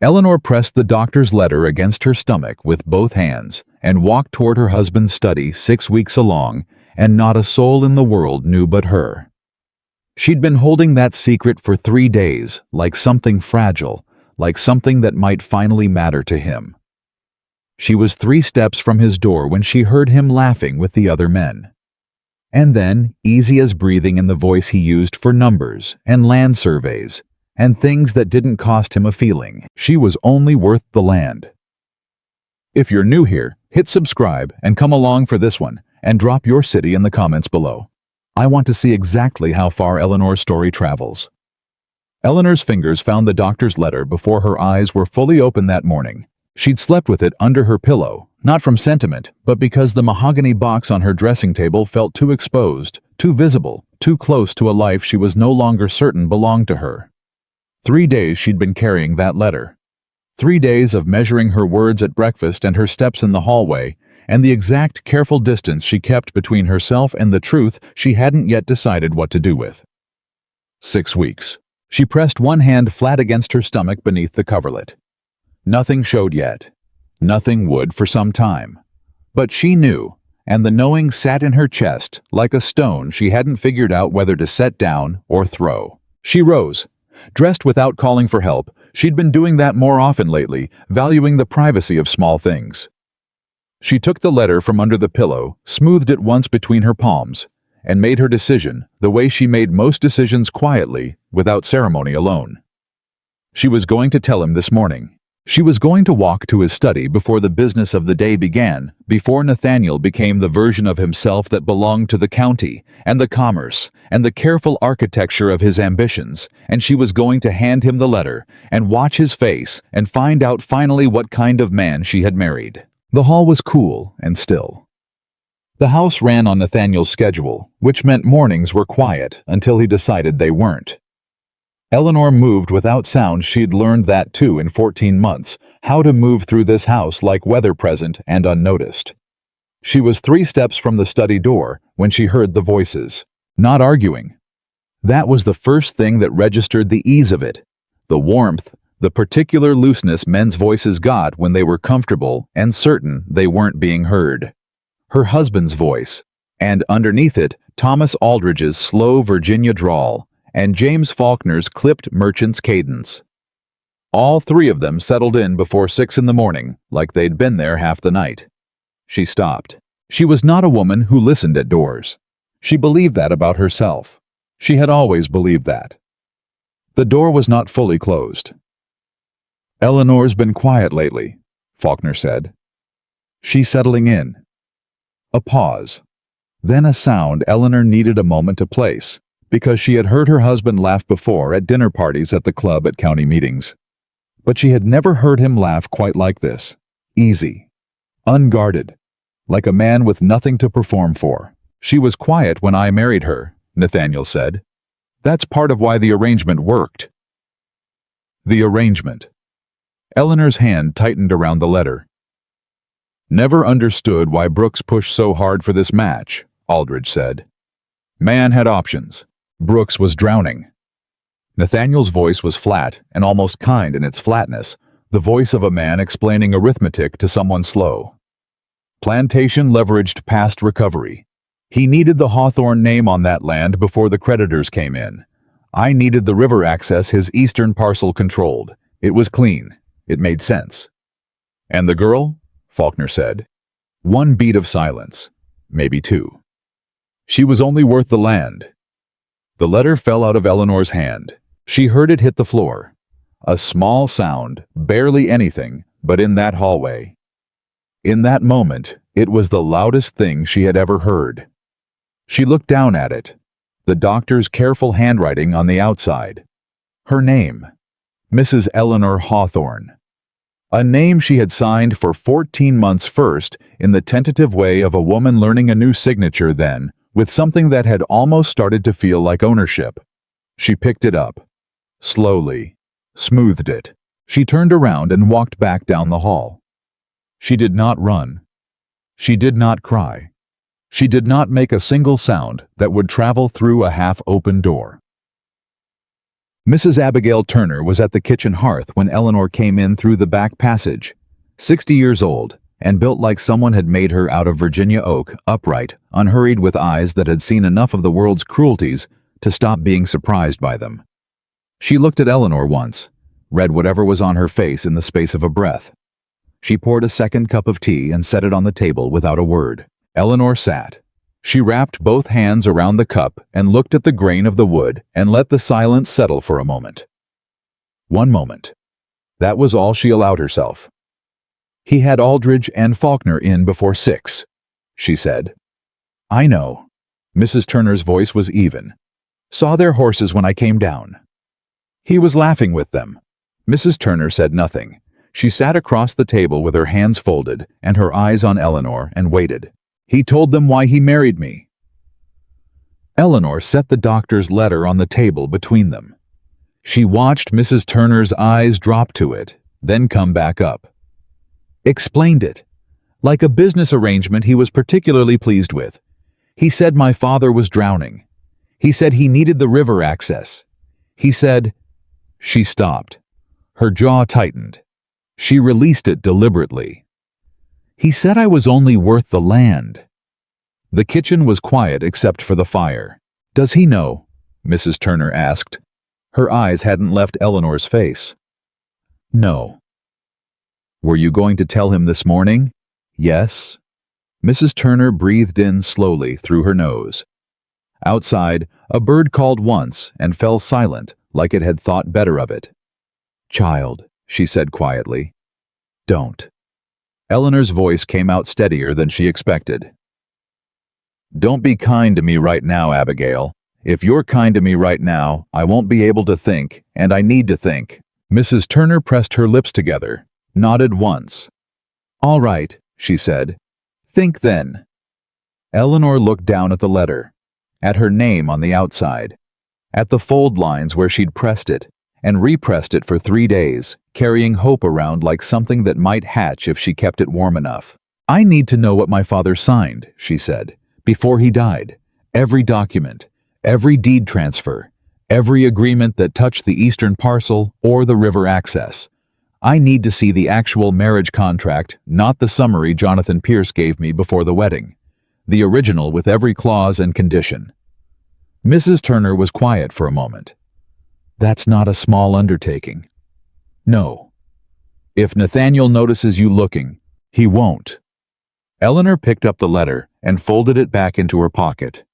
Eleanor pressed the doctor's letter against her stomach with both hands and walked toward her husband's study 6 weeks along, and not a soul in the world knew but her. She'd been holding that secret for 3 days, like something fragile, like something that might finally matter to him. She was 3 steps from his door when she heard him laughing with the other men. And then, easy as breathing in the voice he used for numbers and land surveys, and things that didn't cost him a feeling. She was only worth the land. If you're new here, hit subscribe and come along for this one, and drop your city in the comments below. I want to see exactly how far Eleanor's story travels. Eleanor's fingers found the doctor's letter before her eyes were fully open that morning. She'd slept with it under her pillow, not from sentiment, but because the mahogany box on her dressing table felt too exposed, too visible, too close to a life she was no longer certain belonged to her. 3 days she'd been carrying that letter. 3 days of measuring her words at breakfast and her steps in the hallway, and the exact careful distance she kept between herself and the truth she hadn't yet decided what to do with. 6 weeks. She pressed one hand flat against her stomach beneath the coverlet. Nothing showed yet. Nothing would for some time. But she knew, and the knowing sat in her chest like a stone she hadn't figured out whether to set down or throw. She rose. Dressed without calling for help, she'd been doing that more often lately, valuing the privacy of small things. She took the letter from under the pillow, smoothed it once between her palms, and made her decision the way she made most decisions, quietly, without ceremony, alone. She was going to tell him this morning. She was going to walk to his study before the business of the day began, before Nathaniel became the version of himself that belonged to the county, and the commerce, and the careful architecture of his ambitions, and she was going to hand him the letter, and watch his face, and find out finally what kind of man she had married. The hall was cool and still. The house ran on Nathaniel's schedule, which meant mornings were quiet until he decided they weren't. Eleanor moved without sound. She'd learned that too in 14 months, how to move through this house like weather present and unnoticed. She was 3 steps from the study door when she heard the voices, not arguing. That was the first thing that registered the ease of it, the warmth, the particular looseness men's voices got when they were comfortable and certain they weren't being heard. Her husband's voice, and underneath it, Thomas Aldridge's slow Virginia drawl, and James Faulkner's clipped merchant's cadence. All 3 of them settled in before 6 in the morning, like they'd been there half the night. She stopped. She was not a woman who listened at doors. She believed that about herself. She had always believed that. The door was not fully closed. "Eleanor's been quiet lately," Faulkner said. "She's settling in." A pause. Then a sound Eleanor needed a moment to place, because she had heard her husband laugh before at dinner parties at the club at county meetings. But she had never heard him laugh quite like this. Easy. Unguarded. Like a man with nothing to perform for. "She was quiet when I married her," Nathaniel said. "That's part of why the arrangement worked." The arrangement. Eleanor's hand tightened around the letter. "Never understood why Brooks pushed so hard for this match," Aldridge said. "Man had options. Brooks was drowning." Nathaniel's voice was flat and almost kind in its flatness, the voice of a man explaining arithmetic to someone slow. Plantation leveraged past recovery. He needed the Hawthorne name on that land before the creditors came in. I needed the river access his eastern parcel controlled. It was clean. It made sense. "And the girl?" Faulkner said. 1 beat of silence. Maybe 2. "She was only worth the land." The letter fell out of Eleanor's hand. She heard it hit the floor. A small sound, barely anything, but in that hallway. In that moment, it was the loudest thing she had ever heard. She looked down at it. The doctor's careful handwriting on the outside. Her name. Mrs. Eleanor Hawthorne. A name she had signed for 14 months first, in the tentative way of a woman learning a new signature then, with something that had almost started to feel like ownership. She picked it up. Slowly. Smoothed it. She turned around and walked back down the hall. She did not run. She did not cry. She did not make a single sound that would travel through a half-open door. Mrs. Abigail Turner was at the kitchen hearth when Eleanor came in through the back passage. 60 years old, and built like someone had made her out of Virginia oak, upright, unhurried, with eyes that had seen enough of the world's cruelties to stop being surprised by them. She looked at Eleanor once, read whatever was on her face in the space of a breath. She poured a second cup of tea and set it on the table without a word. Eleanor sat. She wrapped both hands around the cup and looked at the grain of the wood and let the silence settle for a moment. 1 moment. That was all she allowed herself. "He had Aldridge and Faulkner in before 6, she said. "I know." Mrs. Turner's voice was even. "Saw their horses when I came down." "He was laughing with them." Mrs. Turner said nothing. She sat across the table with her hands folded and her eyes on Eleanor and waited. "He told them why he married me." Eleanor set the doctor's letter on the table between them. She watched Mrs. Turner's eyes drop to it, then come back up. "Explained it. Like a business arrangement he was particularly pleased with. He said my father was drowning. He said he needed the river access. He said—" She stopped. Her jaw tightened. She released it deliberately. "He said I was only worth the land." The kitchen was quiet except for the fire. "Does he know?" Mrs. Turner asked. Her eyes hadn't left Eleanor's face. "No." "Were you going to tell him this morning?" "Yes." Mrs. Turner breathed in slowly through her nose. Outside, a bird called once and fell silent like it had thought better of it. "Child," she said quietly, "don't." Eleanor's voice came out steadier than she expected. "Don't be kind to me right now, Abigail. If you're kind to me right now, I won't be able to think, and I need to think." Mrs. Turner pressed her lips together, nodded once. "All right," she said. "Think then." Eleanor looked down at the letter, at her name on the outside, at the fold lines where she'd pressed it, and repressed it for 3 days, carrying hope around like something that might hatch if she kept it warm enough. "I need to know what my father signed," she said, "before he died. Every document, every deed transfer, every agreement that touched the eastern parcel or the river access. I need to see the actual marriage contract, not the summary Jonathan Pierce gave me before the wedding. The original with every clause and condition." Mrs. Turner was quiet for a moment. "That's not a small undertaking." "No. If Nathaniel notices you looking, he won't." Eleanor picked up the letter and folded it back into her pocket.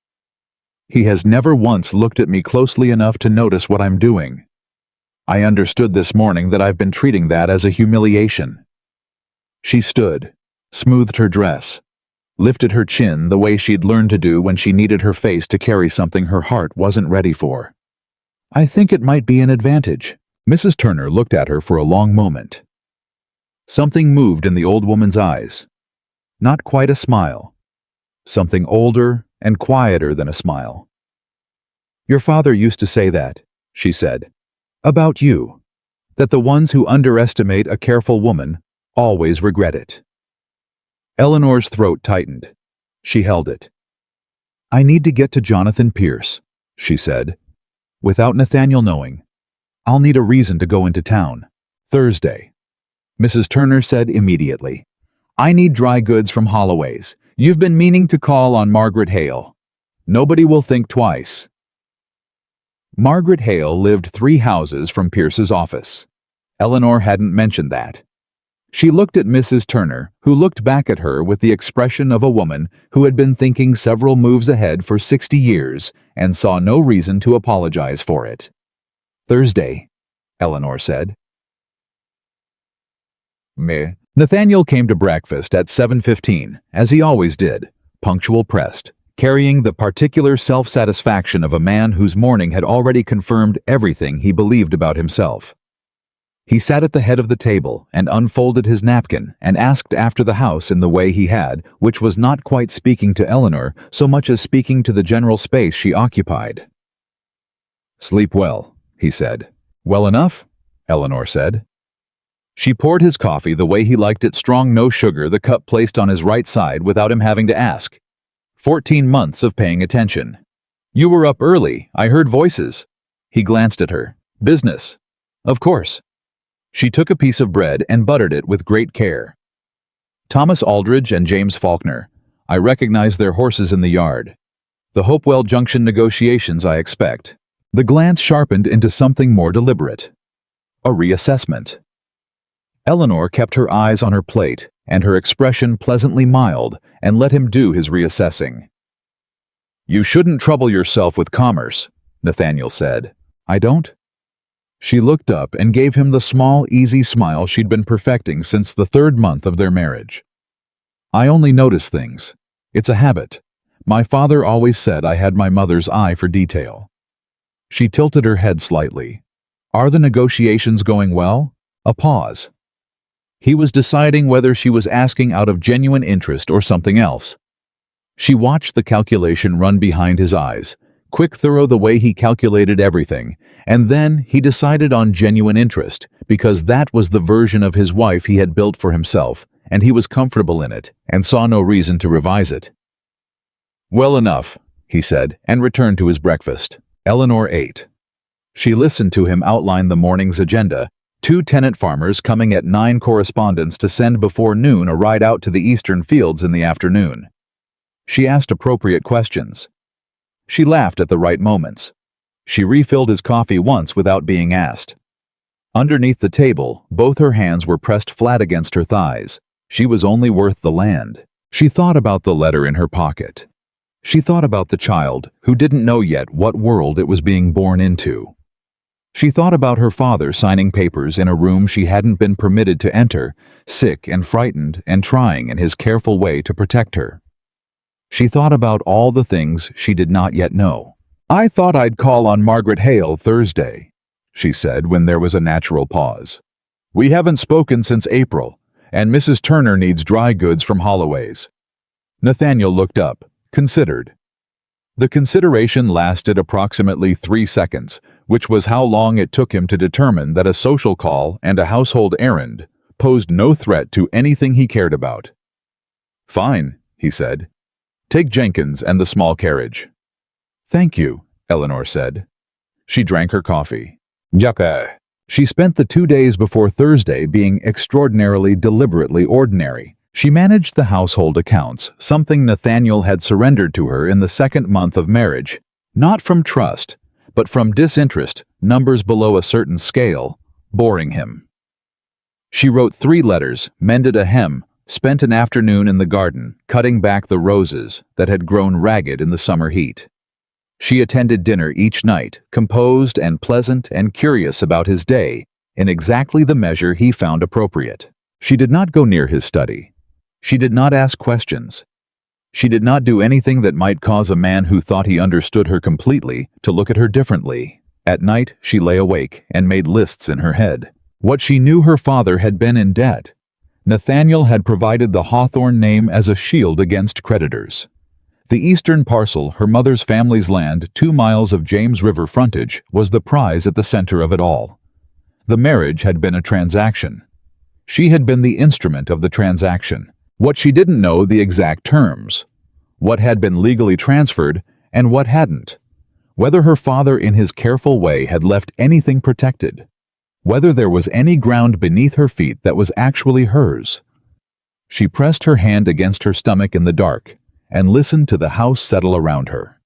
"He has never once looked at me closely enough to notice what I'm doing. I understood this morning that I've been treating that as a humiliation." She stood, smoothed her dress, lifted her chin the way she'd learned to do when she needed her face to carry something her heart wasn't ready for. "I think it might be an advantage." Mrs. Turner looked at her for a long moment. Something moved in the old woman's eyes. Not quite a smile. Something older and quieter than a smile. "Your father used to say that," she said, "about you, that the ones who underestimate a careful woman always regret it." Eleanor's throat tightened. She held it. "I need to get to Jonathan Pierce," she said. "Without Nathaniel knowing. I'll need a reason to go into town. Thursday." Mrs. Turner said immediately, "I need dry goods from Holloway's. You've been meaning to call on Margaret Hale. Nobody will think twice." Margaret Hale lived 3 houses from Pierce's office. Eleanor hadn't mentioned that. She looked at Mrs. Turner, who looked back at her with the expression of a woman who had been thinking several moves ahead for 60 years and saw no reason to apologize for it. "Thursday," Eleanor said. Meh. Nathaniel came to breakfast at 7:15, as he always did, punctual pressed, carrying the particular self-satisfaction of a man whose morning had already confirmed everything he believed about himself. He sat at the head of the table and unfolded his napkin and asked after the house in the way he had, which was not quite speaking to Eleanor so much as speaking to the general space she occupied. "Sleep well," he said. "Well enough?" Eleanor said. She poured his coffee the way he liked it, strong, no sugar, the cup placed on his right side without him having to ask. 14 months of paying attention. "You were up early. I heard voices." He glanced at her. Business. Of course. She took a piece of bread and buttered it with great care. Thomas Aldridge and James Faulkner. I recognize their horses in the yard. The Hopewell Junction negotiations, I expect. The glance sharpened into something more deliberate. A reassessment. Eleanor kept her eyes on her plate and her expression pleasantly mild and let him do his reassessing. You shouldn't trouble yourself with commerce, Nathaniel said. I don't? She looked up and gave him the small, easy smile she'd been perfecting since the 3rd month of their marriage. I only notice things. It's a habit. My father always said I had my mother's eye for detail. She tilted her head slightly. Are the negotiations going well? A pause. He was deciding whether she was asking out of genuine interest or something else. She watched the calculation run behind his eyes, quick, thorough the way he calculated everything, and then he decided on genuine interest, because that was the version of his wife he had built for himself, and he was comfortable in it, and saw no reason to revise it. Well enough, he said, and returned to his breakfast. Eleanor ate. She listened to him outline the morning's agenda, 2 tenant farmers coming at 9, correspondents to send before noon, a ride out to the eastern fields in the afternoon. She asked appropriate questions. She laughed at the right moments. She refilled his coffee once without being asked. Underneath the table, both her hands were pressed flat against her thighs. She was only worth the land. She thought about the letter in her pocket. She thought about the child who didn't know yet what world it was being born into. She thought about her father signing papers in a room she hadn't been permitted to enter, sick and frightened and trying in his careful way to protect her. She thought about all the things she did not yet know. I thought I'd call on Margaret Hale Thursday, she said when there was a natural pause. We haven't spoken since April, and Mrs. Turner needs dry goods from Holloway's. Nathaniel looked up, considered. The consideration lasted approximately 3 seconds, which was how long it took him to determine that a social call and a household errand posed no threat to anything he cared about. Fine, he said. Take Jenkins and the small carriage. Thank you, Eleanor said. She drank her coffee. Jacques. She spent the 2 days before Thursday being extraordinarily deliberately ordinary. She managed the household accounts, something Nathaniel had surrendered to her in the 2nd month of marriage, not from trust, but from disinterest, numbers below a certain scale, boring him. She wrote 3 letters, mended a hem, spent an afternoon in the garden, cutting back the roses that had grown ragged in the summer heat. She attended dinner each night, composed and pleasant and curious about his day, in exactly the measure he found appropriate. She did not go near his study. She did not ask questions. She did not do anything that might cause a man who thought he understood her completely to look at her differently. At night, she lay awake and made lists in her head. What she knew her father had been in debt. Nathaniel had provided the Hawthorne name as a shield against creditors. The eastern parcel, her mother's family's land, 2 miles of James River frontage, was the prize at the center of it all. The marriage had been a transaction. She had been the instrument of the transaction. What she didn't know the exact terms. What had been legally transferred and what hadn't. Whether her father in his careful way had left anything protected. Whether there was any ground beneath her feet that was actually hers. She pressed her hand against her stomach in the dark and listened to the house settle around her.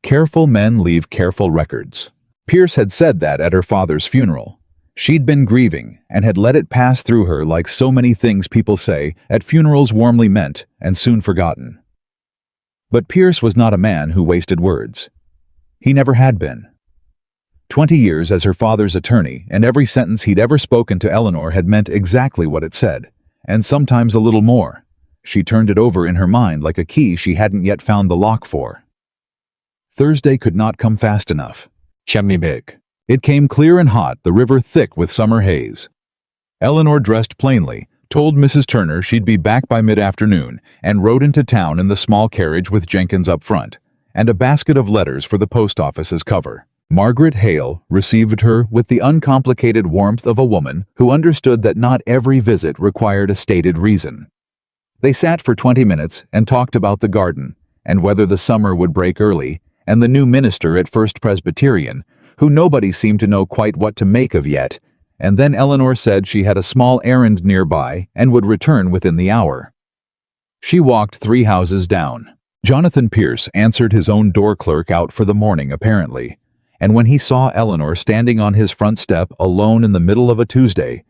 Careful men leave careful records. Pierce had said that at her father's funeral. She'd been grieving and had let it pass through her like so many things people say at funerals, warmly meant and soon forgotten. But Pierce was not a man who wasted words. He never had been. 20 years as her father's attorney, and every sentence he'd ever spoken to Eleanor had meant exactly what it said, and sometimes a little more. She turned it over in her mind like a key she hadn't yet found the lock for. Thursday could not come fast enough. Chemnibig. It came clear and hot, the river thick with summer haze. Eleanor dressed plainly, told Mrs. Turner she'd be back by mid-afternoon, and rode into town in the small carriage with Jenkins up front, and a basket of letters for the post office as cover. Margaret Hale received her with the uncomplicated warmth of a woman who understood that not every visit required a stated reason. They sat for 20 minutes and talked about the garden, and whether the summer would break early, and the new minister at First Presbyterian, who nobody seemed to know quite what to make of yet, and then Eleanor said she had a small errand nearby and would return within the hour. She walked 3 houses down. Jonathan Pierce answered his own door clerk out for the morning, apparently, and when he saw Eleanor standing on his front step alone in the middle of a Tuesday,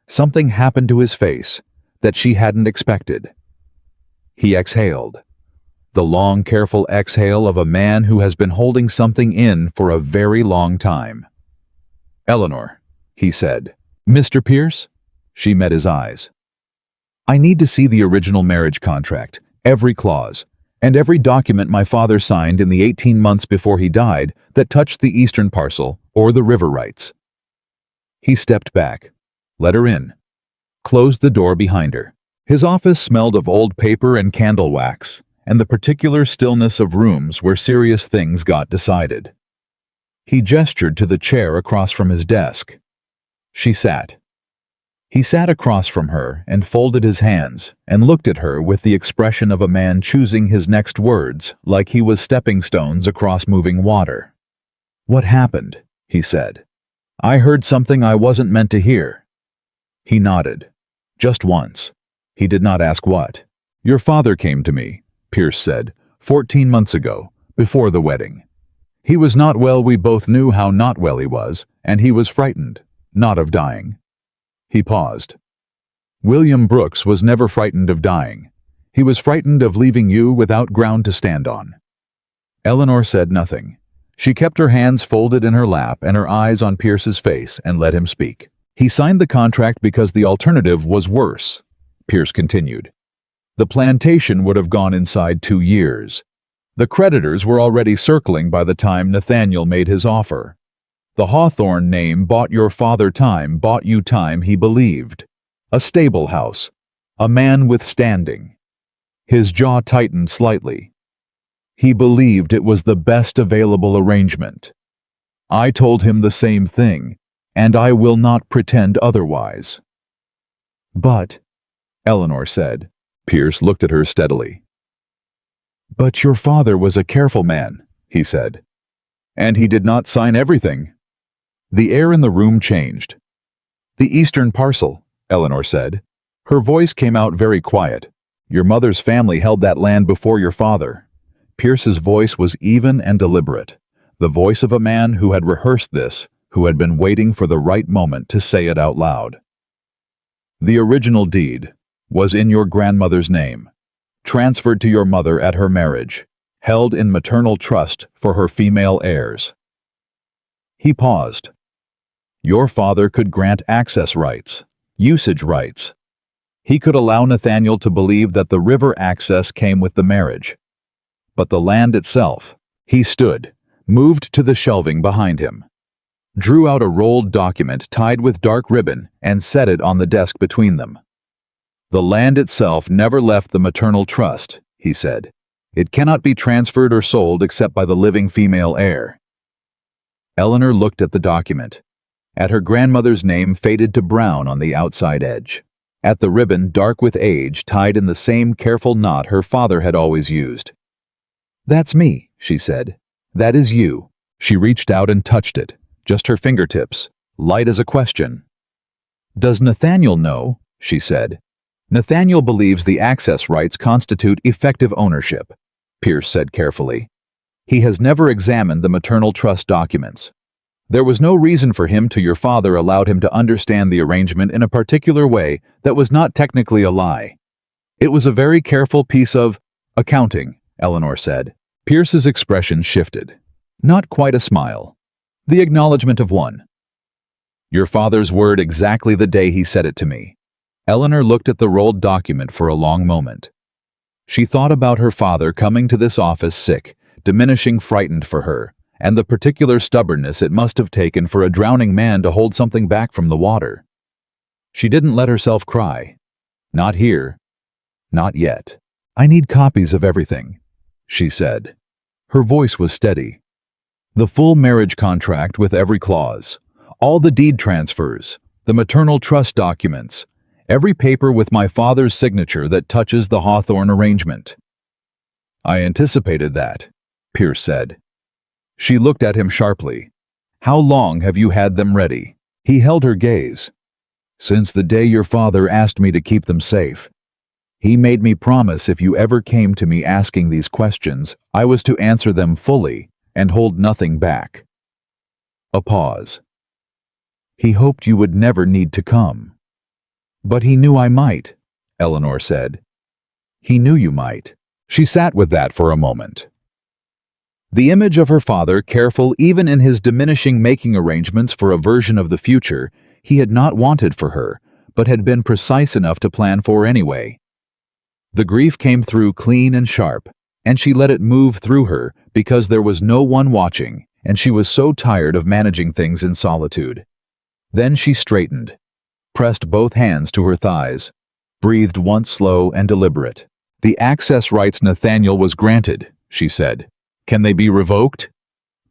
something happened to his face that she hadn't expected. He exhaled. The long, careful exhale of a man who has been holding something in for a very long time. "Eleanor," he said. "Mr. Pierce?" She met his eyes. "I need to see the original marriage contract, every clause, and every document my father signed in the 18 months before he died that touched the eastern parcel or the river rights." He stepped back, let her in, closed the door behind her. His office smelled of old paper and candle wax, and the particular stillness of rooms where serious things got decided. He gestured to the chair across from his desk. She sat. He sat across from her and folded his hands and looked at her with the expression of a man choosing his next words like he was stepping stones across moving water. "What happened?" he said. "I heard something I wasn't meant to hear." He nodded. Just once. He did not ask what. "Your father came to me," Pierce said, 14 months ago, before the wedding. He was not well. We both knew how not well he was, and he was frightened, not of dying. He paused. "William Brooks was never frightened of dying. He was frightened of leaving you without ground to stand on." Eleanor said nothing. She kept her hands folded in her lap and her eyes on Pierce's face and let him speak. "He signed the contract because the alternative was worse," Pierce continued. "The plantation would have gone inside 2 years. The creditors were already circling by the time Nathaniel made his offer. The Hawthorne name bought your father time, bought you time he believed. A stable house. A man with standing." His jaw tightened slightly. "He believed it was the best available arrangement. I told him the same thing, and I will not pretend otherwise." "But," Eleanor said. Pierce looked at her steadily. "But your father was a careful man," he said. "And he did not sign everything." The air in the room changed. "The eastern parcel," Eleanor said. Her voice came out very quiet. "Your mother's family held that land before your father." Pierce's voice was even and deliberate, the voice of a man who had rehearsed this, who had been waiting for the right moment to say it out loud. "The original deed was in your grandmother's name, transferred to your mother at her marriage, held in maternal trust for her female heirs." He paused. "Your father could grant access rights, usage rights. He could allow Nathaniel to believe that the river access came with the marriage. But the land itself," he stood, moved to the shelving behind him, drew out a rolled document tied with dark ribbon and set it on the desk between them. "The land itself never left the maternal trust," he said. "It cannot be transferred or sold except by the living female heir." Eleanor looked at the document, at her grandmother's name faded to brown on the outside edge, at the ribbon dark with age tied in the same careful knot her father had always used. "That's me," she said. "That is you." She reached out and touched it, just her fingertips, light as a question. "Does Nathaniel know?" she said. "Nathaniel believes the access rights constitute effective ownership," Pierce said carefully. "He has never examined the maternal trust documents. There was no reason for him to your father allowed him to understand the arrangement in a particular way that was not technically a lie. It was a very careful piece of accounting," Eleanor said. Pierce's expression shifted. Not quite a smile. The acknowledgement of one. "Your father's word exactly the day he said it to me." Eleanor looked at the rolled document for a long moment. She thought about her father coming to this office sick, diminishing frightened for her, and the particular stubbornness it must have taken for a drowning man to hold something back from the water. She didn't let herself cry. Not here. Not yet. "I need copies of everything," she said. Her voice was steady. "The full marriage contract with every clause, all the deed transfers, the maternal trust documents, every paper with my father's signature that touches the Hawthorne arrangement." "I anticipated that," Pierce said. She looked at him sharply. How long have you had them ready? He held her gaze. Since the day your father asked me to keep them safe. He made me promise if you ever came to me asking these questions, I was to answer them fully and hold nothing back. A pause. He hoped you would never need to come. But he knew I might, Eleanor said. He knew you might. She sat with that for a moment. The image of her father, careful even in his diminishing making arrangements for a version of the future he had not wanted for her, but had been precise enough to plan for anyway. The grief came through clean and sharp, and she let it move through her because there was no one watching, and she was so tired of managing things in solitude. Then she straightened, pressed both hands to her thighs, breathed once slow and deliberate. The access rights Nathaniel was granted, she said. Can they be revoked?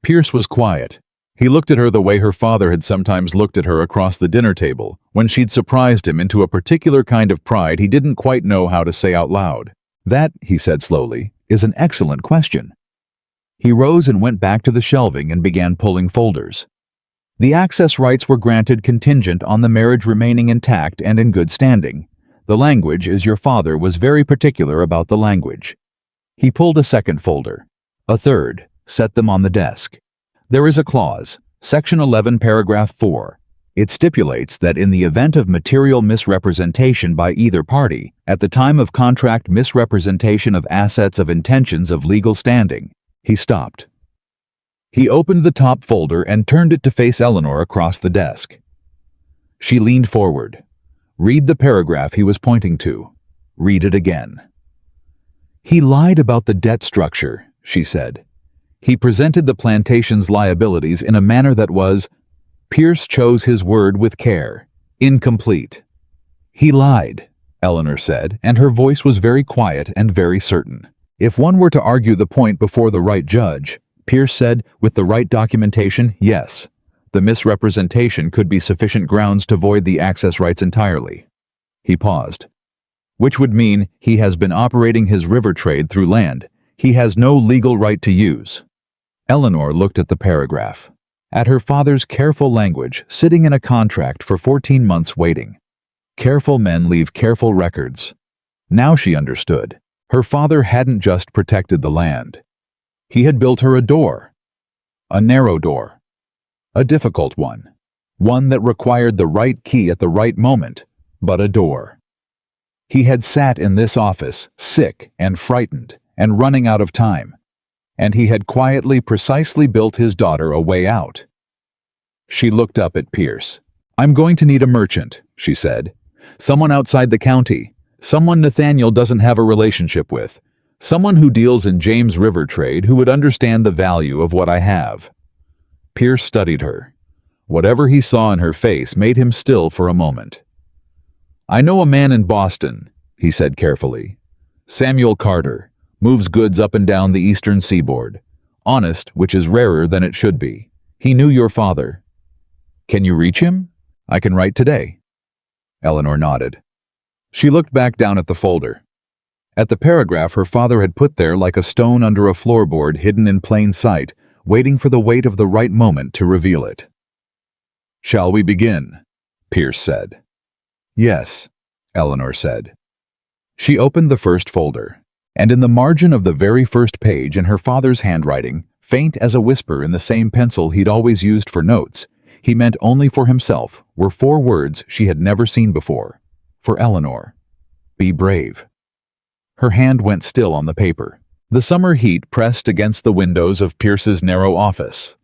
Pierce was quiet. He looked at her the way her father had sometimes looked at her across the dinner table, when she'd surprised him into a particular kind of pride he didn't quite know how to say out loud. That, he said slowly, is an excellent question. He rose and went back to the shelving and began pulling folders. The access rights were granted contingent on the marriage remaining intact and in good standing. The language is your father was very particular about the language. He pulled a second folder. A third, set them on the desk. There is a clause, Section 11, Paragraph 4. It stipulates that in the event of material misrepresentation by either party, at the time of contract misrepresentation of assets of intentions of legal standing. He stopped. He opened the top folder and turned it to face Eleanor across the desk. She leaned forward. Read the paragraph he was pointing to. Read it again. He lied about the debt structure, she said. He presented the plantation's liabilities in a manner that was, Pierce chose his word with care, incomplete. He lied, Eleanor said, and her voice was very quiet and very certain. If one were to argue the point before the right judge, Pierce said, with the right documentation, yes, the misrepresentation could be sufficient grounds to void the access rights entirely. He paused. Which would mean he has been operating his river trade through land he has no legal right to use. Eleanor looked at the paragraph, at her father's careful language, sitting in a contract for 14 months waiting. Careful men leave careful records. Now she understood. Her father hadn't just protected the land. He had built her a door. A narrow door. A difficult one. One that required the right key at the right moment, but a door. He had sat in this office, sick and frightened, and running out of time. And he had quietly, precisely built his daughter a way out. She looked up at Pierce. I'm going to need a merchant, she said. Someone outside the county. Someone Nathaniel doesn't have a relationship with. Someone who deals in James River trade who would understand the value of what I have. Pierce studied her. Whatever he saw in her face made him still for a moment. I know a man in Boston, he said carefully. Samuel Carter. Moves goods up and down the eastern seaboard. Honest, which is rarer than it should be. He knew your father. Can you reach him? I can write today. Eleanor nodded. She looked back down at the folder. At the paragraph her father had put there like a stone under a floorboard hidden in plain sight, waiting for the weight of the right moment to reveal it. Shall we begin? Pierce said. Yes, Eleanor said. She opened the first folder. And in the margin of the very first page in her father's handwriting, faint as a whisper in the same pencil he'd always used for notes, he meant only for himself, were 4 words she had never seen before. For Eleanor. Be brave. Her hand went still on the paper. The summer heat pressed against the windows of Pierce's narrow office.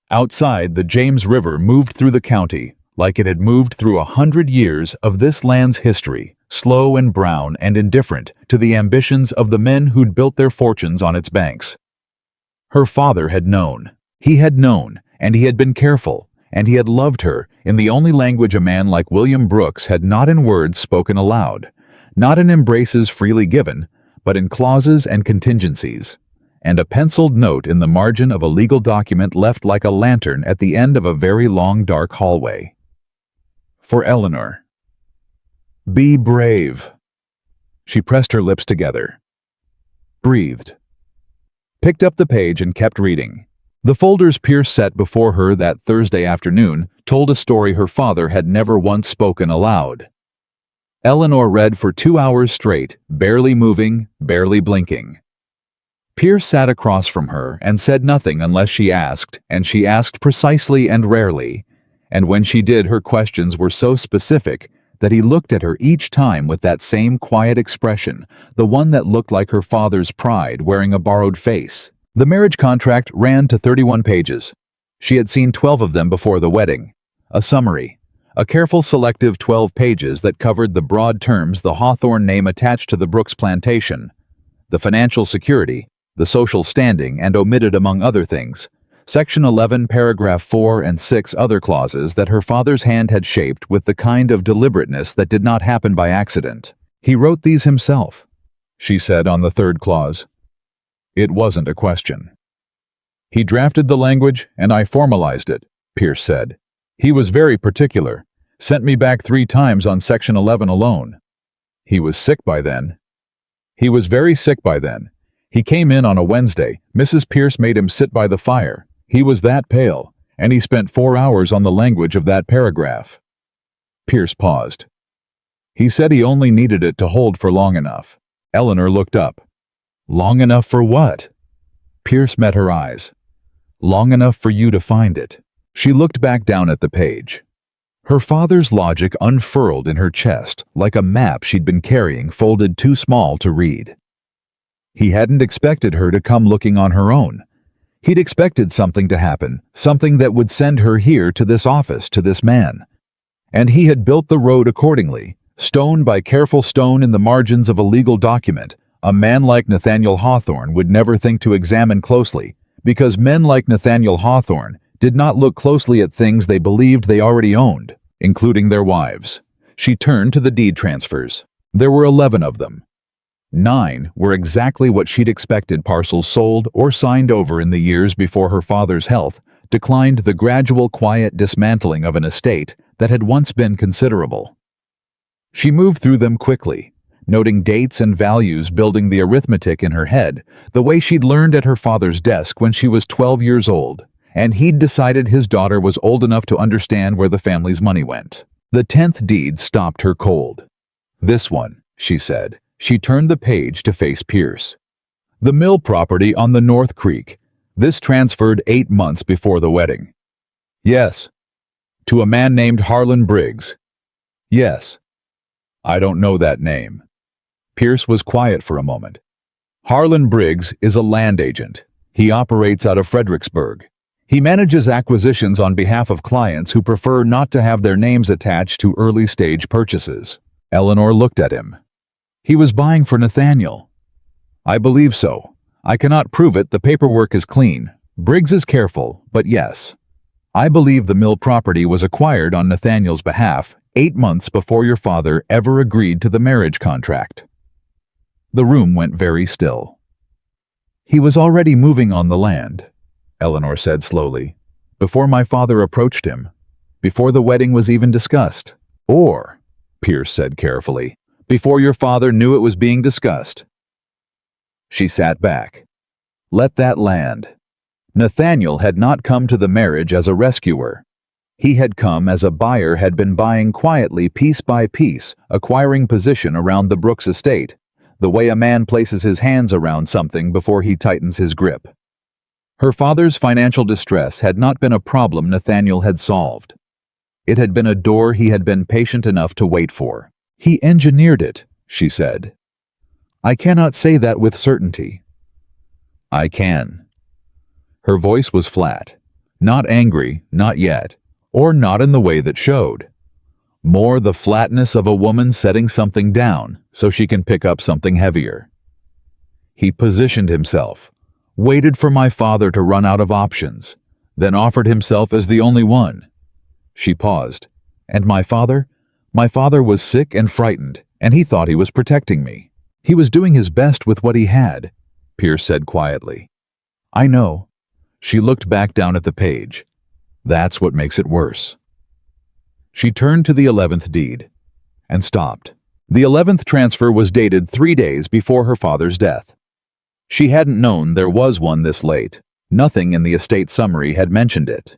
Outside, the James River moved through the county like it had moved through 100 years of this land's history, slow and brown and indifferent to the ambitions of the men who'd built their fortunes on its banks. Her father had known. He had known, and he had been careful, and he had loved her in the only language a man like William Brooks had not in words spoken aloud, not in embraces freely given, but in clauses and contingencies, and a penciled note in the margin of a legal document left like a lantern at the end of a very long dark hallway. For Eleanor. Be brave. She pressed her lips together. Breathed. Picked up the page and kept reading. The folders Pierce set before her that Thursday afternoon told a story her father had never once spoken aloud. Eleanor read for 2 hours straight, barely moving, barely blinking. Pierce sat across from her and said nothing unless she asked, and she asked precisely and rarely, and when she did, her questions were so specific that he looked at her each time with that same quiet expression, the one that looked like her father's pride wearing a borrowed face. The marriage contract ran to 31 pages. She had seen 12 of them before the wedding. A summary, a careful selective 12 pages that covered the broad terms, the Hawthorne name attached to the Brooks plantation, the financial security, the social standing, and omitted, among other things, Section 11, paragraph 4 and 6 other clauses that her father's hand had shaped with the kind of deliberateness that did not happen by accident. He wrote these himself, she said on the third clause. It wasn't a question. He drafted the language and I formalized it, Pierce said. He was very particular, sent me back 3 times on Section 11 alone. He was sick by then. He was very sick by then. He came in on a Wednesday. Mrs. Pierce made him sit by the fire. He was that pale, and he spent 4 hours on the language of that paragraph. Pierce paused. He said he only needed it to hold for long enough. Eleanor looked up. Long enough for what? Pierce met her eyes. Long enough for you to find it. She looked back down at the page. Her father's logic unfurled in her chest like a map she'd been carrying folded too small to read. He hadn't expected her to come looking on her own. He'd expected something to happen, something that would send her here to this office, to this man. And he had built the road accordingly, stone by careful stone in the margins of a legal document. A man like Nathaniel Hawthorne would never think to examine closely, because men like Nathaniel Hawthorne did not look closely at things they believed they already owned, including their wives. She turned to the deed transfers. There were 11 of them. 9 were exactly what she'd expected parcels sold or signed over in the years before her father's health declined the gradual quiet dismantling of an estate that had once been considerable. She moved through them quickly, noting dates and values, building the arithmetic in her head, the way she'd learned at her father's desk when she was 12 years old, and he'd decided his daughter was old enough to understand where the family's money went. The 10th deed stopped her cold. This one, she said. She turned the page to face Pierce. The mill property on the North Creek. This transferred 8 months before the wedding. Yes. To a man named Harlan Briggs. Yes. I don't know that name. Pierce was quiet for a moment. Harlan Briggs is a land agent. He operates out of Fredericksburg. He manages acquisitions on behalf of clients who prefer not to have their names attached to early-stage purchases. Eleanor looked at him. He was buying for Nathaniel. I believe so. I cannot prove it. The paperwork is clean. Briggs is careful, but yes. I believe the mill property was acquired on Nathaniel's behalf 8 months before your father ever agreed to the marriage contract. The room went very still. He was already moving on the land, Eleanor said slowly, before my father approached him, before the wedding was even discussed. Or, Pierce said carefully, before your father knew it was being discussed. She sat back. Let that land. Nathaniel had not come to the marriage as a rescuer. He had come as a buyer had been buying quietly piece by piece, acquiring position around the Brooks estate, the way a man places his hands around something before he tightens his grip. Her father's financial distress had not been a problem Nathaniel had solved. It had been a door he had been patient enough to wait for. He engineered it, she said. I cannot say that with certainty. I can. Her voice was flat, not angry, not yet, or not in the way that showed. More the flatness of a woman setting something down so she can pick up something heavier. He positioned himself, waited for my father to run out of options, then offered himself as the only one. She paused. And my father? My father was sick and frightened, and he thought he was protecting me. He was doing his best with what he had, Pierce said quietly. I know. She looked back down at the page. That's what makes it worse. She turned to the 11th deed and stopped. The 11th transfer was dated 3 days before her father's death. She hadn't known there was one this late. Nothing in the estate summary had mentioned it.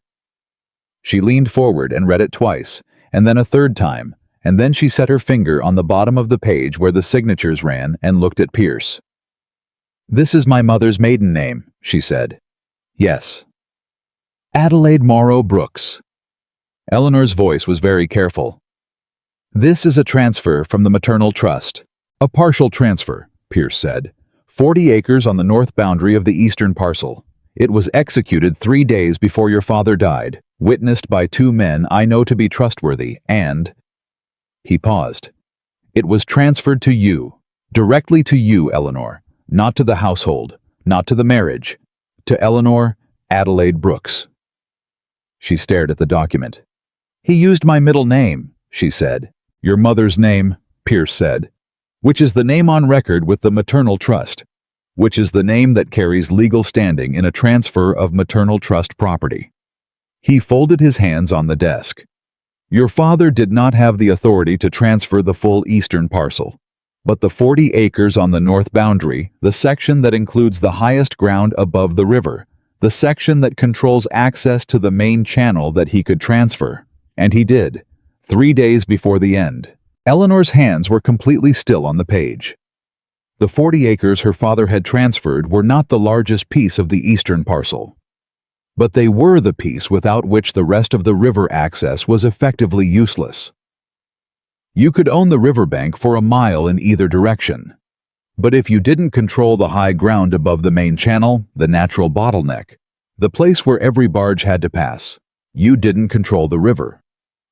She leaned forward and read it twice, and then a third time, and then she set her finger on the bottom of the page where the signatures ran and looked at Pierce. "This is my mother's maiden name," she said. "Yes." "Adelaide Morrow Brooks." Eleanor's voice was very careful. "This is a transfer from the maternal trust." "A partial transfer," Pierce said. 40 acres on the north boundary of the eastern parcel. It was executed 3 days before your father died, witnessed by 2 men I know to be trustworthy, and—" He paused. "It was transferred to you, directly to you, Eleanor, not to the household, not to the marriage, to Eleanor Adelaide Brooks." She stared at the document. "He used my middle name," she said. "Your mother's name," Pierce said, "which is the name on record with the maternal trust, which is the name that carries legal standing in a transfer of maternal trust property." He folded his hands on the desk. "Your father did not have the authority to transfer the full eastern parcel, but the 40 acres on the north boundary, the section that includes the highest ground above the river, the section that controls access to the main channel that he could transfer. And he did, 3 days before the end." Eleanor's hands were completely still on the page. The 40 acres her father had transferred were not the largest piece of the eastern parcel, but they were the piece without which the rest of the river access was effectively useless. You could own the riverbank for a mile in either direction, but if you didn't control the high ground above the main channel, the natural bottleneck, the place where every barge had to pass, you didn't control the river.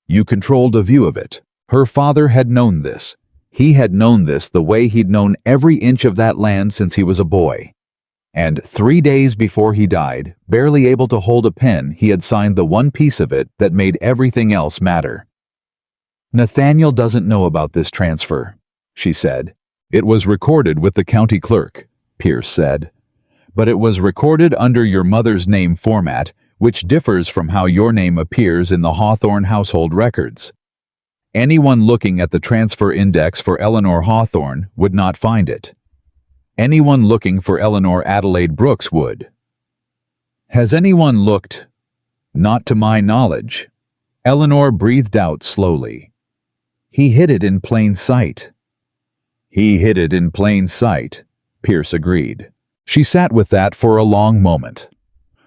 You controlled a view of it. Her father had known this. He had known this the way he'd known every inch of that land since he was a boy. And 3 days before he died, barely able to hold a pen, he had signed the one piece of it that made everything else matter. "Nathaniel doesn't know about this transfer," she said. "It was recorded with the county clerk," Pierce said. "But it was recorded under your mother's name format, which differs from how your name appears in the Hawthorne household records. Anyone looking at the transfer index for Eleanor Hawthorne would not find it. Anyone looking for Eleanor Adelaide Brooks would. Has anyone looked? Not to my knowledge." Eleanor breathed out slowly. "He hid it in plain sight." "He hid it in plain sight," Pierce agreed. She sat with that for a long moment.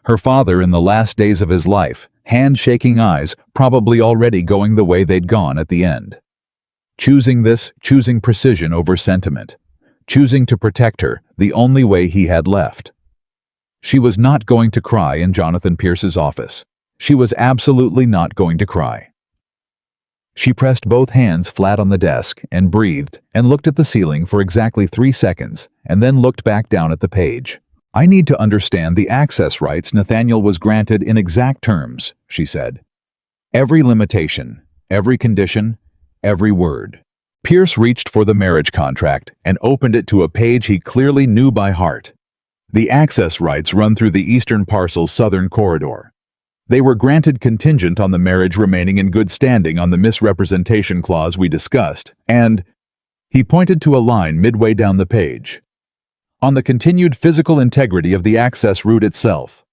Her father in the last days of his life, hand-shaking eyes, probably already going the way they'd gone at the end. Choosing precision over sentiment. Choosing to protect her, the only way he had left. She was not going to cry in Jonathan Pierce's office. She was absolutely not going to cry. She pressed both hands flat on the desk and breathed and looked at the ceiling for exactly 3 seconds and then looked back down at the page. "I need to understand the access rights Nathaniel was granted in exact terms," she said. "Every limitation, every condition, every word." Pierce reached for the marriage contract and opened it to a page he clearly knew by heart. The access rights run through the eastern parcel's southern corridor. They were granted contingent on the marriage remaining in good standing on the misrepresentation clause we discussed, and he pointed to a line midway down the page. "On the continued physical integrity of the access route itself."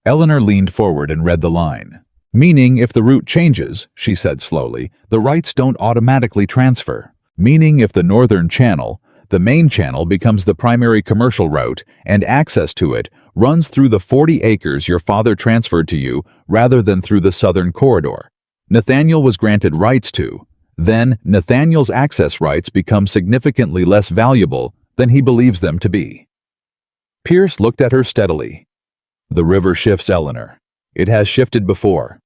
Eleanor leaned forward and read the line. "Meaning if the route changes," she said slowly, "the rights don't automatically transfer. Meaning if the northern channel, the main channel, becomes the primary commercial route and access to it runs through the 40 acres your father transferred to you rather than through the southern corridor Nathaniel was granted rights to, then Nathaniel's access rights become significantly less valuable than he believes them to be." Pierce looked at her steadily. "The river shifts, Eleanor. It has shifted before.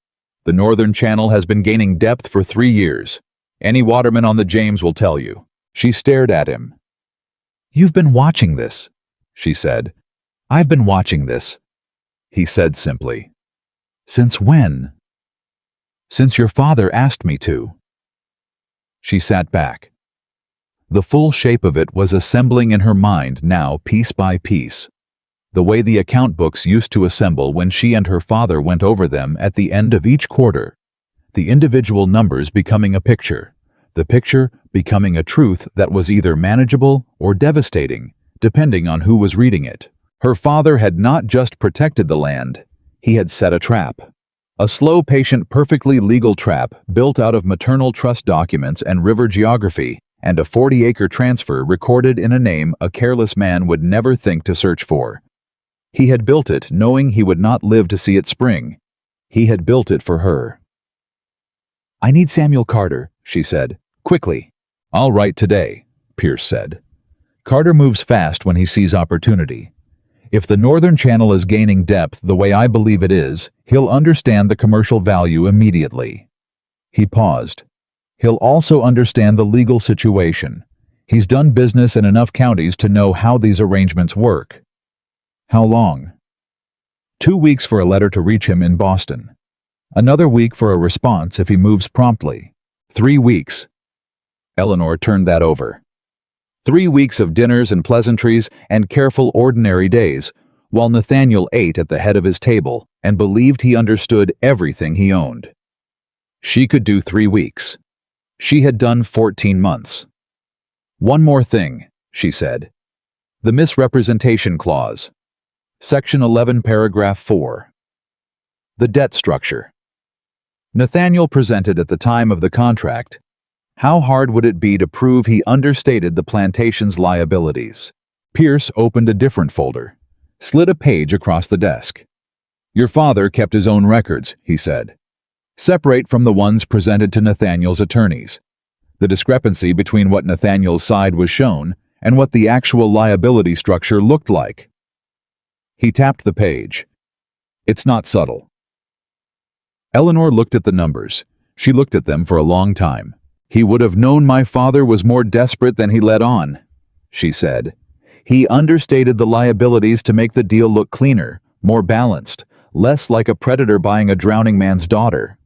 The northern channel has been gaining depth for 3 years. Any waterman on the James will tell you." She stared at him. "You've been watching this," she said. "I've been watching this," he said simply. "Since when?" "Since your father asked me to." She sat back. The full shape of it was assembling in her mind now, piece by piece, the way the account books used to assemble when she and her father went over them at the end of each quarter, the individual numbers becoming a picture, the picture becoming a truth that was either manageable or devastating, depending on who was reading it. Her father had not just protected the land, he had set a trap. A slow, patient, perfectly legal trap built out of maternal trust documents and river geography, and a 40-acre transfer recorded in a name a careless man would never think to search for. He had built it knowing he would not live to see it spring. He had built it for her. "I need Samuel Carter," she said. "Quickly." "I'll write today," Pierce said. Carter moves fast when he sees opportunity. If the Northern Channel is gaining depth the way I believe it is, he'll understand the commercial value immediately. He paused. He'll also understand the legal situation. He's done business in enough counties to know how these arrangements work. How long? 2 weeks for a letter to reach him in Boston. Another week for a response if he moves promptly. 3 weeks. Eleanor turned that over. 3 weeks of dinners and pleasantries and careful ordinary days, while Nathaniel ate at the head of his table and believed he understood everything he owned. She could do 3 weeks. She had done 14 months. "One more thing," she said. "The misrepresentation clause. Section 11, paragraph 4. The debt structure." Nathaniel presented at the time of the contract. How hard would it be to prove he understated the plantation's liabilities? Pierce opened a different folder, slid a page across the desk. "Your father kept his own records," he said. "Separate from the ones presented to Nathaniel's attorneys. The discrepancy between what Nathaniel's side was shown and what the actual liability structure looked like." He tapped the page. "It's not subtle." Eleanor looked at the numbers. She looked at them for a long time. "He would have known my father was more desperate than he let on," she said. "He understated the liabilities to make the deal look cleaner, more balanced, less like a predator buying a drowning man's daughter."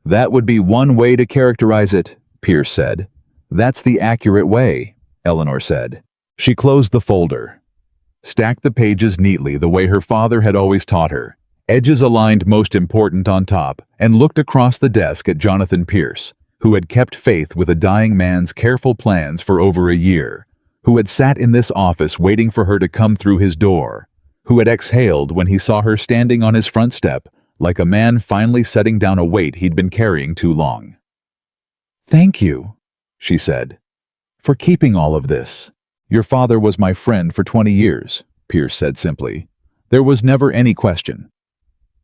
"That would be one way to characterize it," Pierce said. "That's the accurate way," Eleanor said. She closed the folder, stacked the pages neatly the way her father had always taught her, edges aligned most important on top, and looked across the desk at Jonathan Pierce, who had kept faith with a dying man's careful plans for over a year, who had sat in this office waiting for her to come through his door, who had exhaled when he saw her standing on his front step like a man finally setting down a weight he'd been carrying too long. "Thank you," she said, "for keeping all of this." "Your father was my friend for 20 years, Pierce said simply. "There was never any question."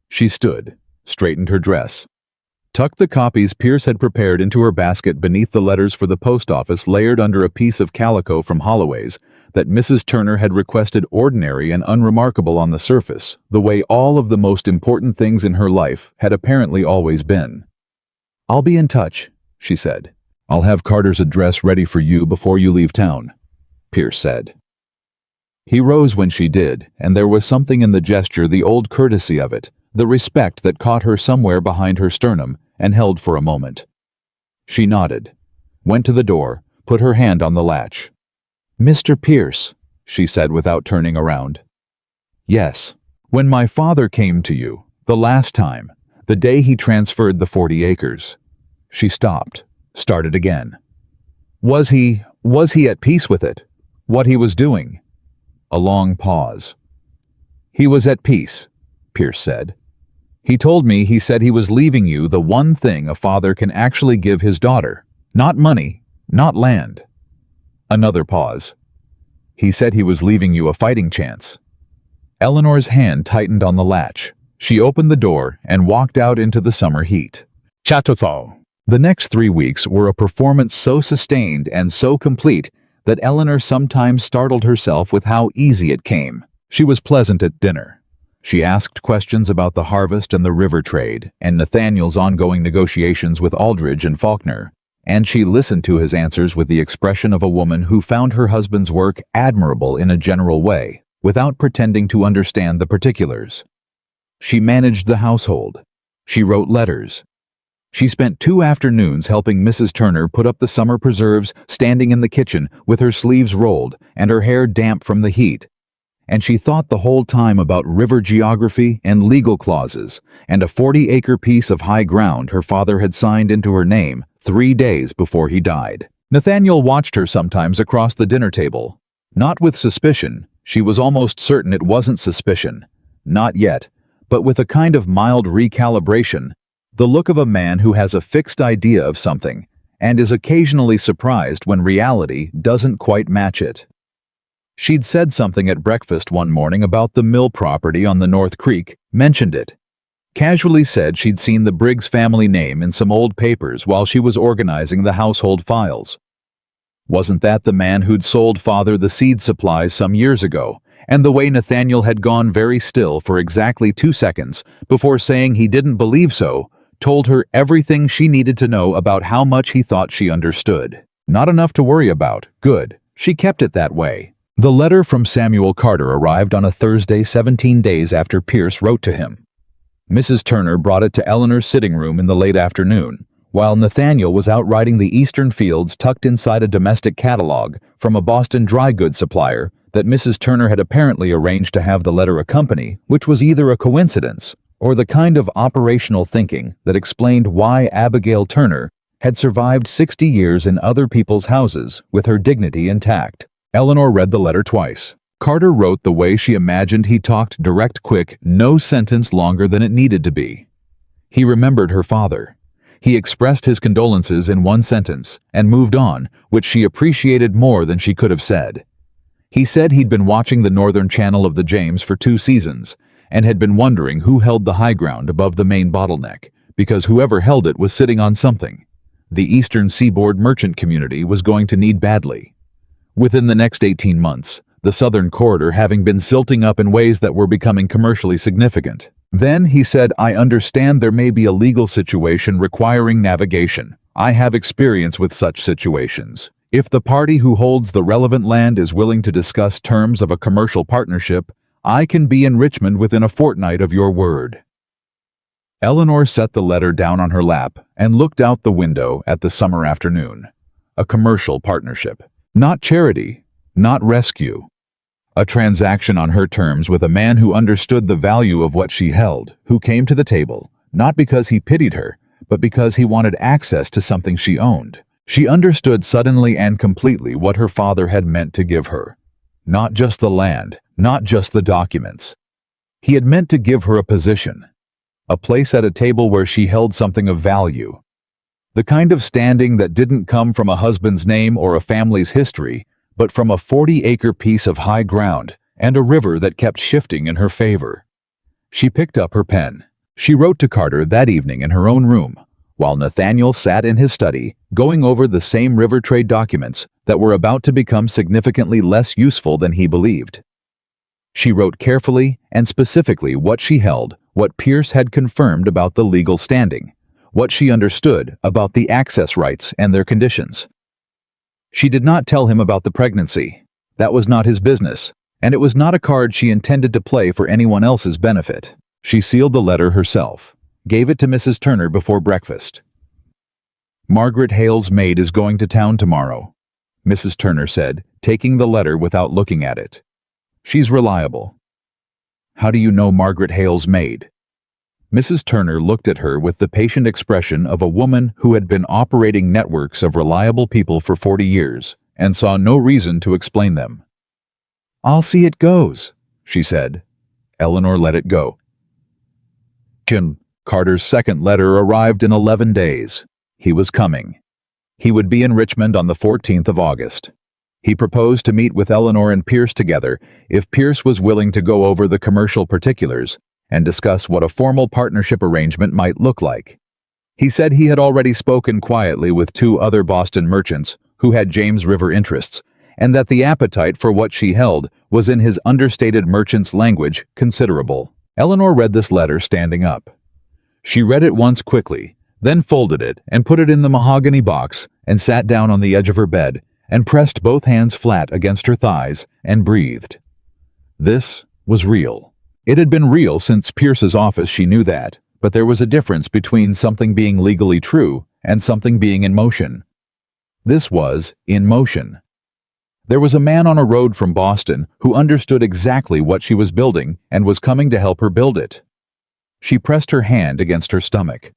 She stood, straightened her dress, tucked the copies Pierce had prepared into her basket beneath the letters for the post office layered under a piece of calico from Holloway's that Mrs. Turner had requested ordinary and unremarkable on the surface, the way all of the most important things in her life had apparently always been. "I'll be in touch," she said. "I'll have Carter's address ready for you before you leave town," Pierce said. He rose when she did, and there was something in the gesture, the old courtesy of it, the respect that caught her somewhere behind her sternum and held for a moment. She nodded, went to the door, put her hand on the latch. "Mr. Pierce," she said without turning around. "Yes. When my father came to you, the last time, the day he transferred the 40 acres. She stopped, started again. Was he at peace with it? What he was doing?" A long pause. "He was at peace," Pierce said. "He told me he said he was leaving you the one thing a father can actually give his daughter. Not money, not land." Another pause. "He said he was leaving you a fighting chance." Eleanor's hand tightened on the latch. She opened the door and walked out into the summer heat. Châteauthal. The next 3 weeks were a performance so sustained and so complete that Eleanor sometimes startled herself with how easy it came. She was pleasant at dinner. She asked questions about the harvest and the river trade, and Nathaniel's ongoing negotiations with Aldridge and Faulkner, and she listened to his answers with the expression of a woman who found her husband's work admirable in a general way, without pretending to understand the particulars. She managed the household. She wrote letters. She spent 2 afternoons helping Mrs. Turner put up the summer preserves, standing in the kitchen with her sleeves rolled and her hair damp from the heat. And she thought the whole time about river geography and legal clauses and a 40-acre piece of high ground her father had signed into her name 3 days before he died. Nathaniel watched her sometimes across the dinner table. Not with suspicion, She was almost certain it wasn't suspicion. Not yet, but with a kind of mild recalibration, the look of a man who has a fixed idea of something and is occasionally surprised when reality doesn't quite match it. She'd said something at breakfast one morning about the mill property on the North Creek, mentioned it. Casually said she'd seen the Briggs family name in some old papers while she was organizing the household files. Wasn't that the man who'd sold Father the seed supplies some years ago, and the way Nathaniel had gone very still for exactly 2 seconds before saying he didn't believe so, told her everything she needed to know about how much he thought she understood. Not enough to worry about. Good. She kept it that way. The letter from Samuel Carter arrived on a Thursday 17 days after Pierce wrote to him. Mrs. Turner brought it to Eleanor's sitting room in the late afternoon, while Nathaniel was out riding the eastern fields tucked inside a domestic catalog from a Boston dry goods supplier that Mrs. Turner had apparently arranged to have the letter accompany, which was either a coincidence or the kind of operational thinking that explained why Abigail Turner had survived 60 years in other people's houses with her dignity intact. Eleanor read the letter twice. Carter wrote the way she imagined he talked, direct, quick, no sentence longer than it needed to be. He remembered her father. He expressed his condolences in one sentence and moved on, which she appreciated more than she could have said. He said he'd been watching the northern channel of the James for 2 seasons and had been wondering who held the high ground above the main bottleneck, because whoever held it was sitting on something. The eastern seaboard merchant community was going to need badly. Within the next 18 months, the southern corridor having been silting up in ways that were becoming commercially significant. Then he said, I understand there may be a legal situation requiring navigation. I have experience with such situations. If the party who holds the relevant land is willing to discuss terms of a commercial partnership, I can be in Richmond within a fortnight of your word. Eleanor set the letter down on her lap and looked out the window at the summer afternoon. A commercial partnership. Not charity. Not rescue. A transaction on her terms with a man who understood the value of what she held, who came to the table, not because he pitied her, but because he wanted access to something she owned. She understood suddenly and completely what her father had meant to give her. Not just the land, not just the documents. He had meant to give her a position, a place at a table where she held something of value. The kind of standing that didn't come from a husband's name or a family's history, but from a 40-acre piece of high ground and a river that kept shifting in her favor. She picked up her pen. She wrote to Carter that evening in her own room, while Nathaniel sat in his study, going over the same river trade documents that were about to become significantly less useful than he believed. She wrote carefully and specifically what she held, what Pierce had confirmed about the legal standing, what she understood about the access rights and their conditions. She did not tell him about the pregnancy. That was not his business, and it was not a card she intended to play for anyone else's benefit. She sealed the letter herself, gave it to Mrs. Turner before breakfast. Margaret Hale's maid is going to town tomorrow, Mrs. Turner said, taking the letter without looking at it. She's reliable. How do you know Margaret Hale's maid? Mrs. Turner looked at her with the patient expression of a woman who had been operating networks of reliable people for 40 years and saw no reason to explain them. I'll see it goes, she said. Eleanor let it go. Carter's second letter arrived in 11 days. He was coming. He would be in Richmond on the 14th of August. He proposed to meet with Eleanor and Pierce together if Pierce was willing to go over the commercial particulars and discuss what a formal partnership arrangement might look like. He said he had already spoken quietly with 2 other Boston merchants who had James River interests, and that the appetite for what she held was, in his understated merchant's language, considerable. Eleanor read this letter standing up. She read it once quickly, then folded it and put it in the mahogany box and sat down on the edge of her bed and pressed both hands flat against her thighs and breathed. This was real. It had been real since Pierce's office, she knew that, but there was a difference between something being legally true and something being in motion. This was in motion. There was a man on a road from Boston who understood exactly what she was building and was coming to help her build it. She pressed her hand against her stomach.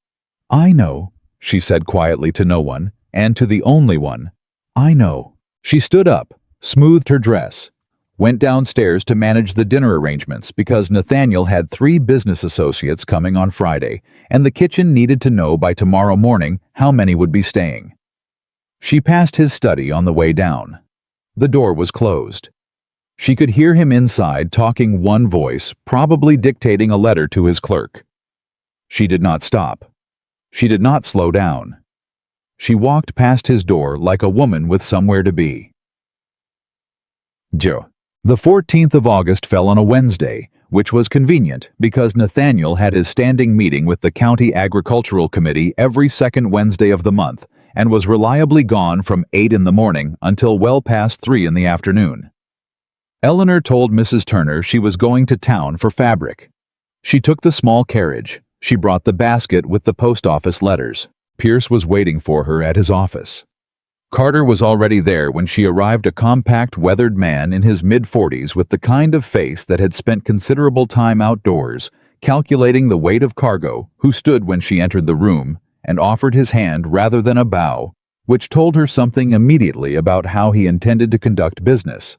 I know, she said quietly to no one, and to the only one. I know. She stood up, smoothed her dress, went downstairs to manage the dinner arrangements because Nathaniel had 3 business associates coming on Friday, and the kitchen needed to know by tomorrow morning how many would be staying. She passed his study on the way down. The door was closed. She could hear him inside talking one voice, probably dictating a letter to his clerk. She did not stop. She did not slow down. She walked past his door like a woman with somewhere to be. Joe. The 14th of August fell on a Wednesday, which was convenient because Nathaniel had his standing meeting with the County Agricultural Committee every second Wednesday of the month and was reliably gone from 8 in the morning until well past 3 in the afternoon. Eleanor told Mrs. Turner she was going to town for fabric. She took the small carriage. She brought the basket with the post office letters. Pierce was waiting for her at his office. Carter was already there when she arrived, a compact, weathered man in his mid-40s with the kind of face that had spent considerable time outdoors, calculating the weight of cargo, who stood when she entered the room and offered his hand rather than a bow, which told her something immediately about how he intended to conduct business.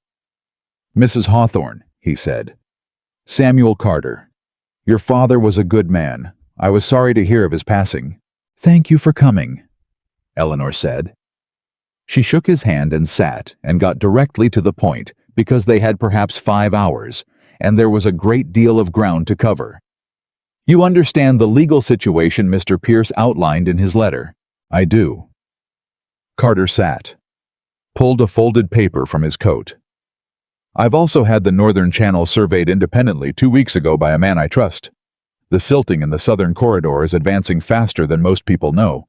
"Mrs. Hawthorne," he said. "Samuel Carter. Your father was a good man. I was sorry to hear of his passing." "Thank you for coming," Eleanor said. She shook his hand and sat and got directly to the point because they had perhaps 5 hours, and there was a great deal of ground to cover. "You understand the legal situation Mr. Pierce outlined in his letter?" "I do." Carter sat, pulled a folded paper from his coat. "I've also had the Northern Channel surveyed independently 2 weeks ago by a man I trust. The silting in the southern corridor is advancing faster than most people know.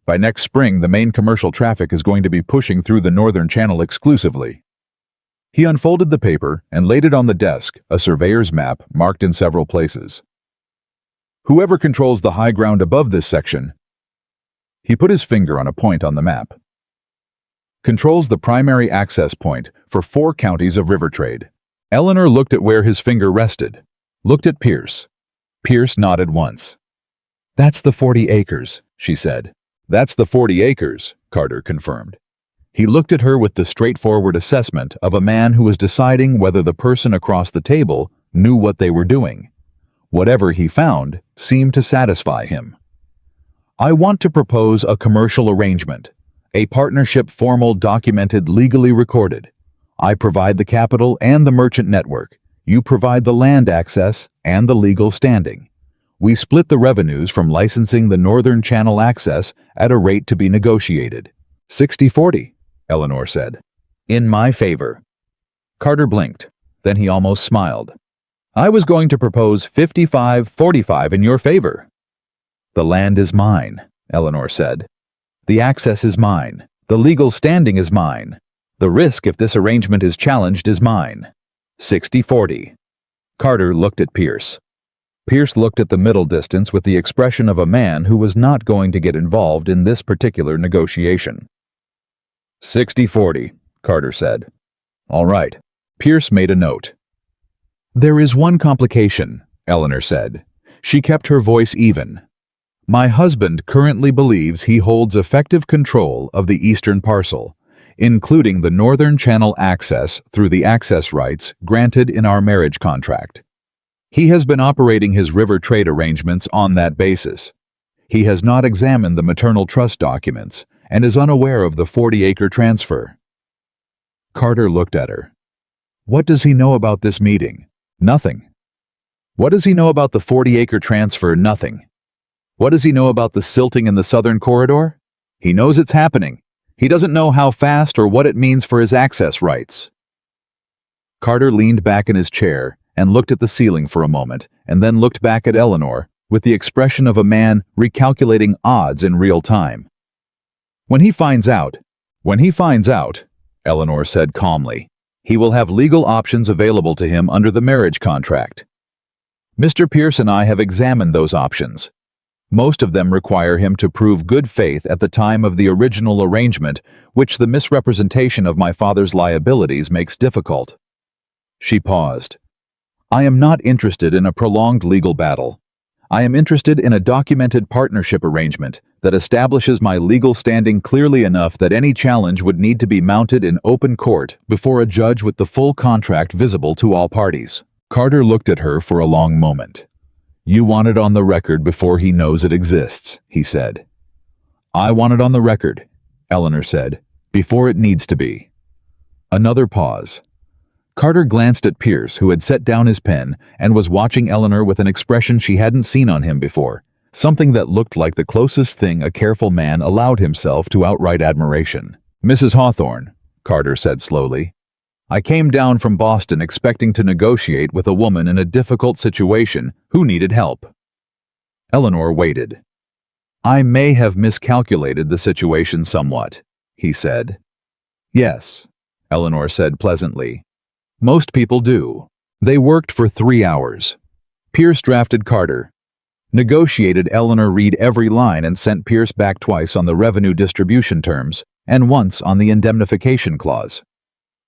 By next spring, the main commercial traffic is going to be pushing through the Northern Channel exclusively." He unfolded the paper and laid it on the desk, a surveyor's map marked in several places. "Whoever controls the high ground above this section," he put his finger on a point on the map, "controls the primary access point for 4 counties of river trade." Eleanor looked at where his finger rested, looked at Pierce. Pierce nodded once. "That's the 40 acres, she said. "That's the 40 acres, Carter confirmed. He looked at her with the straightforward assessment of a man who was deciding whether the person across the table knew what they were doing. Whatever he found seemed to satisfy him. "I want to propose a commercial arrangement, a partnership, formal, documented, legally recorded. I provide the capital and the merchant network. You provide the land access and the legal standing. We split the revenues from licensing the Northern Channel access at a rate to be negotiated." 60-40, Eleanor said. "In my favor." Carter blinked. Then he almost smiled. "I was going to propose 55-45 in your favor." "The land is mine," Eleanor said. "The access is mine. The legal standing is mine. The risk if this arrangement is challenged is mine." 60-40. Carter looked at Pierce. Pierce looked at the middle distance with the expression of a man who was not going to get involved in this particular negotiation. 60-40, Carter said. "All right." Pierce made a note. "There is one complication," Eleanor said. She kept her voice even. "My husband currently believes he holds effective control of the eastern parcel, including the Northern Channel access through the access rights granted in our marriage contract. He has been operating his river trade arrangements on that basis. He has not examined the maternal trust documents and is unaware of the 40-acre transfer." Carter looked at her. "What does he know about this meeting?" "Nothing." "What does he know about the 40-acre transfer?" "Nothing." "What does he know about the silting in the southern corridor?" "He knows it's happening. He doesn't know how fast or what it means for his access rights." Carter leaned back in his chair and looked at the ceiling for a moment, and then looked back at Eleanor with the expression of a man recalculating odds in real time. When he finds out, Eleanor said calmly, "he will have legal options available to him under the marriage contract. Mr. Pierce and I have examined those options. Most of them require him to prove good faith at the time of the original arrangement, which the misrepresentation of my father's liabilities makes difficult." She paused. "I am not interested in a prolonged legal battle. I am interested in a documented partnership arrangement that establishes my legal standing clearly enough that any challenge would need to be mounted in open court before a judge with the full contract visible to all parties. Carter looked at her for a long moment. You want it on the record before he knows it exists, he said. I want it on the record, Eleanor said, before it needs to be. Another pause. Carter glanced at Pierce, who had set down his pen and was watching Eleanor with an expression she hadn't seen on him before, something that looked like the closest thing a careful man allowed himself to outright admiration. Mrs. Hawthorne, Carter said slowly, I came down from Boston expecting to negotiate with a woman in a difficult situation who needed help. Eleanor waited. I may have miscalculated the situation somewhat, he said. Yes, Eleanor said pleasantly. Most people do. They worked for 3 hours. Pierce drafted Carter, negotiated Eleanor read every line and sent Pierce back twice on the revenue distribution terms and once on the indemnification clause.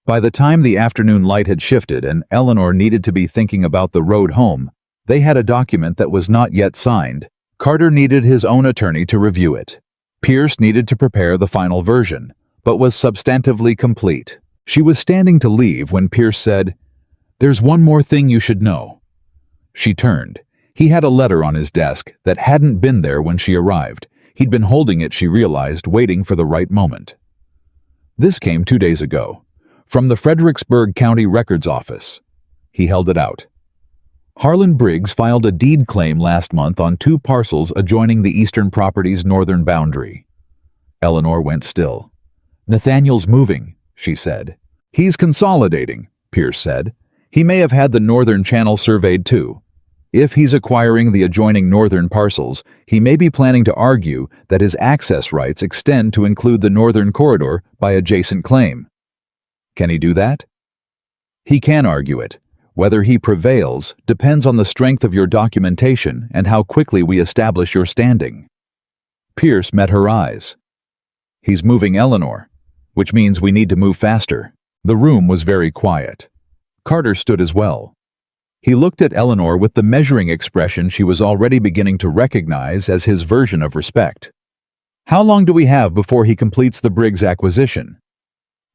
By the time the afternoon light had shifted and Eleanor needed to be thinking about the road home, they had a document that was not yet signed. Carter needed his own attorney to review it. Pierce needed to prepare the final version, but was substantively complete. She was standing to leave when Pierce said, There's one more thing you should know. She turned. He had a letter on his desk that hadn't been there when she arrived. He'd been holding it, she realized, waiting for the right moment. This came 2 days ago, from the Fredericksburg County Records Office. He held it out. Harlan Briggs filed a deed claim last month on 2 parcels adjoining the eastern property's northern boundary. Eleanor went still. Nathaniel's moving, she said. He's consolidating, Pierce said. He may have had the northern channel surveyed too. If he's acquiring the adjoining northern parcels, he may be planning to argue that his access rights extend to include the northern corridor by adjacent claim. Can he do that? He can argue it. Whether he prevails depends on the strength of your documentation and how quickly we establish your standing. Pierce met her eyes. He's moving Eleanor, which means we need to move faster. The room was very quiet. Carter stood as well. He looked at Eleanor with the measuring expression she was already beginning to recognize as his version of respect. How long do we have before he completes the Briggs acquisition?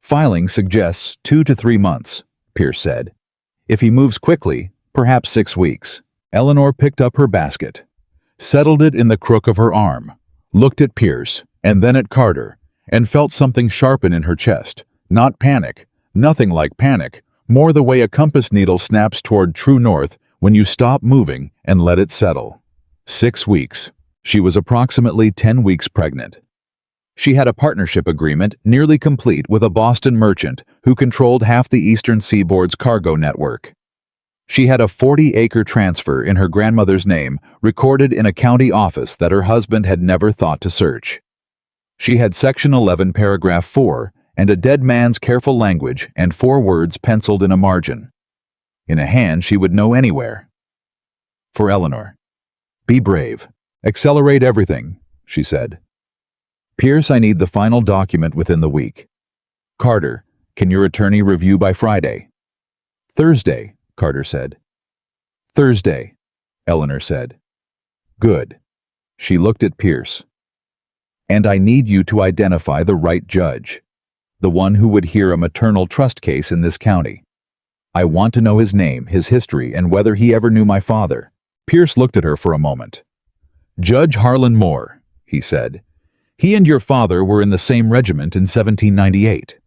Filing suggests 2 to 3 months, Pierce said. If he moves quickly, perhaps 6 weeks. Eleanor picked up her basket, settled it in the crook of her arm, looked at Pierce, and then at Carter, and felt something sharpen in her chest. Not panic, nothing like panic, more the way a compass needle snaps toward true north when you stop moving and let it settle. 6 weeks. She was approximately 10 weeks pregnant. She had a partnership agreement nearly complete with a Boston merchant who controlled half the eastern seaboard's cargo network. She had a 40-acre transfer in her grandmother's name recorded in a county office that her husband had never thought to search. She had Section 11, Paragraph 4, and a dead man's careful language and 4 words penciled in a margin. In a hand she would know anywhere. For Eleanor. Be brave. Accelerate everything, she said. Pierce, I need the final document within the week. Carter, can your attorney review by Friday? Thursday, Carter said. Thursday, Eleanor said. Good. She looked at Pierce. And I need you to identify the right judge, the one who would hear a maternal trust case in this county. I want to know his name, his history, and whether he ever knew my father. Pierce looked at her for a moment. Judge Harlan Moore, he said. He and your father were in the same regiment in 1798.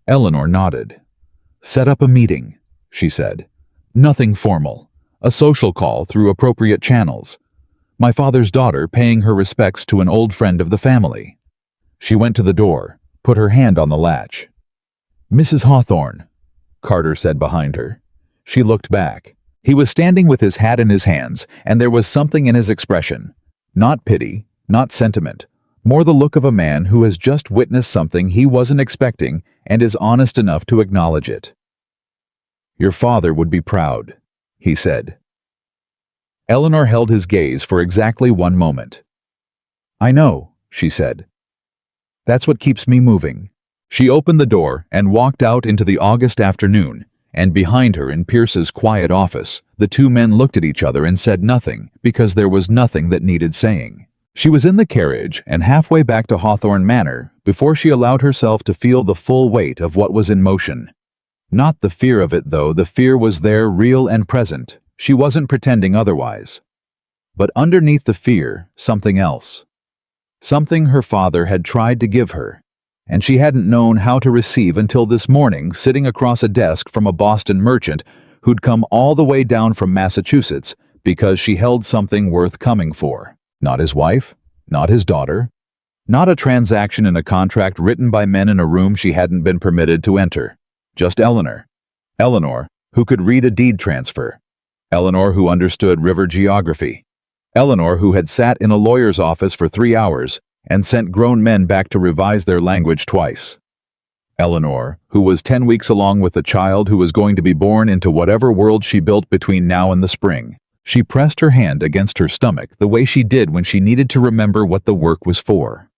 Eleanor nodded. Set up a meeting, she said. Nothing formal. A social call through appropriate channels. My father's daughter paying her respects to an old friend of the family. She went to the door, put her hand on the latch. Mrs. Hawthorne, Carter said behind her. She looked back. He was standing with his hat in his hands, and there was something in his expression. Not pity, not sentiment, more the look of a man who has just witnessed something he wasn't expecting and is honest enough to acknowledge it. Your father would be proud, he said. Eleanor held his gaze for exactly 1 moment. I know, she said. That's what keeps me moving. She opened the door and walked out into the August afternoon, and behind her in Pierce's quiet office, the two men looked at each other and said nothing because there was nothing that needed saying. She was in the carriage and halfway back to Hawthorne Manor before she allowed herself to feel the full weight of what was in motion. Not the fear of it, though. The fear was there, real and present. She wasn't pretending otherwise. But underneath the fear, something else. Something her father had tried to give her, and she hadn't known how to receive until this morning, sitting across a desk from a Boston merchant who'd come all the way down from Massachusetts because she held something worth coming for. Not his wife, not his daughter, not a transaction in a contract written by men in a room she hadn't been permitted to enter. Just Eleanor. Eleanor, who could read a deed transfer. Eleanor, who understood river geography. Eleanor, who had sat in a lawyer's office for 3 hours and sent grown men back to revise their language twice. Eleanor, who was 10 weeks along with the child who was going to be born into whatever world she built between now and the spring. She pressed her hand against her stomach the way she did when she needed to remember what the work was for.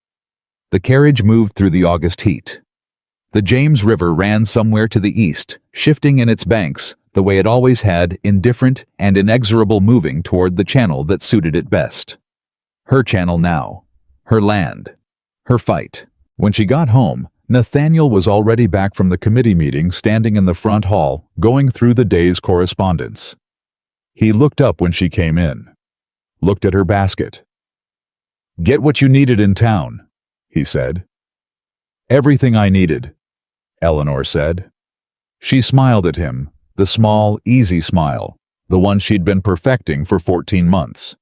The carriage moved through the August heat. The James River ran somewhere to the east, shifting in its banks, the way it always had, indifferent and inexorable, moving toward the channel that suited it best. Her channel now. Her land. Her fight. When she got home, Nathaniel was already back from the committee meeting, standing in the front hall, going through the day's correspondence. He looked up when she came in. Looked at her basket. "Get what you needed in town," he said. "Everything I needed," Eleanor said. She smiled at him, the small, easy smile, the one she'd been perfecting for 14 months.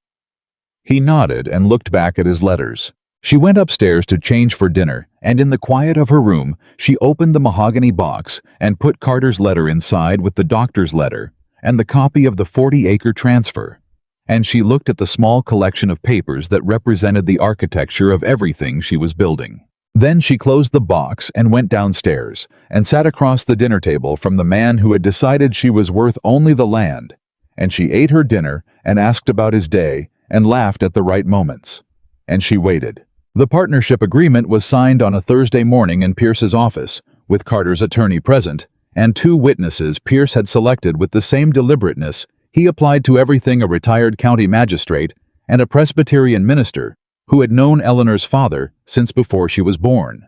He nodded and looked back at his letters. She went upstairs to change for dinner, and in the quiet of her room, she opened the mahogany box and put Carter's letter inside with the doctor's letter and the copy of the 40-acre transfer, and she looked at the small collection of papers that represented the architecture of everything she was building. Then she closed the box and went downstairs and sat across the dinner table from the man who had decided she was worth only the land, and she ate her dinner and asked about his day and laughed at the right moments. And she waited. The partnership agreement was signed on a Thursday morning in Pierce's office, with Carter's attorney present, and 2 witnesses Pierce had selected with the same deliberateness he applied to everything: a retired county magistrate and a Presbyterian minister who had known Eleanor's father since before she was born.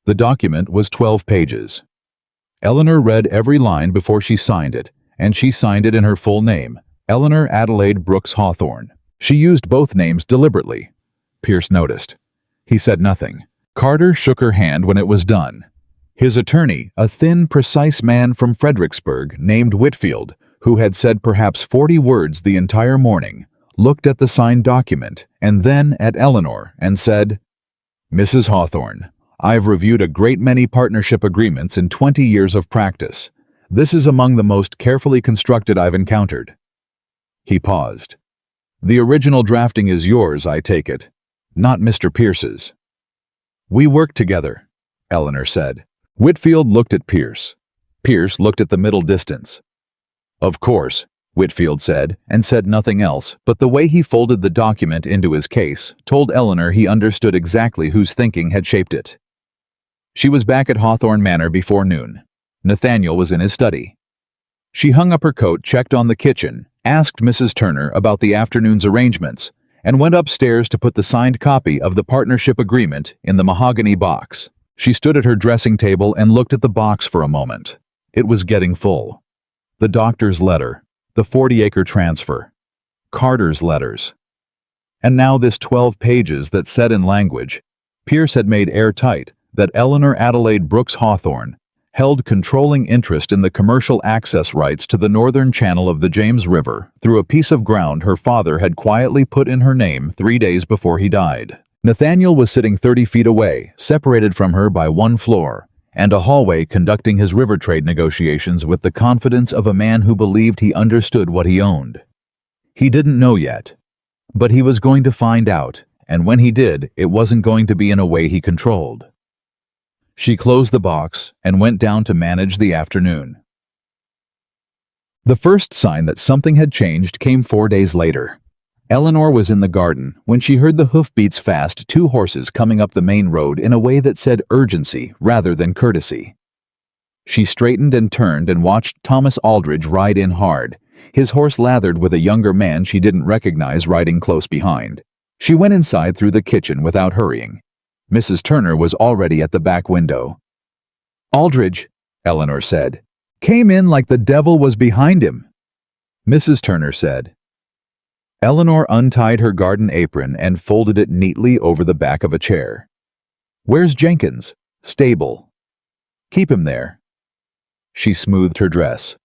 The document was 12 pages. Eleanor read every line before she signed it, and she signed it in her full name, Eleanor Adelaide Brooks Hawthorne. She used both names deliberately. Pierce noticed. He said nothing. Carter shook her hand when it was done. His attorney, a thin, precise man from Fredericksburg named Whitfield, who had said perhaps 40 words the entire morning, looked at the signed document and then at Eleanor and said, "Mrs. Hawthorne, I've reviewed a great many partnership agreements in 20 years of practice. This is among the most carefully constructed I've encountered." He paused. "The original drafting is yours, I take it, not Mr. Pierce's." "We worked together," Eleanor said. Whitfield looked at Pierce. Pierce looked at the middle distance. "Of course," Whitfield said, and said nothing else, but the way he folded the document into his case told Eleanor he understood exactly whose thinking had shaped it. She was back at Hawthorne Manor before noon. Nathaniel was in his study. She hung up her coat, checked on the kitchen, asked Mrs. Turner about the afternoon's arrangements, and went upstairs to put the signed copy of the partnership agreement in the mahogany box. She stood at her dressing table and looked at the box for a moment. It was getting full. The doctor's letter, the 40-acre transfer, Carter's letters. And now this 12 pages that said in language Pierce had made airtight that Eleanor Adelaide Brooks Hawthorne held controlling interest in the commercial access rights to the northern channel of the James River through a piece of ground her father had quietly put in her name 3 days before he died. Nathaniel was sitting 30 feet away, separated from her by 1 floor, and a hallway, conducting his river trade negotiations with the confidence of a man who believed he understood what he owned. He didn't know yet, but he was going to find out, and when he did, it wasn't going to be in a way he controlled. She closed the box and went down to manage the afternoon. The first sign that something had changed came 4 days later. Eleanor was in the garden when she heard the hoofbeats fast 2 horses coming up the main road in a way that said urgency rather than courtesy. She straightened and turned and watched Thomas Aldridge ride in hard, his horse lathered with a younger man she didn't recognize riding close behind. She went inside through the kitchen without hurrying. Mrs. Turner was already at the back window. "Aldridge," Eleanor said, "came in like the devil was behind him." Mrs. Turner said. Eleanor untied her garden apron and folded it neatly over the back of a chair. "Where's Jenkins?" "Stable." "Keep him there." She smoothed her dress.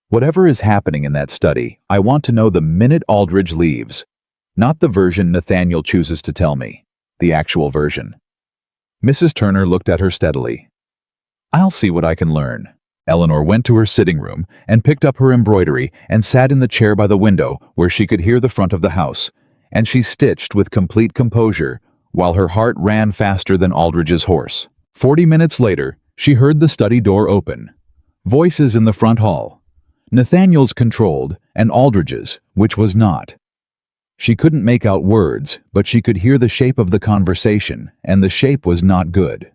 "Whatever is happening in that study, I want to know the minute Aldridge leaves. Not the version Nathaniel chooses to tell me. The actual version." Mrs. Turner looked at her steadily. "I'll see what I can learn." Eleanor went to her sitting room and picked up her embroidery and sat in the chair by the window where she could hear the front of the house, and she stitched with complete composure while her heart ran faster than Aldridge's horse. 40 minutes later, she heard the study door open. Voices in the front hall. Nathaniel's controlled, and Aldridge's, which was not. She couldn't make out words, but she could hear the shape of the conversation, and the shape was not good.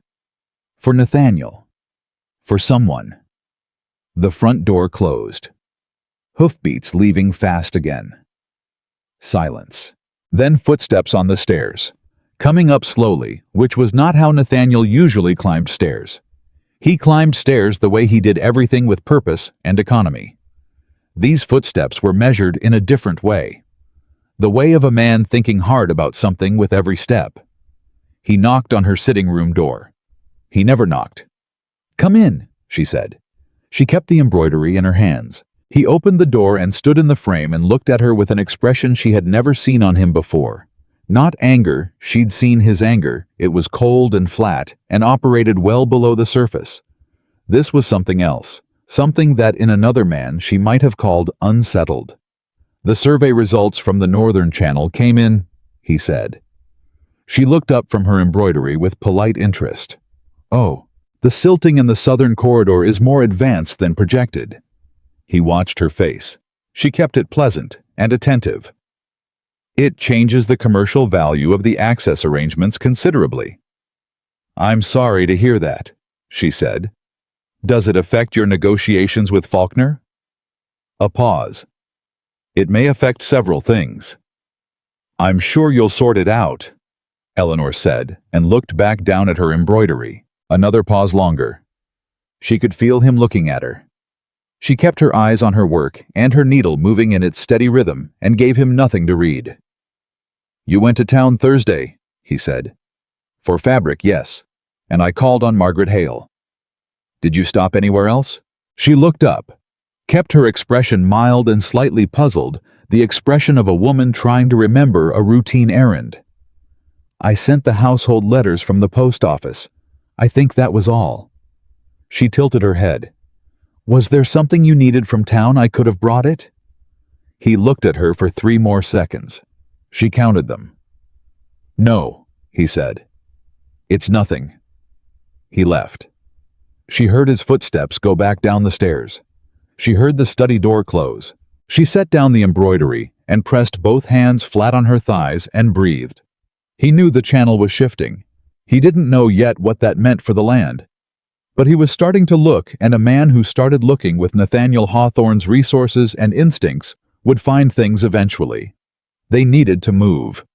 For Nathaniel. For someone. The front door closed. Hoofbeats leaving fast again. Silence. Then footsteps on the stairs. Coming up slowly, which was not how Nathaniel usually climbed stairs. He climbed stairs the way he did everything with purpose and economy. These footsteps were measured in a different way. The way of a man thinking hard about something with every step. He knocked on her sitting room door. He never knocked. "Come in," she said. She kept the embroidery in her hands. He opened the door and stood in the frame and looked at her with an expression she had never seen on him before. Not anger, she'd seen his anger. It was cold and flat and operated well below the surface. This was something else, something that in another man she might have called unsettled. "The survey results from the Northern Channel came in," he said. She looked up from her embroidery with polite interest. "Oh, the silting in the southern corridor is more advanced than projected." He watched her face. She kept it pleasant and attentive. "It changes the commercial value of the access arrangements considerably." "I'm sorry to hear that," she said. "Does it affect your negotiations with Faulkner?" A pause. "It may affect several things." "I'm sure you'll sort it out," Eleanor said, and looked back down at her embroidery. Another pause longer. She could feel him looking at her. She kept her eyes on her work and her needle moving in its steady rhythm and gave him nothing to read. "You went to town Thursday," he said. "For fabric, yes. And I called on Margaret Hale." "Did you stop anywhere else?" She looked up, kept her expression mild and slightly puzzled, the expression of a woman trying to remember a routine errand. "I sent the household letters from the post office. I think that was all." She tilted her head. "Was there something you needed from town I could have brought it?" He looked at her for 3 more seconds. She counted them. "No," he said. "It's nothing." He left. She heard his footsteps go back down the stairs. She heard the study door close. She set down the embroidery and pressed both hands flat on her thighs and breathed. He knew the channel was shifting. He didn't know yet what that meant for the land. But he was starting to look, and a man who started looking with Nathaniel Hawthorne's resources and instincts would find things eventually. They needed to move.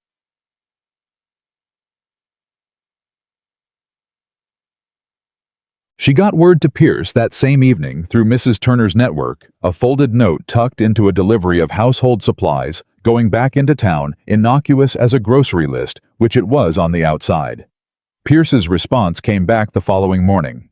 She got word to Pierce that same evening through Mrs. Turner's network, a folded note tucked into a delivery of household supplies, going back into town, innocuous as a grocery list, which it was on the outside. Pierce's response came back the following morning.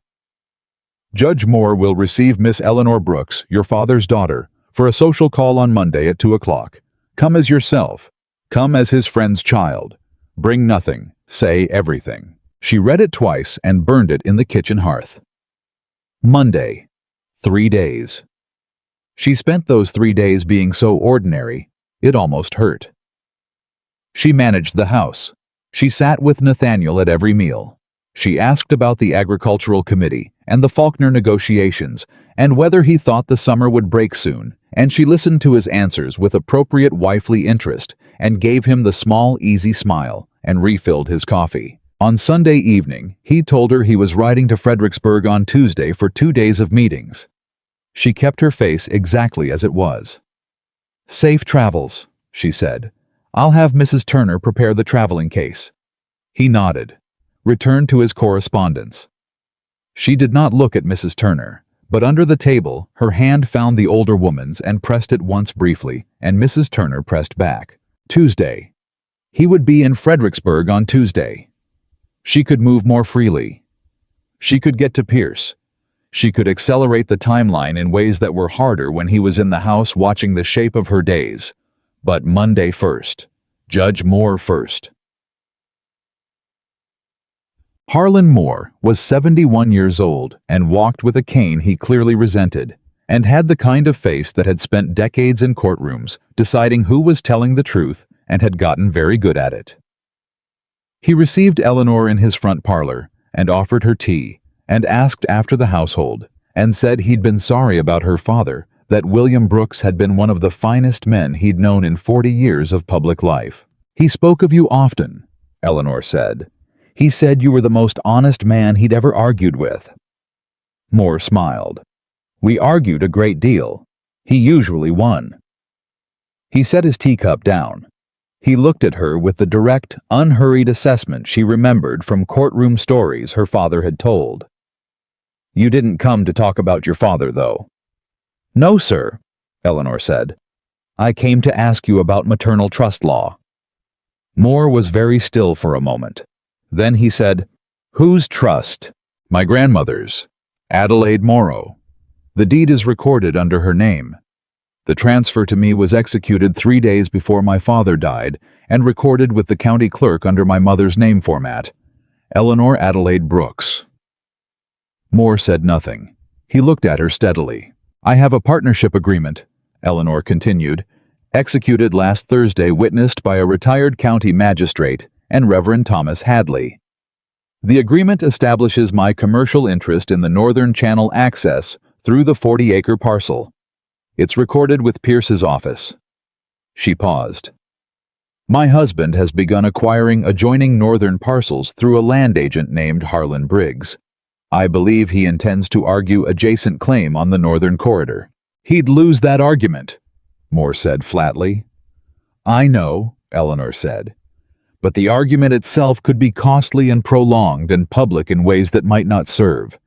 "Judge Moore will receive Miss Eleanor Brooks, your father's daughter, for a social call on Monday at 2 o'clock. Come as yourself. Come as his friend's child. Bring nothing. Say everything." She read it twice and burned it in the kitchen hearth. Monday. 3 days. She spent those 3 days being so ordinary, it almost hurt. She managed the house. She sat with Nathaniel at every meal. She asked about the Agricultural Committee and the Faulkner negotiations and whether he thought the summer would break soon, and she listened to his answers with appropriate wifely interest and gave him the small, easy smile and refilled his coffee. On Sunday evening, he told her he was riding to Fredericksburg on Tuesday for 2 days of meetings. She kept her face exactly as it was. "Safe travels," she said. "I'll have Mrs. Turner prepare the traveling case." He nodded, returned to his correspondence. She did not look at Mrs. Turner, but under the table, her hand found the older woman's and pressed it once briefly, and Mrs. Turner pressed back. Tuesday. He would be in Fredericksburg on Tuesday. She could move more freely. She could get to Pierce. She could accelerate the timeline in ways that were harder when he was in the house watching the shape of her days. But Monday first. Judge Moore first. Harlan Moore was 71 years old and walked with a cane he clearly resented, and had the kind of face that had spent decades in courtrooms deciding who was telling the truth and had gotten very good at it. He received Eleanor in his front parlor and offered her tea and asked after the household and said he'd been sorry about her father, that William Brooks had been one of the finest men he'd known in 40 years of public life. "He spoke of you often," Eleanor said. "He said you were the most honest man he'd ever argued with." Moore smiled. "We argued a great deal. He usually won." He set his teacup down. He looked at her with the direct, unhurried assessment she remembered from courtroom stories her father had told. "You didn't come to talk about your father, though." "No, sir," Eleanor said. "I came to ask you about maternal trust law." Moore was very still for a moment. Then he said, "Whose trust?" "My grandmother's, Adelaide Morrow. The deed is recorded under her name. The transfer to me was executed 3 days before my father died and recorded with the county clerk under my mother's name format, Eleanor Adelaide Brooks." Moore said nothing. He looked at her steadily. "I have a partnership agreement," Eleanor continued, "executed last Thursday, witnessed by a retired county magistrate and Reverend Thomas Hadley. The agreement establishes my commercial interest in the Northern Channel access through the 40-acre parcel. It's recorded with Pierce's office." She paused. "My husband has begun acquiring adjoining northern parcels through a land agent named Harlan Briggs. I believe he intends to argue adjacent claim on the northern corridor." "He'd lose that argument," Moore said flatly. "I know," Eleanor said, "but the argument itself could be costly and prolonged and public in ways that might not serve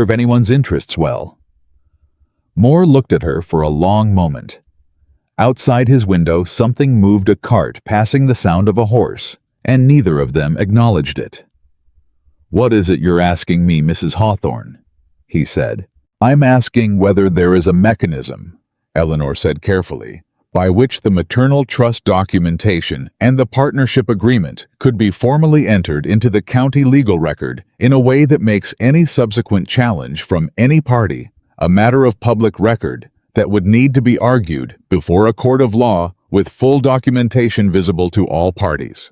anyone's interests well." Moore looked at her for a long moment. Outside his window, something moved, a cart passing the sound of a horse, and neither of them acknowledged it. "What is it you're asking me, Mrs. Hawthorne?" he said. "I'm asking whether there is a mechanism," Eleanor said carefully, "by which the maternal trust documentation and the partnership agreement could be formally entered into the county legal record in a way that makes any subsequent challenge from any party a matter of public record that would need to be argued before a court of law with full documentation visible to all parties."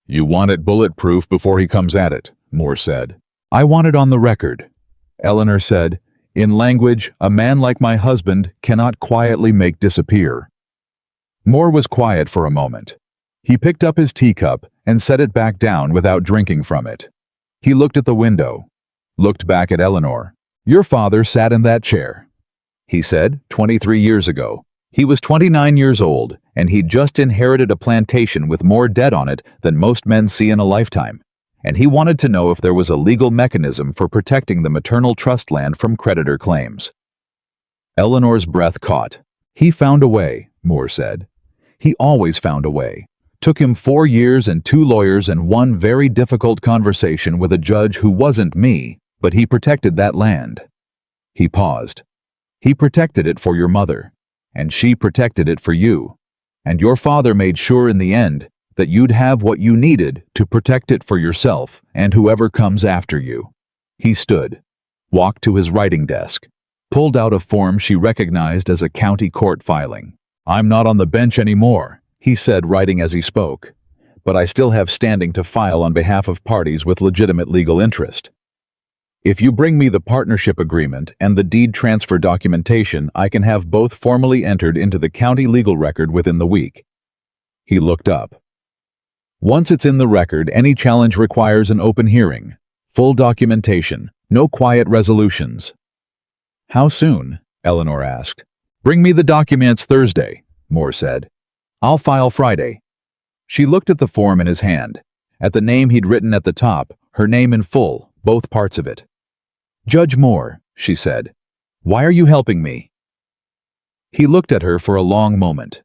"You want it bulletproof before he comes at it," Moore said. "I want it on the record," Eleanor said, "in language a man like my husband cannot quietly make disappear." Moore was quiet for a moment. He picked up his teacup and set it back down without drinking from it. He looked at the window, looked back at Eleanor. "Your father sat in that chair," he said, 23 years ago. He was 29 years old, and he'd just inherited a plantation with more debt on it than most men see in a lifetime, and he wanted to know if there was a legal mechanism for protecting the maternal trust land from creditor claims. Eleanor's breath caught. "He found a way," Moore said. "He always found a way. Took him 4 years and 2 lawyers and one very difficult conversation with a judge who wasn't me, but he protected that land." He paused. "He protected it for your mother, and she protected it for you, and your father made sure in the end that you'd have what you needed to protect it for yourself and whoever comes after you." He stood, walked to his writing desk, pulled out a form she recognized as a county court filing. "I'm not on the bench anymore," he said, writing as he spoke, "but I still have standing to file on behalf of parties with legitimate legal interest. If you bring me the partnership agreement and the deed transfer documentation, I can have both formally entered into the county legal record within the week." He looked up. Once it's in the record, any challenge requires an open hearing, full documentation, no quiet resolutions. How soon? Eleanor asked. Bring me the documents Thursday, Moore said. I'll file Friday. She looked at the form in his hand, at the name he'd written at the top, her name in full, both parts of it. Judge Moore, she said, why are you helping me? He looked at her for a long moment.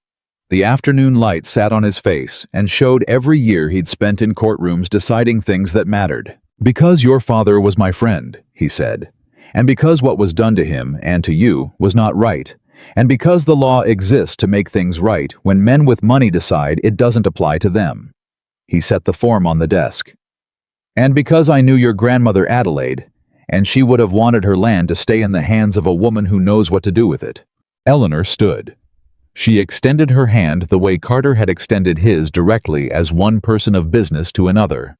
The afternoon light sat on his face and showed every year he'd spent in courtrooms deciding things that mattered. Because your father was my friend, he said, and because what was done to him and to you was not right, and because the law exists to make things right when men with money decide it doesn't apply to them. He set the form on the desk. And because I knew your grandmother Adelaide, and she would have wanted her land to stay in the hands of a woman who knows what to do with it. Eleanor stood. She extended her hand the way Carter had extended his, directly as one person of business to another.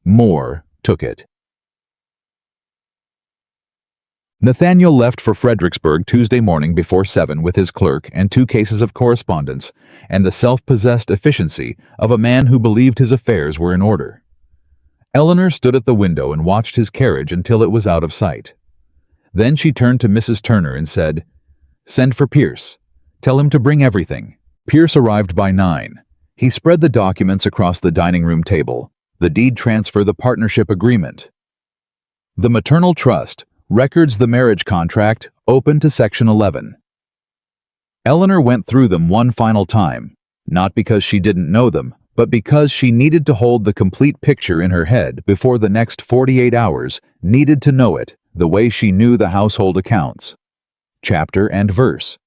Moore took it. Nathaniel left for Fredericksburg Tuesday morning before 7 with his clerk and 2 cases of correspondence and the self-possessed efficiency of a man who believed his affairs were in order. Eleanor stood at the window and watched his carriage until it was out of sight. Then she turned to Mrs. Turner and said, Send for Pierce. Tell him to bring everything. Pierce arrived by 9. He spread the documents across the dining room table, the deed transfer, the partnership agreement. The maternal trust, records, the marriage contract, open to Section 11. Eleanor went through them one final time, not because she didn't know them, but because she needed to hold the complete picture in her head before the next 48 hours, needed to know it the way she knew the household accounts. Chapter and verse.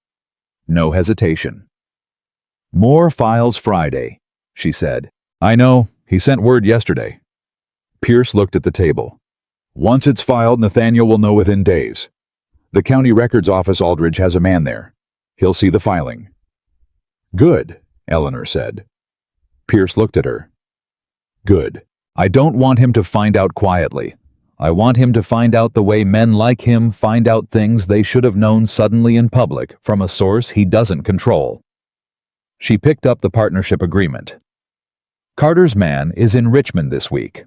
No hesitation. Moore files Friday, she said. I know, he sent word yesterday. Pierce looked at the table. Once it's filed, Nathaniel will know within days. The county records office, Aldridge, has a man there. He'll see the filing. Good, Eleanor said. Pierce looked at her. Good. I don't want him to find out quietly. I want him to find out the way men like him find out things they should have known suddenly in public from a source he doesn't control. She picked up the partnership agreement. Carter's man is in Richmond this week.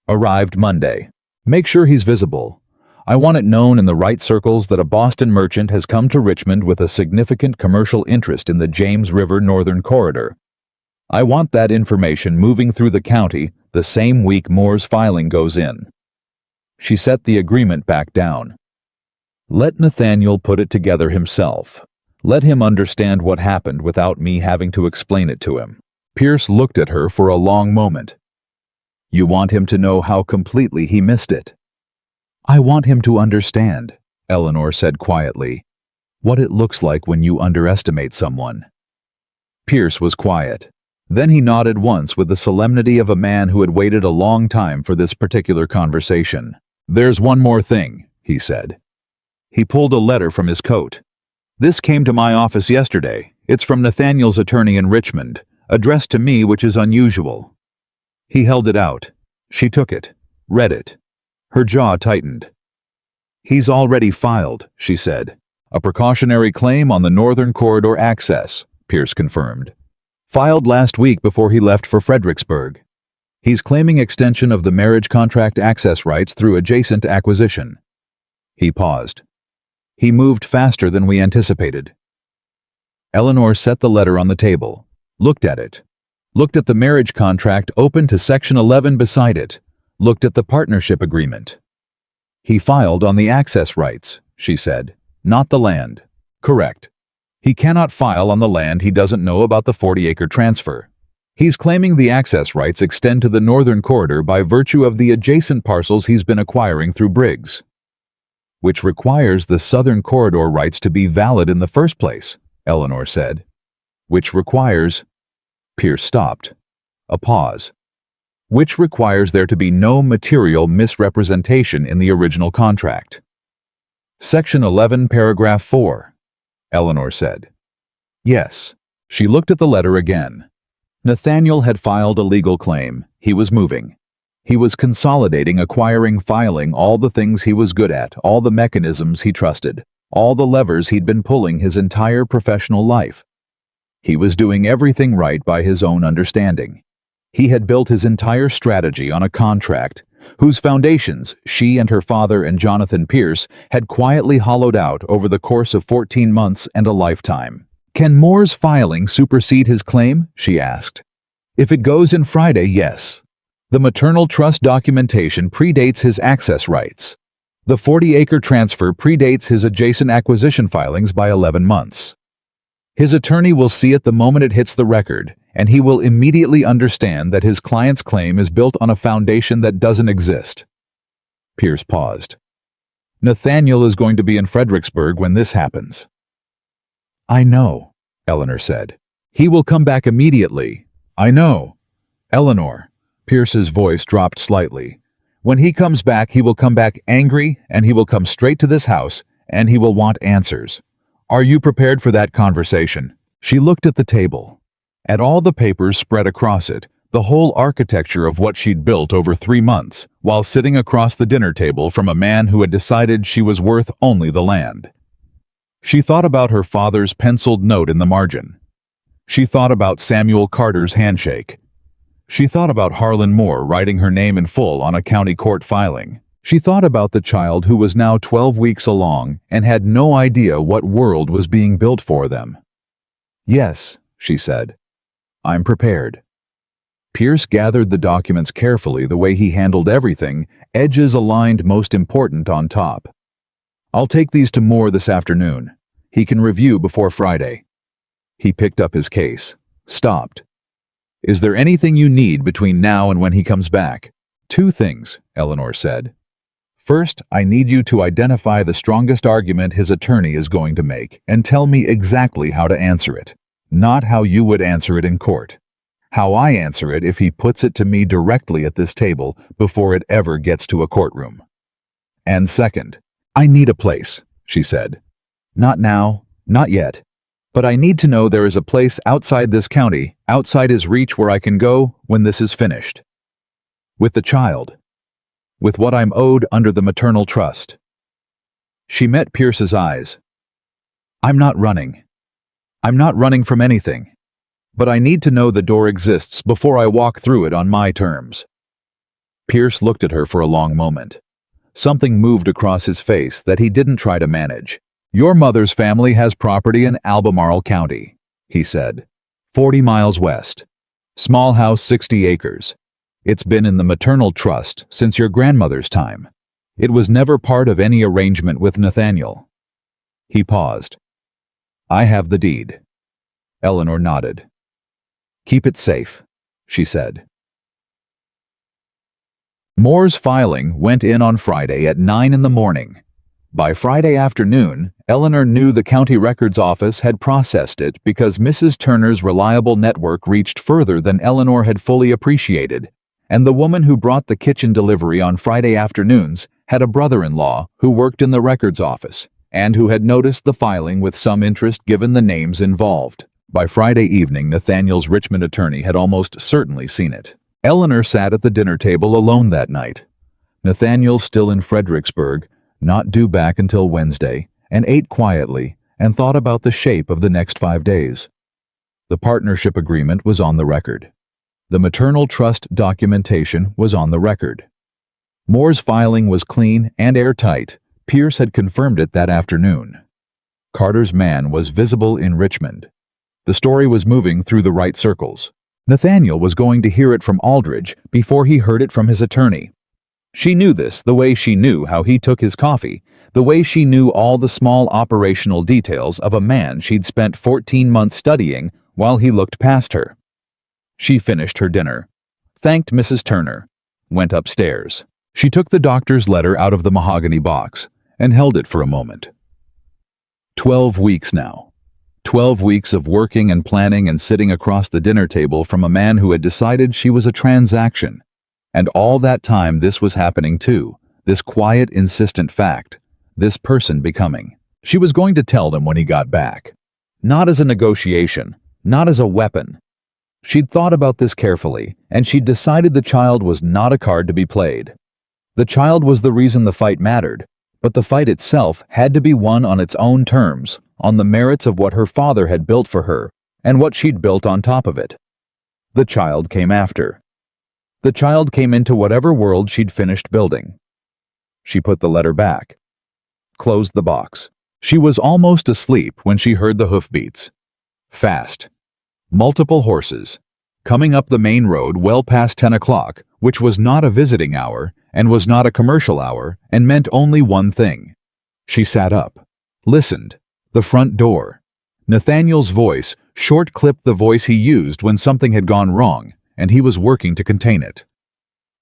Arrived Monday. Make sure he's visible. I want it known in the right circles that a Boston merchant has come to Richmond with a significant commercial interest in the James River Northern Corridor. I want that information moving through the county the same week Moore's filing goes in. She set the agreement back down. Let Nathaniel put it together himself. Let him understand what happened without me having to explain it to him. Pierce looked at her for a long moment. You want him to know how completely he missed it? I want him to understand, Eleanor said quietly, what it looks like when you underestimate someone. Pierce was quiet. Then he nodded once with the solemnity of a man who had waited a long time for this particular conversation. There's one more thing, he said. He pulled a letter from his coat. This came to my office yesterday. It's from Nathaniel's attorney in Richmond, addressed to me, which is unusual. He held it out. She took it, read it. Her jaw tightened. He's already filed, she said. A precautionary claim on the Northern Corridor access, Pierce confirmed. Filed last week before he left for Fredericksburg. He's claiming extension of the marriage contract access rights through adjacent acquisition. He paused. He moved faster than we anticipated. Eleanor set the letter on the table, looked at it, looked at the marriage contract open to Section 11 beside it, looked at the partnership agreement. He filed on the access rights, she said, not the land. Correct. He cannot file on the land he doesn't know about the 40-acre transfer. He's claiming the access rights extend to the Northern Corridor by virtue of the adjacent parcels he's been acquiring through Briggs, which requires the Southern Corridor rights to be valid in the first place, Eleanor said. Which requires... Pierce stopped. A pause. Which requires there to be no material misrepresentation in the original contract. Section 11, paragraph 4. Eleanor said. Yes. She looked at the letter again. Nathaniel had filed a legal claim. He was moving. He was consolidating, acquiring, filing all the things he was good at, all the mechanisms he trusted, all the levers he'd been pulling his entire professional life. He was doing everything right by his own understanding. He had built his entire strategy on a contract whose foundations she and her father and Jonathan Pierce had quietly hollowed out over the course of 14 months and a lifetime. "Can Moore's filing supersede his claim?" she asked. "If it goes in Friday, yes. The maternal trust documentation predates his access rights. The 40-acre transfer predates his adjacent acquisition filings by 11 months. His attorney will see it the moment it hits the record, and he will immediately understand that his client's claim is built on a foundation that doesn't exist." Pierce paused. "Nathaniel is going to be in Fredericksburg when this happens." "I know," Eleanor said. "He will come back immediately." "I know." "Eleanor," Pierce's voice dropped slightly. "When he comes back, he will come back angry, and he will come straight to this house, and he will want answers. Are you prepared for that conversation?" She looked at the table, at all the papers spread across it, the whole architecture of what she'd built over 3 months, while sitting across the dinner table from a man who had decided she was worth only the land. She thought about her father's penciled note in the margin. She thought about Samuel Carter's handshake. She thought about Harlan Moore writing her name in full on a county court filing. She thought about the child who was now 12 weeks along and had no idea what world was being built for them. "Yes," she said. "I'm prepared." Pierce gathered the documents carefully the way he handled everything, edges aligned most important on top. "I'll take these to Moore this afternoon. He can review before Friday." He picked up his case, stopped. "Is there anything you need between now and when he comes back?" "2 things," Eleanor said. "First, I need you to identify the strongest argument his attorney is going to make and tell me exactly how to answer it. Not how you would answer it in court. How I answer it if he puts it to me directly at this table before it ever gets to a courtroom. And second, I need a place," she said. "Not now, not yet. But I need to know there is a place outside this county, outside his reach where I can go when this is finished. With the child. With what I'm owed under the maternal trust." She met Pierce's eyes. "I'm not running. I'm not running from anything. But I need to know the door exists before I walk through it on my terms." Pierce looked at her for a long moment. Something moved across his face that he didn't try to manage. "Your mother's family has property in Albemarle County," he said. 40 miles west. Small house, 60 acres. It's been in the maternal trust since your grandmother's time. It was never part of any arrangement with Nathaniel." He paused. "I have the deed." Eleanor nodded. "Keep it safe," she said. Moore's filing went in on Friday at 9 in the morning. By Friday afternoon, Eleanor knew the county records office had processed it because Mrs. Turner's reliable network reached further than Eleanor had fully appreciated, and the woman who brought the kitchen delivery on Friday afternoons had a brother-in-law who worked in the records office and who had noticed the filing with some interest given the names involved. By Friday evening, Nathaniel's Richmond attorney had almost certainly seen it. Eleanor sat at the dinner table alone that night. Nathaniel still in Fredericksburg, not due back until Wednesday, and ate quietly and thought about the shape of the next 5 days. The partnership agreement was on the record. The maternal trust documentation was on the record. Moore's filing was clean and airtight. Pierce had confirmed it that afternoon. Carter's man was visible in Richmond. The story was moving through the right circles. Nathaniel was going to hear it from Aldridge before he heard it from his attorney. She knew this the way she knew how he took his coffee, the way she knew all the small operational details of a man she'd spent 14 months studying while he looked past her. She finished her dinner, thanked Mrs. Turner, went upstairs. She took the doctor's letter out of the mahogany box and held it for a moment. 12 weeks now. 12 weeks of working and planning and sitting across the dinner table from a man who had decided she was a transaction. And all that time this was happening too, this quiet, insistent fact, this person becoming. She was going to tell them when he got back. Not as a negotiation, not as a weapon. She'd thought about this carefully, and she'd decided the child was not a card to be played. The child was the reason the fight mattered, but the fight itself had to be won on its own terms, on the merits of what her father had built for her, and what she'd built on top of it. The child came after. The child came into whatever world she'd finished building. She put the letter back, closed the box. She was almost asleep when she heard the hoofbeats. Fast. Multiple horses. Coming up the main road well past 10 o'clock, which was not a visiting hour and was not a commercial hour and meant only one thing. She sat up. Listened. The front door. Nathaniel's voice short-clipped the voice he used when something had gone wrong, and he was working to contain it.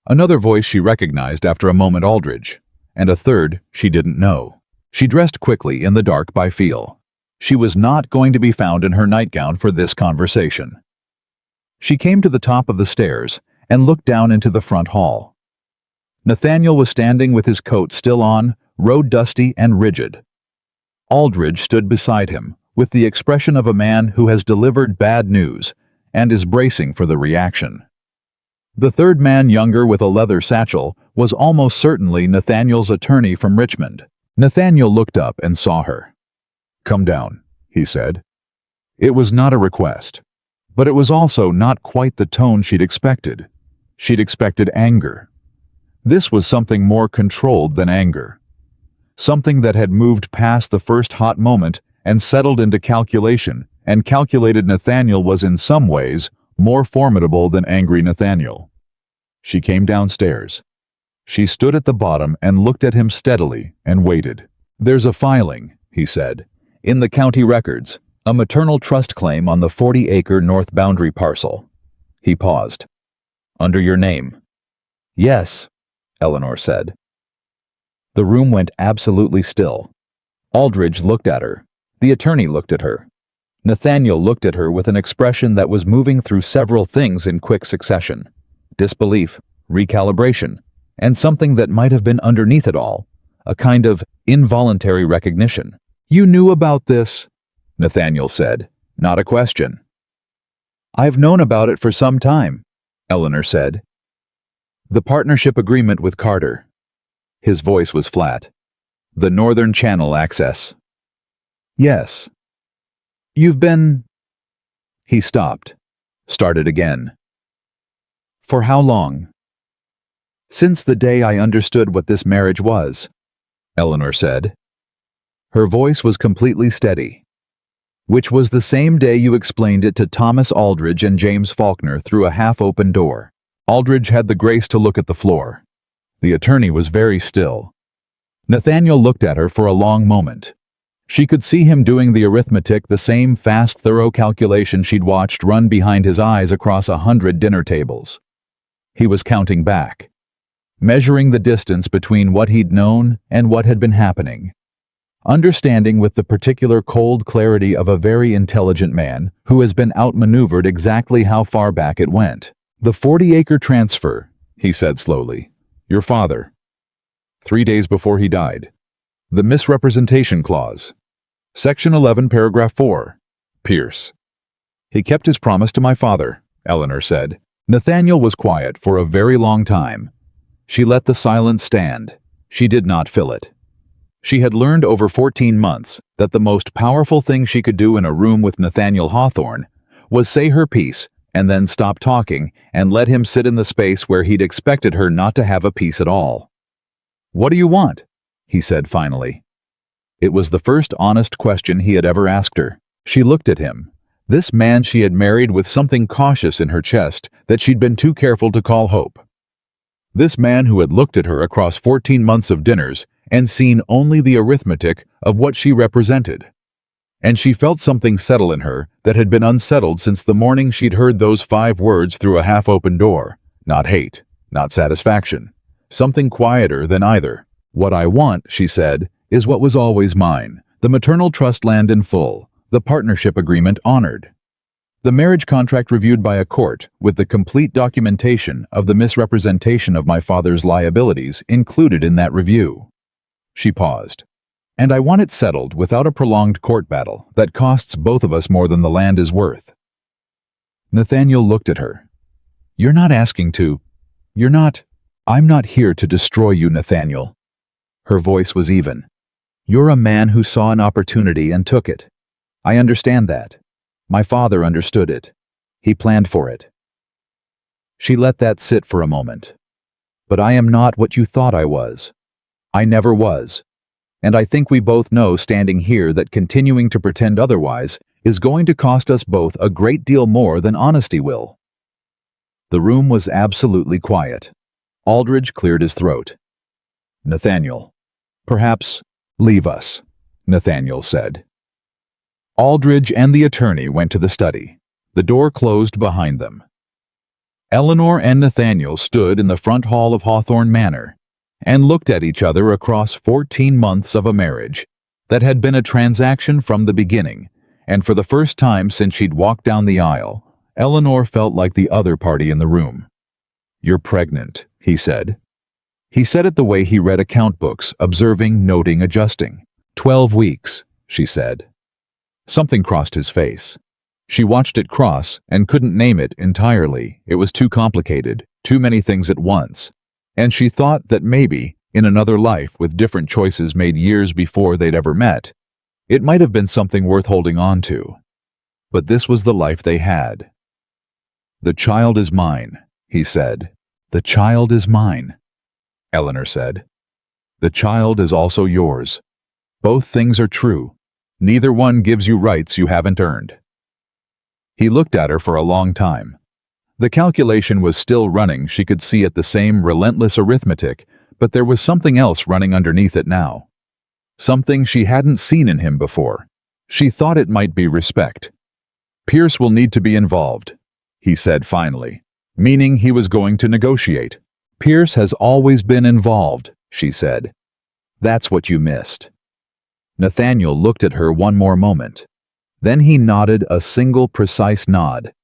Another voice she recognized after a moment, Aldridge, and a third she didn't know. She dressed quickly in the dark by feel. She was not going to be found in her nightgown for this conversation. She came to the top of the stairs and looked down into the front hall. Nathaniel was standing with his coat still on, road-dusty and rigid. Aldridge stood beside him, with the expression of a man who has delivered bad news and is bracing for the reaction. The third man, younger with a leather satchel, was almost certainly Nathaniel's attorney from Richmond. Nathaniel looked up and saw her. "Come down," he said. It was not a request, but it was also not quite the tone she'd expected. She'd expected anger. This was something more controlled than anger. Something that had moved past the first hot moment and settled into calculation, and calculated Nathaniel was in some ways more formidable than angry Nathaniel. She came downstairs. She stood at the bottom and looked at him steadily and waited. "There's a filing," he said, "in the county records, a maternal trust claim on the 40-acre north boundary parcel." He paused. "Under your name?" "Yes," Eleanor said. The room went absolutely still. Aldridge looked at her. The attorney looked at her. Nathaniel looked at her with an expression that was moving through several things in quick succession. Disbelief, recalibration, and something that might have been underneath it all, a kind of involuntary recognition. "You knew about this," Nathaniel said, not a question. "I've known about it for some time," Eleanor said. "The partnership agreement with Carter." His voice was flat. "The Northern Channel access." "Yes." "You've been—" He stopped, started again. "For how long?" "Since the day I understood what this marriage was," Eleanor said. Her voice was completely steady. "Which was the same day you explained it to Thomas Aldridge and James Faulkner through a half-open door." Aldridge had the grace to look at the floor. The attorney was very still. Nathaniel looked at her for a long moment. She could see him doing the arithmetic, the same fast, thorough calculation she'd watched run behind his eyes across 100 dinner tables. He was counting back, measuring the distance between what he'd known and what had been happening, understanding with the particular cold clarity of a very intelligent man who has been outmaneuvered exactly how far back it went. "The 40-acre transfer," he said slowly. "Your father. 3 days before he died. The misrepresentation clause. Section 11, paragraph 4. Pierce." "He kept his promise to my father," Eleanor said. Nathaniel was quiet for a very long time. She let the silence stand. She did not fill it. She had learned over 14 months that the most powerful thing she could do in a room with Nathaniel Hawthorne was say her piece and then stop talking and let him sit in the space where he'd expected her not to have a piece at all. "What do you want?" he said finally. It was the first honest question he had ever asked her. She looked at him, this man she had married with something cautious in her chest that she'd been too careful to call hope. This man who had looked at her across 14 months of dinners and seen only the arithmetic of what she represented. And she felt something settle in her that had been unsettled since the morning she'd heard those 5 words through a half-open door. Not hate, not satisfaction. Something quieter than either. "What I want," she said, "is what was always mine. The maternal trust land in full. The partnership agreement honored. The marriage contract reviewed by a court with the complete documentation of the misrepresentation of my father's liabilities included in that review." She paused. "And I want it settled without a prolonged court battle that costs both of us more than the land is worth." Nathaniel looked at her. "You're not asking to. You're not. I'm not here to destroy you, Nathaniel." Her voice was even. "You're a man who saw an opportunity and took it. I understand that. My father understood it. He planned for it." She let that sit for a moment. But I am not what you thought I was. I never was. And I think we both know standing here that continuing to pretend otherwise is going to cost us both a great deal more than honesty will. The room was absolutely quiet. Aldridge cleared his throat. Nathaniel, perhaps leave us, Nathaniel said. Aldridge and the attorney went to the study. The door closed behind them. Eleanor and Nathaniel stood in the front hall of Hawthorne Manor and looked at each other across 14 months of a marriage that had been a transaction from the beginning, and for the first time since she'd walked down the aisle, Eleanor felt like the other party in the room. You're pregnant, he said. He said it the way he read account books, observing, noting, adjusting. 12 weeks, she said. Something crossed his face. She watched it cross and couldn't name it entirely. It was too complicated, too many things at once. And she thought that maybe, in another life with different choices made years before they'd ever met, it might have been something worth holding on to. But this was the life they had. The child is mine, he said. The child is mine, Eleanor said. The child is also yours. Both things are true. Neither one gives you rights you haven't earned. He looked at her for a long time. The calculation was still running. She could see it, the same relentless arithmetic, but there was something else running underneath it now. Something she hadn't seen in him before. She thought it might be respect. Pierce will need to be involved, he said finally, meaning he was going to negotiate. Pierce has always been involved, she said. That's what you missed. Nathaniel looked at her one more moment. Then he nodded a single precise nod.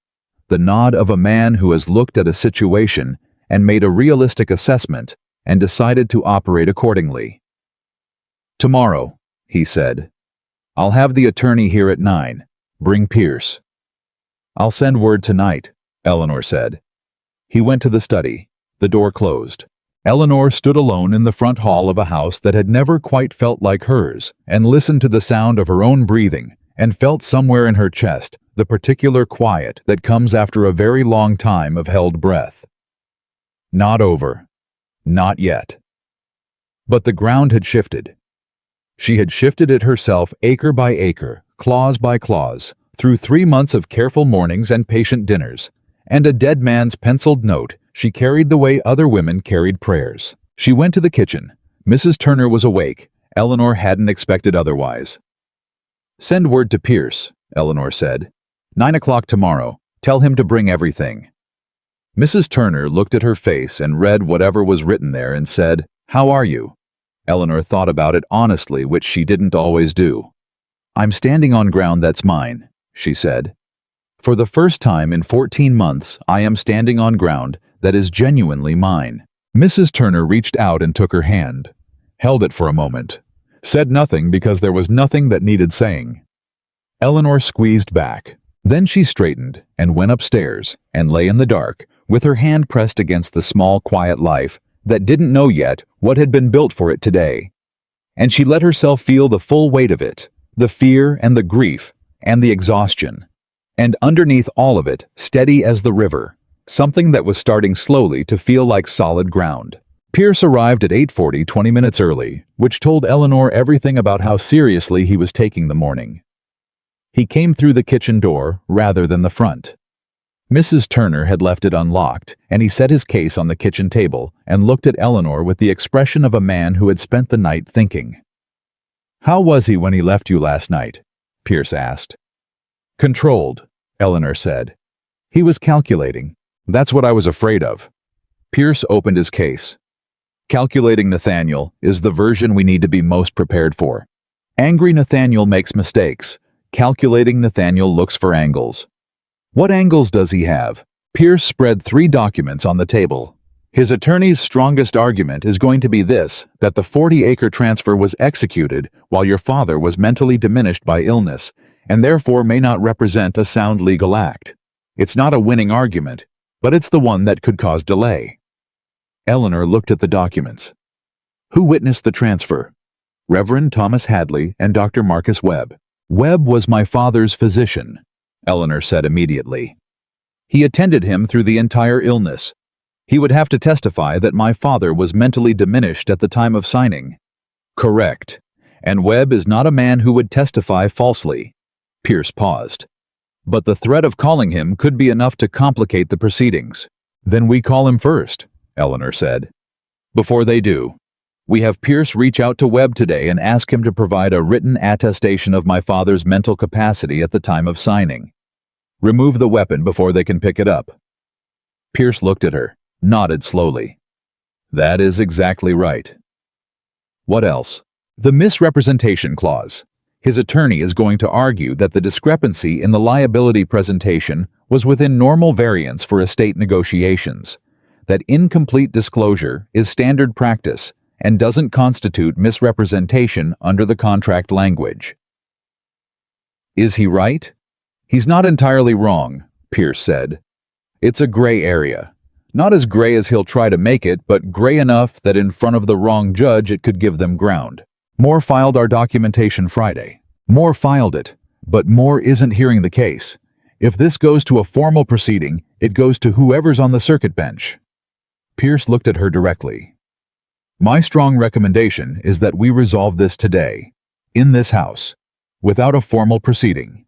The nod of a man who has looked at a situation and made a realistic assessment and decided to operate accordingly. Tomorrow, he said. I'll have the attorney here at 9. Bring Pierce. I'll send word tonight, Eleanor said. He went to the study. The door closed. Eleanor stood alone in the front hall of a house that had never quite felt like hers and listened to the sound of her own breathing and felt somewhere in her chest the particular quiet that comes after a very long time of held breath. Not over. Not yet. But the ground had shifted. She had shifted it herself acre by acre, clause by clause, through 3 months of careful mornings and patient dinners, and a dead man's penciled note she carried the way other women carried prayers. She went to the kitchen. Mrs. Turner was awake. Eleanor hadn't expected otherwise. Send word to Pierce, Eleanor said. 9 o'clock tomorrow. Tell him to bring everything. Mrs. Turner looked at her face and read whatever was written there and said, How are you? Eleanor thought about it honestly, which she didn't always do. I'm standing on ground that's mine, she said. For the first time in 14 months, I am standing on ground that is genuinely mine. Mrs. Turner reached out and took her hand, held it for a moment, said nothing because there was nothing that needed saying. Eleanor squeezed back. Then she straightened and went upstairs and lay in the dark with her hand pressed against the small, quiet life that didn't know yet what had been built for it today. And she let herself feel the full weight of it, the fear and the grief and the exhaustion. And underneath all of it, steady as the river, something that was starting slowly to feel like solid ground. Pierce arrived at 8:40, 20 minutes early, which told Eleanor everything about how seriously he was taking the morning. He came through the kitchen door rather than the front. Mrs. Turner had left it unlocked, and he set his case on the kitchen table and looked at Eleanor with the expression of a man who had spent the night thinking. How was he when he left you last night? Pierce asked. Controlled, Eleanor said. He was calculating. That's what I was afraid of. Pierce opened his case. Calculating Nathaniel is the version we need to be most prepared for. Angry Nathaniel makes mistakes. Calculating Nathaniel looks for angles. What angles does he have? Pierce spread 3 documents on the table. His attorney's strongest argument is going to be this, that the 40-acre transfer was executed while your father was mentally diminished by illness, and therefore may not represent a sound legal act. It's not a winning argument, but it's the one that could cause delay. Eleanor looked at the documents. Who witnessed the transfer? Reverend Thomas Hadley and Dr. Marcus Webb. Webb was my father's physician, Eleanor said immediately. He attended him through the entire illness. He would have to testify that my father was mentally diminished at the time of signing. Correct. And Webb is not a man who would testify falsely. Pierce paused. But the threat of calling him could be enough to complicate the proceedings. Then we call him first, Eleanor said. Before they do, we have Pierce reach out to Webb today and ask him to provide a written attestation of my father's mental capacity at the time of signing. Remove the weapon before they can pick it up. Pierce looked at her, nodded slowly. That is exactly right. What else? The misrepresentation clause. His attorney is going to argue that the discrepancy in the liability presentation was within normal variance for estate negotiations, that incomplete disclosure is standard practice and doesn't constitute misrepresentation under the contract language. Is he right? He's not entirely wrong, Pierce said. It's a gray area. Not as gray as he'll try to make it, but gray enough that in front of the wrong judge it could give them ground. Moore filed our documentation Friday. Moore filed it, but Moore isn't hearing the case. If this goes to a formal proceeding, it goes to whoever's on the circuit bench. Pierce looked at her directly. My strong recommendation is that we resolve this today, in this house, without a formal proceeding.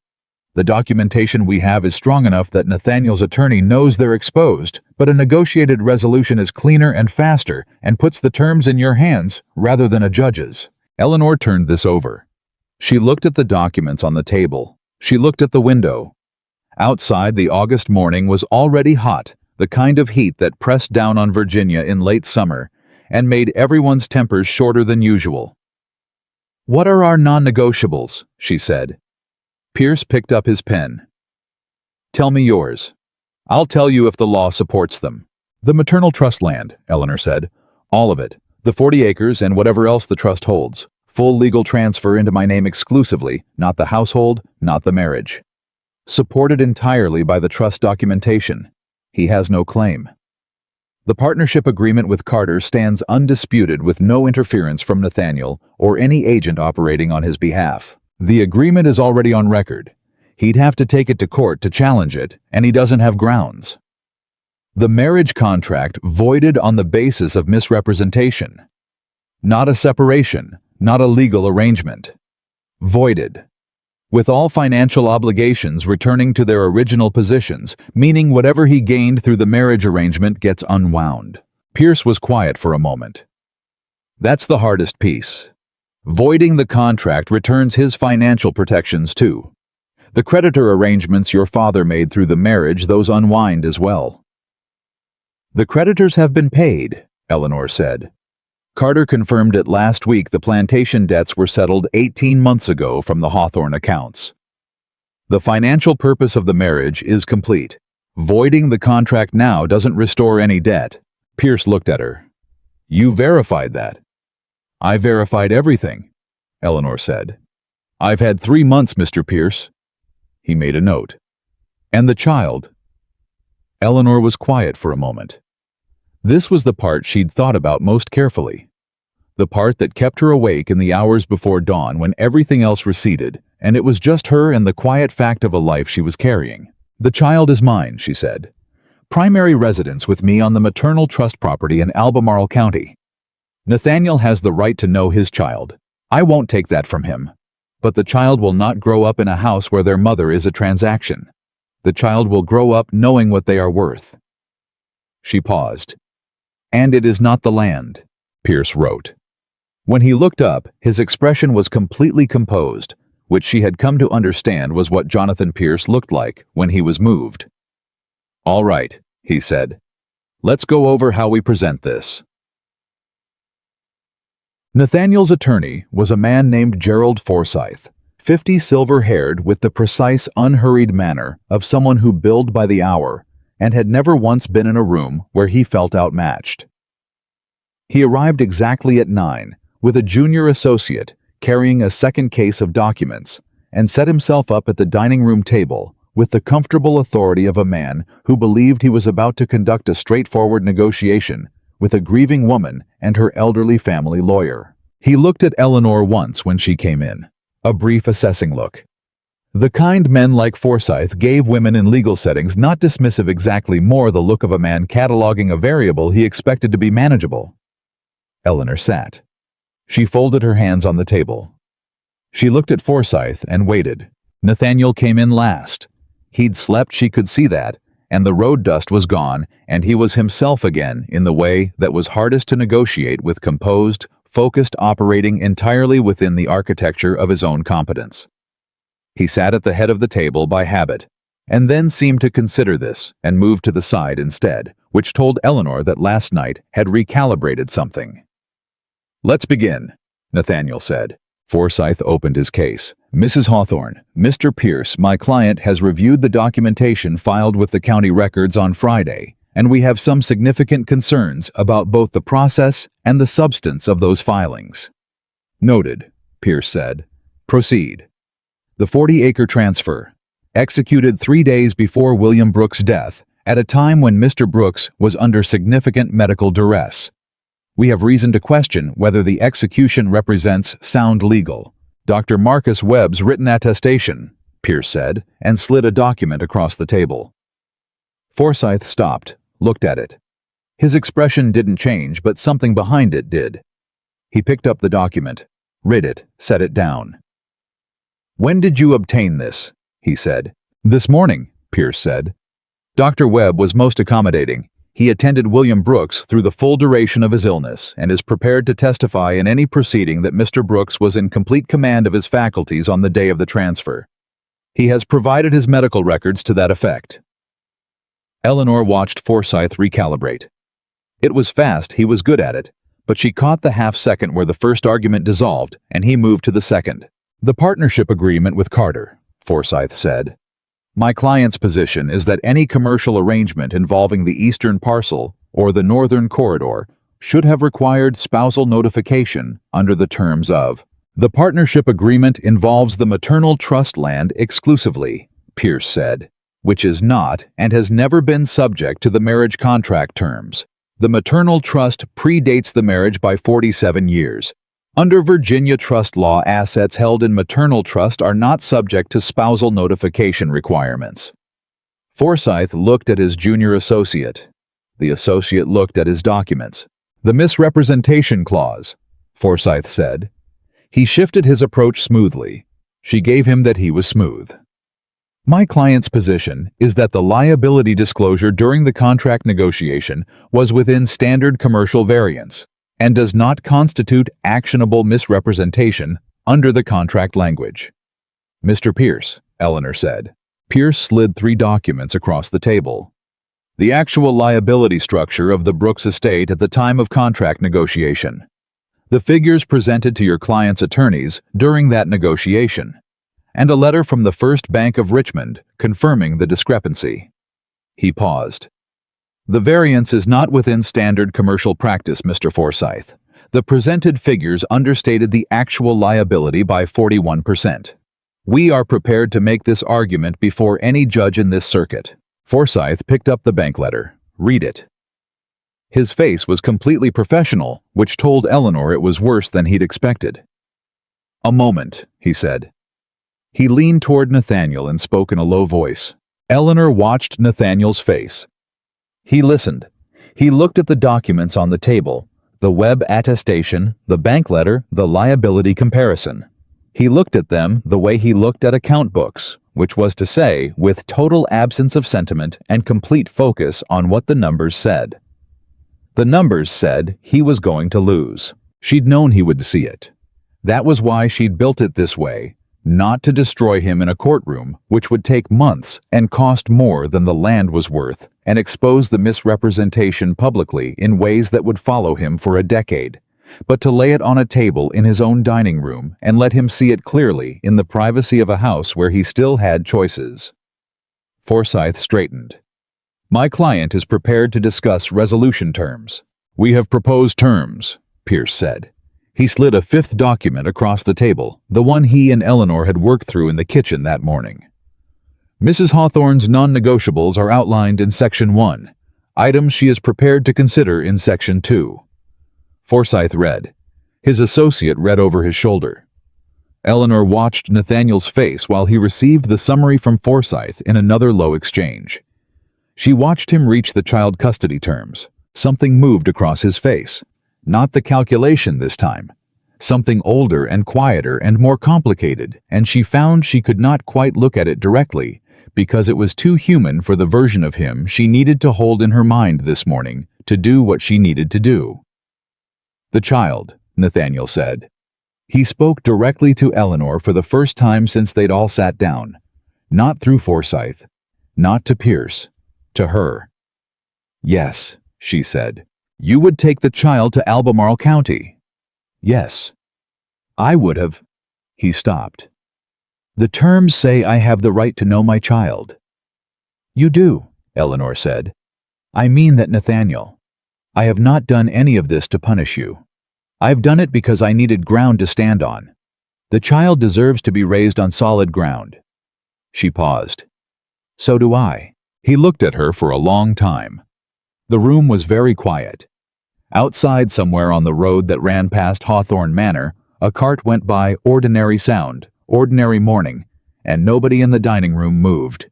The documentation we have is strong enough that Nathaniel's attorney knows they're exposed, but a negotiated resolution is cleaner and faster and puts the terms in your hands rather than a judge's. Eleanor turned this over. She looked at the documents on the table. She looked at the window. Outside, the August morning was already hot, the kind of heat that pressed down on Virginia in late summer and made everyone's tempers shorter than usual. What are our non-negotiables? She said. Pierce picked up his pen. Tell me yours. I'll tell you if the law supports them. The maternal trust land, Eleanor said. All of it. The 40 acres and whatever else the trust holds. Full legal transfer into my name exclusively, not the household, not the marriage. Supported entirely by the trust documentation. He has no claim. The partnership agreement with Carter stands undisputed with no interference from Nathaniel or any agent operating on his behalf. The agreement is already on record. He'd have to take it to court to challenge it, and he doesn't have grounds. The marriage contract voided on the basis of misrepresentation. Not a separation, not a legal arrangement. Voided. With all financial obligations returning to their original positions, meaning whatever he gained through the marriage arrangement gets unwound. Pierce was quiet for a moment. That's the hardest piece. Voiding the contract returns his financial protections too. The creditor arrangements your father made through the marriage, those unwind as well. The creditors have been paid, Eleanor said. Carter confirmed it last week. The plantation debts were settled 18 months ago from the Hawthorne accounts. The financial purpose of the marriage is complete. Voiding the contract now doesn't restore any debt. Pierce looked at her. You verified that. I verified everything, Eleanor said. I've had 3 months, Mr. Pierce. He made a note. And the child? Eleanor was quiet for a moment. This was the part she'd thought about most carefully. The part that kept her awake in the hours before dawn when everything else receded, and it was just her and the quiet fact of a life she was carrying. The child is mine, she said. Primary residence with me on the maternal trust property in Albemarle County. Nathaniel has the right to know his child. I won't take that from him. But the child will not grow up in a house where their mother is a transaction. The child will grow up knowing what they are worth. She paused. And it is not the land, Pierce wrote. When he looked up, his expression was completely composed, which she had come to understand was what Jonathan Pierce looked like when he was moved. All right, he said. Let's go over how we present this. Nathaniel's attorney was a man named Gerald Forsyth, 50, silver-haired, with the precise, unhurried manner of someone who billed by the hour and had never once been in a room where he felt outmatched. He arrived exactly at 9, with a junior associate carrying a second case of documents, and set himself up at the dining room table with the comfortable authority of a man who believed he was about to conduct a straightforward negotiation with a grieving woman and her elderly family lawyer. He looked at Eleanor once when she came in, a brief assessing look. The kind men like Forsyth gave women in legal settings not dismissive exactly more the look of a man cataloging a variable he expected to be manageable. Eleanor sat. She folded her hands on the table. She looked at Forsyth and waited. Nathaniel came in last. He'd slept, she could see that, and the road dust was gone, and he was himself again in the way that was hardest to negotiate with composed, focused operating entirely within the architecture of his own competence. He sat at the head of the table by habit, and then seemed to consider this and moved to the side instead, which told Eleanor that last night had recalibrated something. "Let's begin," Nathaniel said. Forsyth opened his case. "Mrs. Hawthorne, Mr. Pierce, my client, has reviewed the documentation filed with the county records on Friday, and we have some significant concerns about both the process and the substance of those filings." "Noted," Pierce said. "Proceed." "The 40-acre transfer, executed 3 days before William Brooks' death, at a time when Mr. Brooks was under significant medical duress. We have reason to question whether the execution represents sound legal. Dr. Marcus Webb's written attestation," Pierce said, and slid a document across the table. Forsyth stopped, looked at it. His expression didn't change, but something behind it did. He picked up the document, read it, set it down. "When did you obtain this?" he said. "This morning," Pierce said. "Dr. Webb was most accommodating. He attended William Brooks through the full duration of his illness and is prepared to testify in any proceeding that Mr. Brooks was in complete command of his faculties on the day of the transfer. He has provided his medical records to that effect." Eleanor watched Forsyth recalibrate. It was fast, he was good at it, but she caught the half-second where the first argument dissolved and he moved to the second. "The partnership agreement with Carter," Forsyth said. "My client's position is that any commercial arrangement involving the eastern parcel or the northern corridor should have required spousal notification under the terms of the partnership agreement involves the maternal trust land exclusively," Pierce said, "which is not and has never been subject to the marriage contract terms. The maternal trust predates the marriage by 47 years. Under Virginia trust law, assets held in maternal trust are not subject to spousal notification requirements." Forsyth looked at his junior associate. The associate looked at his documents. "The misrepresentation clause," Forsyth said. He shifted his approach smoothly. She gave him that he was smooth. "My client's position is that the liability disclosure during the contract negotiation was within standard commercial variance and does not constitute actionable misrepresentation under the contract language." "Mr. Pierce," Eleanor said. Pierce slid 3 documents across the table. "The actual liability structure of the Brooks estate at the time of contract negotiation. The figures presented to your client's attorneys during that negotiation, and a letter from the First Bank of Richmond confirming the discrepancy." He paused. "The variance is not within standard commercial practice, Mr. Forsyth. The presented figures understated the actual liability by 41%. We are prepared to make this argument before any judge in this circuit." Forsyth picked up the bank letter. "Read it." His face was completely professional, which told Eleanor it was worse than he'd expected. "A moment," he said. He leaned toward Nathaniel and spoke in a low voice. Eleanor watched Nathaniel's face. He listened. He looked at the documents on the table, the Webb attestation, the bank letter, the liability comparison. He looked at them the way he looked at account books, which was to say, with total absence of sentiment and complete focus on what the numbers said. The numbers said he was going to lose. She'd known he would see it. That was why she'd built it this way, not to destroy him in a courtroom, which would take months and cost more than the land was worth, and expose the misrepresentation publicly in ways that would follow him for a decade, but to lay it on a table in his own dining room and let him see it clearly in the privacy of a house where he still had choices. Forsyth straightened. "My client is prepared to discuss resolution terms." "We have proposed terms," Pierce said. He slid a 5th document across the table, the one he and Eleanor had worked through in the kitchen that morning. "Mrs. Hawthorne's non-negotiables are outlined in Section 1. Items she is prepared to consider in Section 2. Forsyth read. His associate read over his shoulder. Eleanor watched Nathaniel's face while he received the summary from Forsyth in another low exchange. She watched him reach the child custody terms. Something moved across his face. Not the calculation this time. Something older and quieter and more complicated, and she found she could not quite look at it directly because it was too human for the version of him she needed to hold in her mind this morning to do what she needed to do. "The child," Nathaniel said. He spoke directly to Eleanor for the first time since they'd all sat down. Not through Forsyth. Not to Pierce. To her. "Yes," she said. "You would take the child to Albemarle County." "Yes." "I would have." He stopped. "The terms say I have the right to know my child." "You do," Eleanor said. "I mean that, Nathaniel. I have not done any of this to punish you. I've done it because I needed ground to stand on. The child deserves to be raised on solid ground." She paused. "So do I." He looked at her for a long time. The room was very quiet. Outside somewhere on the road that ran past Hawthorne Manor, a cart went by, ordinary sound, ordinary morning, and nobody in the dining room moved.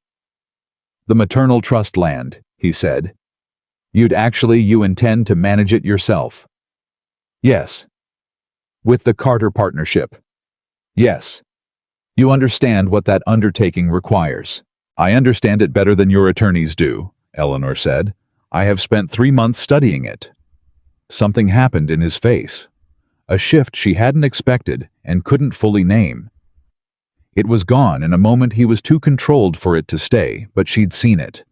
"The maternal trust land," he said. You intend to manage it yourself?" "Yes." "With the Carter Partnership?" "Yes." "You understand what that undertaking requires?" "I understand it better than your attorneys do," Eleanor said. "I have spent 3 months studying it." Something happened in his face. A shift she hadn't expected and couldn't fully name. It was gone in a moment he was too controlled for it to stay, but she'd seen it.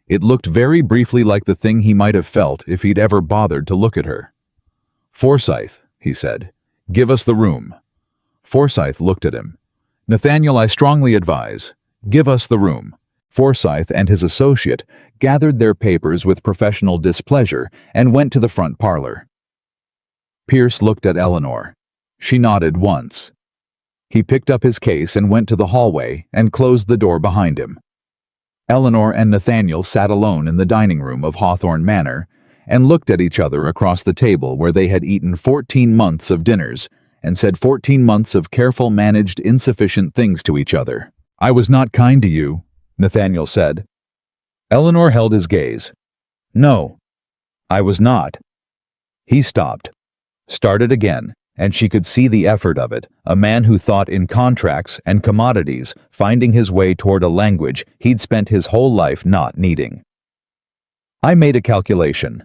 It looked very briefly like the thing he might have felt if he'd ever bothered to look at her. "Forsyth," he said, "give us the room." Forsyth looked at him. "Nathaniel, I strongly advise. Give us the room." Forsyth and his associate gathered their papers with professional displeasure and went to the front parlor. Pierce looked at Eleanor. She nodded once. He picked up his case and went to the hallway and closed the door behind him. Eleanor and Nathaniel sat alone in the dining room of Hawthorne Manor and looked at each other across the table where they had eaten 14 months of dinners and said 14 months of careful, managed, insufficient things to each other. "I was not kind to you," Nathaniel said. Eleanor held his gaze. "No, I was not." He stopped, started again, and she could see the effort of it, a man who thought in contracts and commodities, finding his way toward a language he'd spent his whole life not needing. "I made a calculation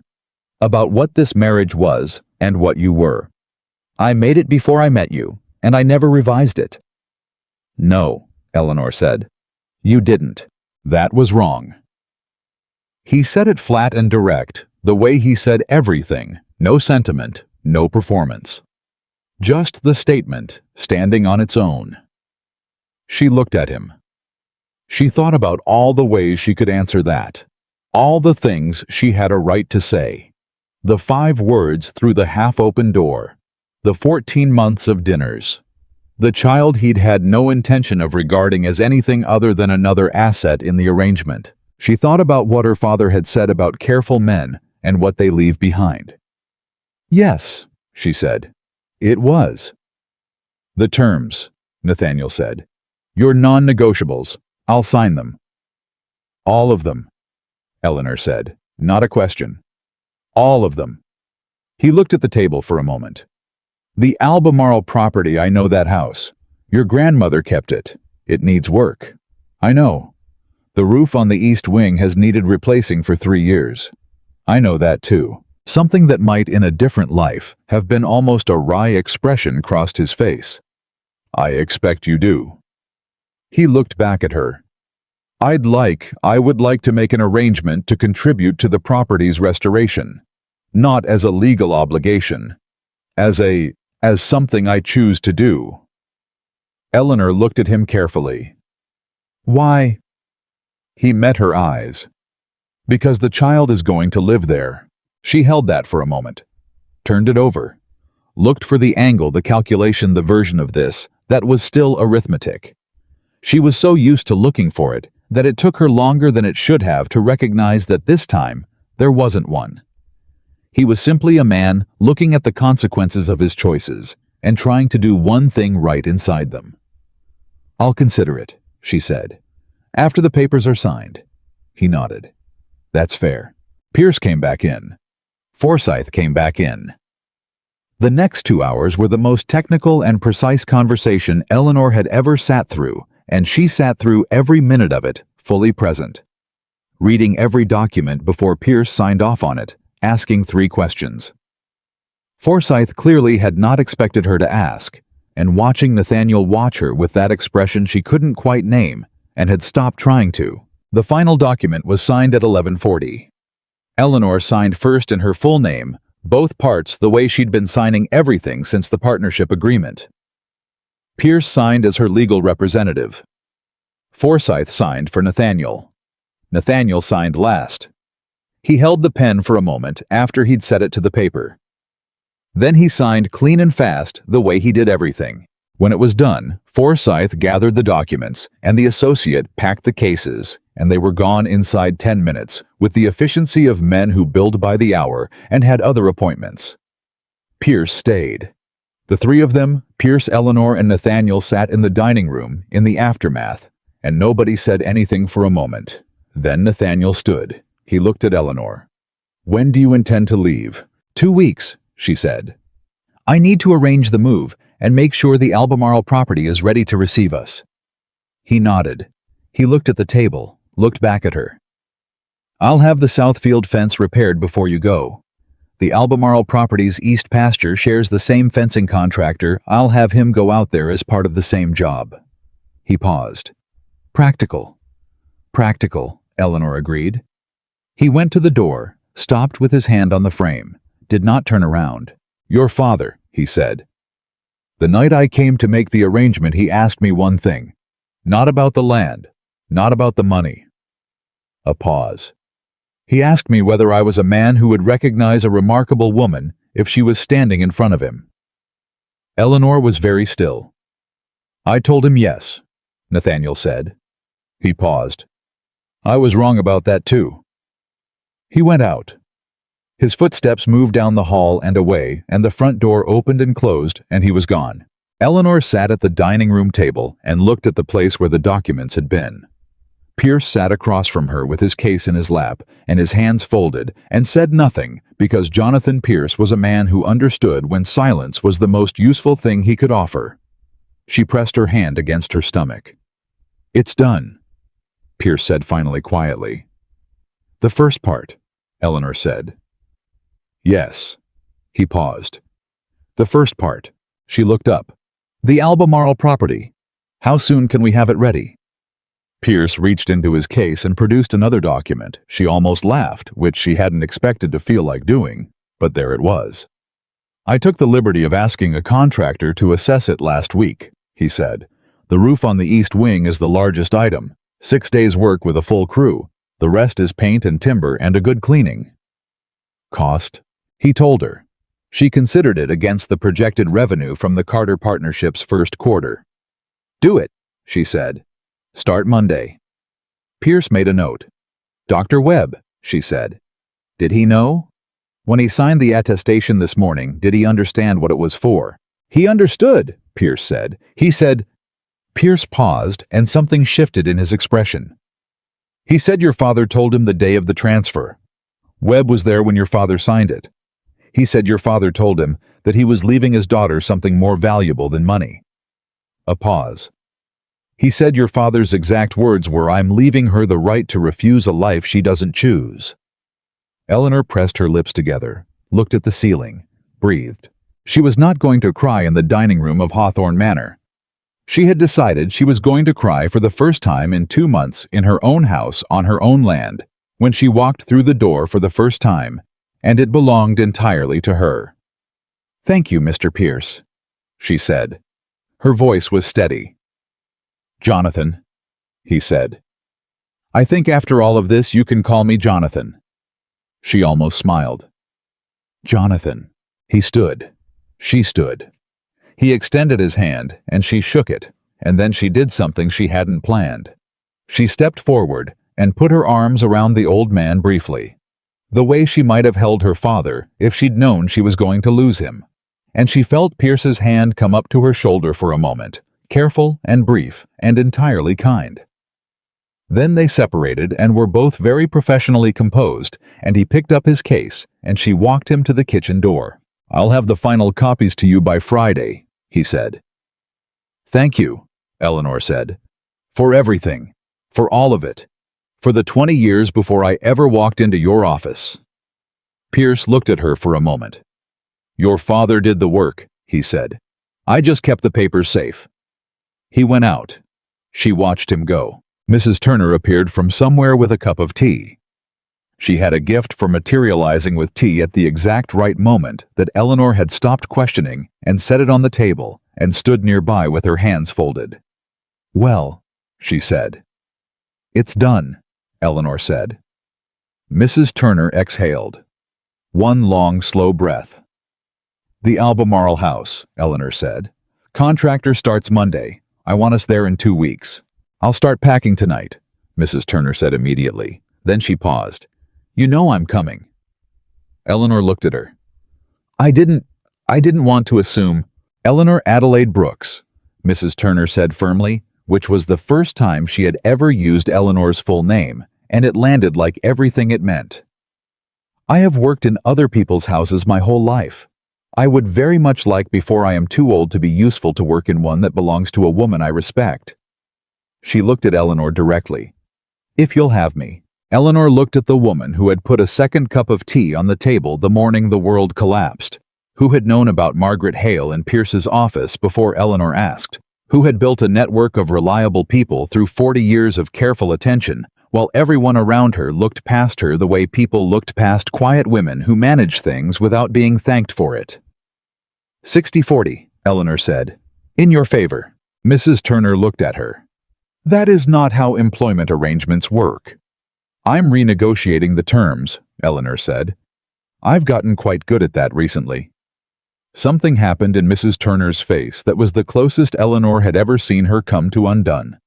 about what this marriage was and what you were. I made it before I met you, and I never revised it." "No," Eleanor said. "You didn't. That was wrong." He said it flat and direct, the way he said everything, no sentiment, no performance. Just the statement, standing on its own. She looked at him. She thought about all the ways she could answer that, all the things she had a right to say. The 5 words through the half-open door, the 14 months of dinners, the child he'd had no intention of regarding as anything other than another asset in the arrangement. She thought about what her father had said about careful men and what they leave behind. "Yes," she said. "It was." "The terms," Nathaniel said. "Your non-negotiables. I'll sign them." "All of them," Eleanor said. "Not a question. All of them." He looked at the table for a moment. "The Albemarle property, I know that house. Your grandmother kept it. It needs work. I know. The roof on the east wing has needed replacing for 3 years. I know that too." Something that might in a different life have been almost a wry expression crossed his face. "I expect you do." He looked back at her. I would like to make an arrangement to contribute to the property's restoration. Not as a legal obligation. As something I choose to do." Eleanor looked at him carefully. "Why?" He met her eyes. "Because the child is going to live there." She held that for a moment, turned it over, looked for the angle, the calculation, the version of this that was still arithmetic. She was so used to looking for it that it took her longer than it should have to recognize that this time there wasn't one. He was simply a man looking at the consequences of his choices, and trying to do one thing right inside them. "I'll consider it," she said. "After the papers are signed." He nodded. "That's fair." Pierce came back in. Forsyth came back in. The next 2 hours were the most technical and precise conversation Eleanor had ever sat through, and she sat through every minute of it, fully present. Reading every document before Pierce signed off on it, asking 3 questions. Forsyth clearly had not expected her to ask, and watching Nathaniel watch her with that expression she couldn't quite name and had stopped trying to. The final document was signed at 11:40. Eleanor signed first in her full name, both parts the way she'd been signing everything since the partnership agreement. Pierce signed as her legal representative. Forsyth signed for Nathaniel. Nathaniel signed last. He held the pen for a moment after he'd set it to the paper. Then he signed clean and fast the way he did everything. When it was done, Forsyth gathered the documents, and the associate packed the cases, and they were gone inside 10 minutes, with the efficiency of men who billed by the hour and had other appointments. Pierce stayed. The 3 of them, Pierce, Eleanor, and Nathaniel, sat in the dining room in the aftermath, and nobody said anything for a moment. Then Nathaniel stood. He looked at Eleanor. "When do you intend to leave?" 2 weeks, she said. "I need to arrange the move and make sure the Albemarle property is ready to receive us." He nodded. He looked at the table, looked back at her. "I'll have the Southfield fence repaired before you go. The Albemarle property's east pasture shares the same fencing contractor. I'll have him go out there as part of the same job." He paused. "Practical." "Practical," Eleanor agreed. He went to the door, stopped with his hand on the frame, did not turn around. "Your father," he said. "The night I came to make the arrangement, he asked me one thing. Not about the land, not about the money." A pause. "He asked me whether I was a man who would recognize a remarkable woman if she was standing in front of him." Eleanor was very still. "I told him yes," Nathaniel said. He paused. "I was wrong about that too." He went out. His footsteps moved down the hall and away, and the front door opened and closed, and he was gone. Eleanor sat at the dining room table and looked at the place where the documents had been. Pierce sat across from her with his case in his lap and his hands folded and said nothing because Jonathan Pierce was a man who understood when silence was the most useful thing he could offer. She pressed her hand against her stomach. "It's done," Pierce said finally quietly. "The first part," Eleanor said. "Yes." He paused. "The first part." She looked up. "The Albemarle property. How soon can we have it ready?" Pierce reached into his case and produced another document. She almost laughed, which she hadn't expected to feel like doing, but there it was. "I took the liberty of asking a contractor to assess it last week," he said. "The roof on the east wing is the largest item. 6 days' work with a full crew. The rest is paint and timber and a good cleaning." "Cost?" He told her. She considered it against the projected revenue from the Carter Partnership's first quarter. "Do it," she said. "Start Monday." Pierce made a note. "Dr. Webb," she said. Did he know? When he signed the attestation this morning, did he understand what it was for? "He understood," Pierce said. "He said—" Pierce paused, and something shifted in his expression. "He said your father told him the day of the transfer. Webb was there when your father signed it. He said your father told him that he was leaving his daughter something more valuable than money." A pause. "He said your father's exact words were, 'I'm leaving her the right to refuse a life she doesn't choose.'" Eleanor pressed her lips together, looked at the ceiling, breathed. She was not going to cry in the dining room of Hawthorne Manor. She had decided she was going to cry for the first time in 2 months in her own house on her own land, when she walked through the door for the first time, and it belonged entirely to her. "Thank you, Mr. Pierce," she said. Her voice was steady. "Jonathan," he said. "I think after all of this you can call me Jonathan." She almost smiled. "Jonathan." He stood. She stood. He extended his hand, and she shook it, and then she did something she hadn't planned. She stepped forward and put her arms around the old man briefly, the way she might have held her father if she'd known she was going to lose him. and she felt Pierce's hand come up to her shoulder for a moment, careful and brief and entirely kind. Then they separated and were both very professionally composed, and he picked up his case, and she walked him to the kitchen door. "I'll have the final copies to you by Friday," he said. "Thank you," Eleanor said. "For everything. For all of it. For the 20 years before I ever walked into your office." Pierce looked at her for a moment. "Your father did the work," he said. "I just kept the papers safe." He went out. She watched him go. Mrs. Turner appeared from somewhere with a cup of tea. She had a gift for materializing with tea at the exact right moment that Eleanor had stopped questioning and set it on the table and stood nearby with her hands folded. "Well," she said. "It's done," Eleanor said. Mrs. Turner exhaled. One long, slow breath. "The Albemarle house," Eleanor said. "Contractor starts Monday. I want us there in 2 weeks. I'll start packing tonight," Mrs. Turner said immediately. Then she paused. "You know I'm coming." Eleanor looked at her. I didn't want to assume." "Eleanor Adelaide Brooks," Mrs. Turner said firmly, which was the first time she had ever used Eleanor's full name, and it landed like everything it meant. "I have worked in other people's houses my whole life. I would very much like, before I am too old to be useful, to work in one that belongs to a woman I respect." She looked at Eleanor directly. "If you'll have me." Eleanor looked at the woman who had put a second cup of tea on the table the morning the world collapsed, who had known about Margaret Hale in Pierce's office before Eleanor asked, who had built a network of reliable people through 40 years of careful attention, while everyone around her looked past her the way people looked past quiet women who managed things without being thanked for it. 60-40, Eleanor said. "In your favor." Mrs. Turner looked at her. "That is not how employment arrangements work." "I'm renegotiating the terms," Eleanor said. "I've gotten quite good at that recently." Something happened in Mrs. Turner's face that was the closest Eleanor had ever seen her come to undone.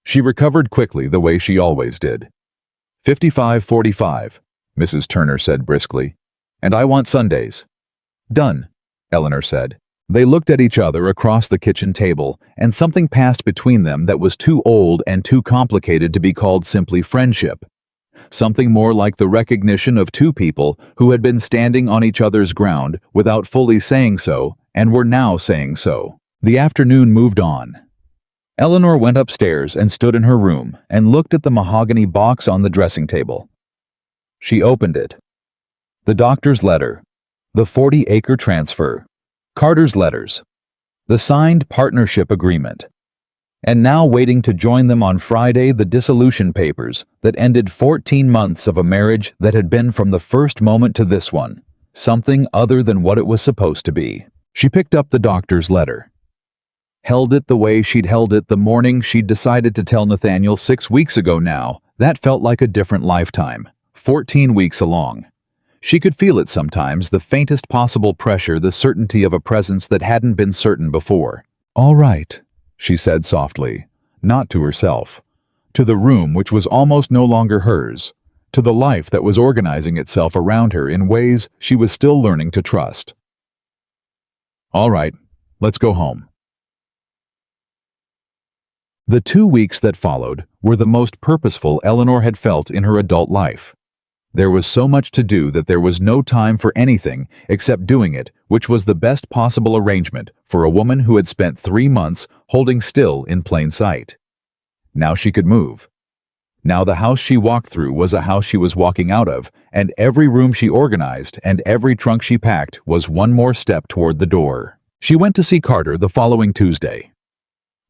She recovered quickly the way she always did. 55-45, Mrs. Turner said briskly. "And I want Sundays." "Done," Eleanor said. They looked at each other across the kitchen table, and something passed between them that was too old and too complicated to be called simply friendship. Something more like the recognition of two people who had been standing on each other's ground without fully saying so, and were now saying so. The afternoon moved on. Eleanor went upstairs and stood in her room and looked at the mahogany box on the dressing table. She opened it. The doctor's letter. The 40-acre transfer. Carter's letters. The signed partnership agreement. And now waiting to join them on Friday, the dissolution papers that ended 14 months of a marriage that had been from the first moment to this one, something other than what it was supposed to be. She picked up the doctor's letter. Held it the way she'd held it the morning she'd decided to tell Nathaniel 6 weeks ago now. That felt like a different lifetime, 14 weeks along. She could feel it sometimes, the faintest possible pressure, the certainty of a presence that hadn't been certain before. "All right," she said softly, not to herself, to the room which was almost no longer hers, to the life that was organizing itself around her in ways she was still learning to trust. "All right, let's go home." The 2 weeks that followed were the most purposeful Eleanor had felt in her adult life. There was so much to do that there was no time for anything except doing it, which was the best possible arrangement for a woman who had spent 3 months holding still in plain sight. Now she could move. Now the house she walked through was a house she was walking out of, and every room she organized and every trunk she packed was one more step toward the door. She went to see Carter the following Tuesday.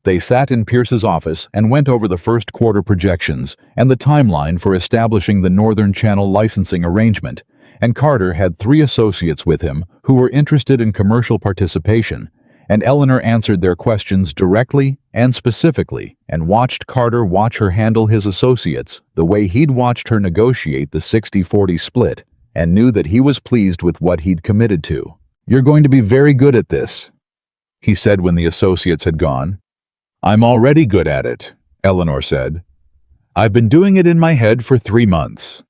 They sat in Pierce's office and went over the first quarter projections and the timeline for establishing the Northern Channel licensing arrangement, and Carter had 3 associates with him who were interested in commercial participation, and Eleanor answered their questions directly and specifically and watched Carter watch her handle his associates the way he'd watched her negotiate the 60-40 split, and knew that he was pleased with what he'd committed to. "You're going to be very good at this," he said when the associates had gone. "I'm already good at it," Eleanor said. "I've been doing it in my head for 3 months.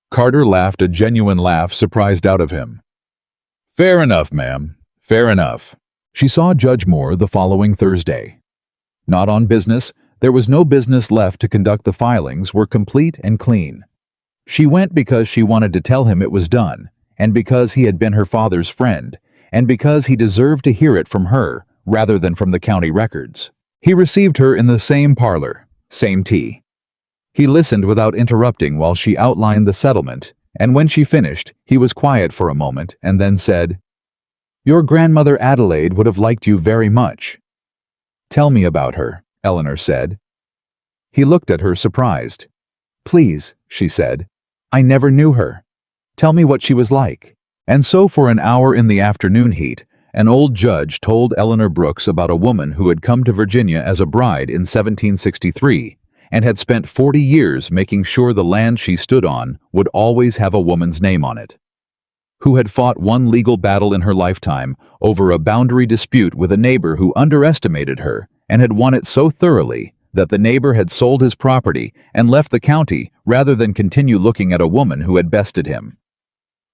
Carter laughed a genuine laugh surprised out of him. "Fair enough, ma'am. Fair enough. She saw Judge Moore the following Thursday. Not on business, there was no business left to conduct. The filings were complete and clean. She went because she wanted to tell him it was done, and because he had been her father's friend, and because he deserved to hear it from her rather than from the county records. He received her in the same parlor, same tea. He listened without interrupting while she outlined the settlement, and when she finished, he was quiet for a moment and then said, "Your grandmother Adelaide would have liked you very much." "Tell me about her," Eleanor said. He looked at her surprised. "Please," she said. "I never knew her. Tell me what she was like." And so for an hour in the afternoon heat, an old judge told Eleanor Brooks about a woman who had come to Virginia as a bride in 1763 and had spent 40 years making sure the land she stood on would always have a woman's name on it, who had fought one legal battle in her lifetime over a boundary dispute with a neighbor who underestimated her and had won it so thoroughly that the neighbor had sold his property and left the county rather than continue looking at a woman who had bested him,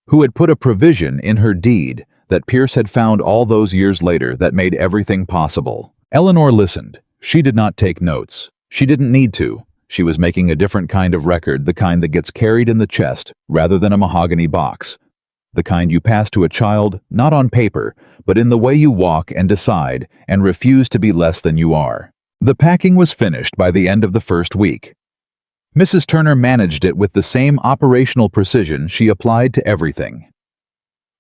who had put a provision in her deed that Pierce had found all those years later that made everything possible. Eleanor listened. She did not take notes. She didn't need to. She was making a different kind of record, the kind that gets carried in the chest rather than a mahogany box. The kind you pass to a child, not on paper, but in the way you walk and decide and refuse to be less than you are. The packing was finished by the end of the first week. Mrs. Turner managed it with the same operational precision she applied to everything.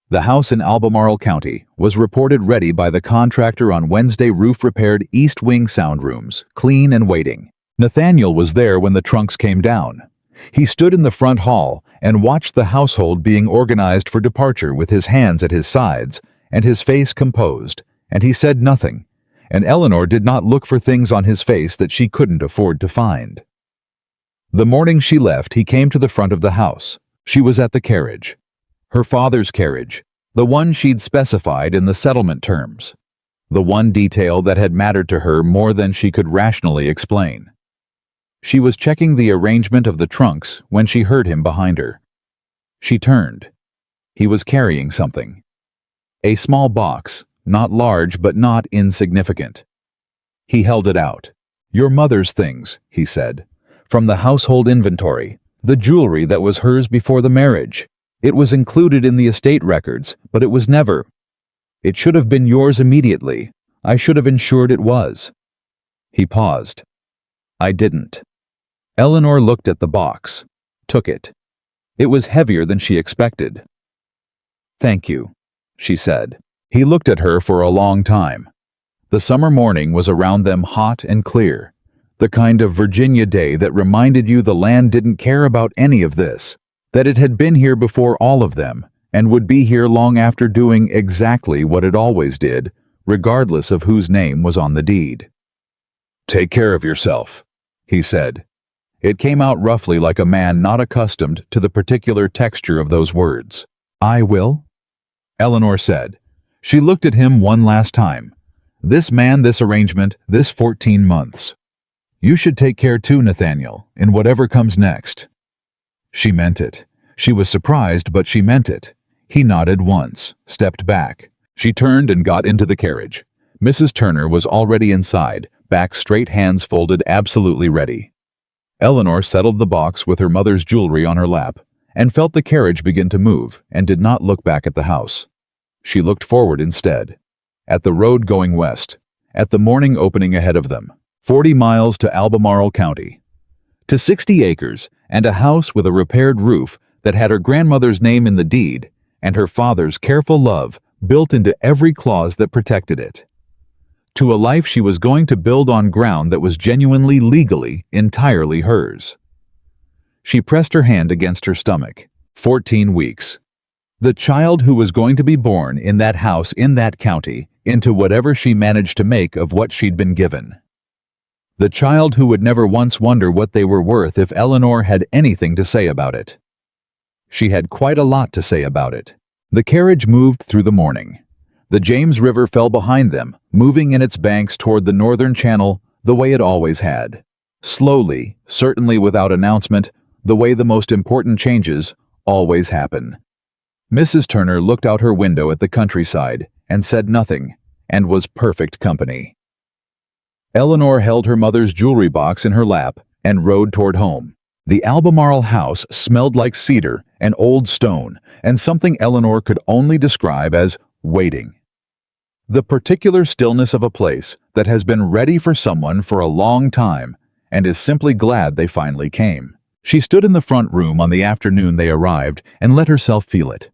The house in Albemarle County was reported ready by the contractor on Wednesday. Roof repaired, east wing sound rooms, clean and waiting. Nathaniel was there when the trunks came down. He stood in the front hall and watched the household being organized for departure with his hands at his sides and his face composed, and he said nothing, and Eleanor did not look for things on his face that she couldn't afford to find. The morning she left, he came to the front of the house. She was at the carriage. Her father's carriage, the one she'd specified in the settlement terms, the one detail that had mattered to her more than she could rationally explain. She was checking the arrangement of the trunks when she heard him behind her. She turned. He was carrying something. A small box, not large but not insignificant. He held it out. "Your mother's things," he said, "from the household inventory, the jewelry that was hers before the marriage. It was included in the estate records, but it was never. It should have been yours immediately. I should have ensured it was." He paused. "I didn't." Eleanor looked at the box, took it. It was heavier than she expected. "Thank you," she said. He looked at her for a long time. The summer morning was around them, hot and clear, the kind of Virginia day that reminded you the land didn't care about any of this, that it had been here before all of them, and would be here long after, doing exactly what it always did, regardless of whose name was on the deed. "Take care of yourself," he said. It came out roughly, like a man not accustomed to the particular texture of those words. "I will," Eleanor said. She looked at him one last time. "This man, this arrangement, this 14 months. You should take care too, Nathaniel, in whatever comes next." She meant it. She was surprised, but she meant it. He nodded once, stepped back. She turned and got into the carriage. Mrs. Turner was already inside, back straight, hands folded, absolutely ready. Eleanor settled the box with her mother's jewelry on her lap, and felt the carriage begin to move, and did not look back at the house. She looked forward instead, at the road going west, at the morning opening ahead of them, 40 miles to Albemarle County, to 60 acres and a house with a repaired roof that had her grandmother's name in the deed and her father's careful love built into every clause that protected it, to a life she was going to build on ground that was genuinely, legally, entirely hers. She pressed her hand against her stomach. 14 weeks. The child who was going to be born in that house in that county into whatever she managed to make of what she'd been given. The child who would never once wonder what they were worth if Eleanor had anything to say about it. She had quite a lot to say about it. The carriage moved through the morning. The James River fell behind them, moving in its banks toward the northern channel the way it always had. Slowly, certainly without announcement, the way the most important changes always happen. Mrs. Turner looked out her window at the countryside and said nothing, and was perfect company. Eleanor held her mother's jewelry box in her lap and rode toward home. The Albemarle house smelled like cedar and old stone, and something Eleanor could only describe as waiting. The particular stillness of a place that has been ready for someone for a long time and is simply glad they finally came. She stood in the front room on the afternoon they arrived and let herself feel it.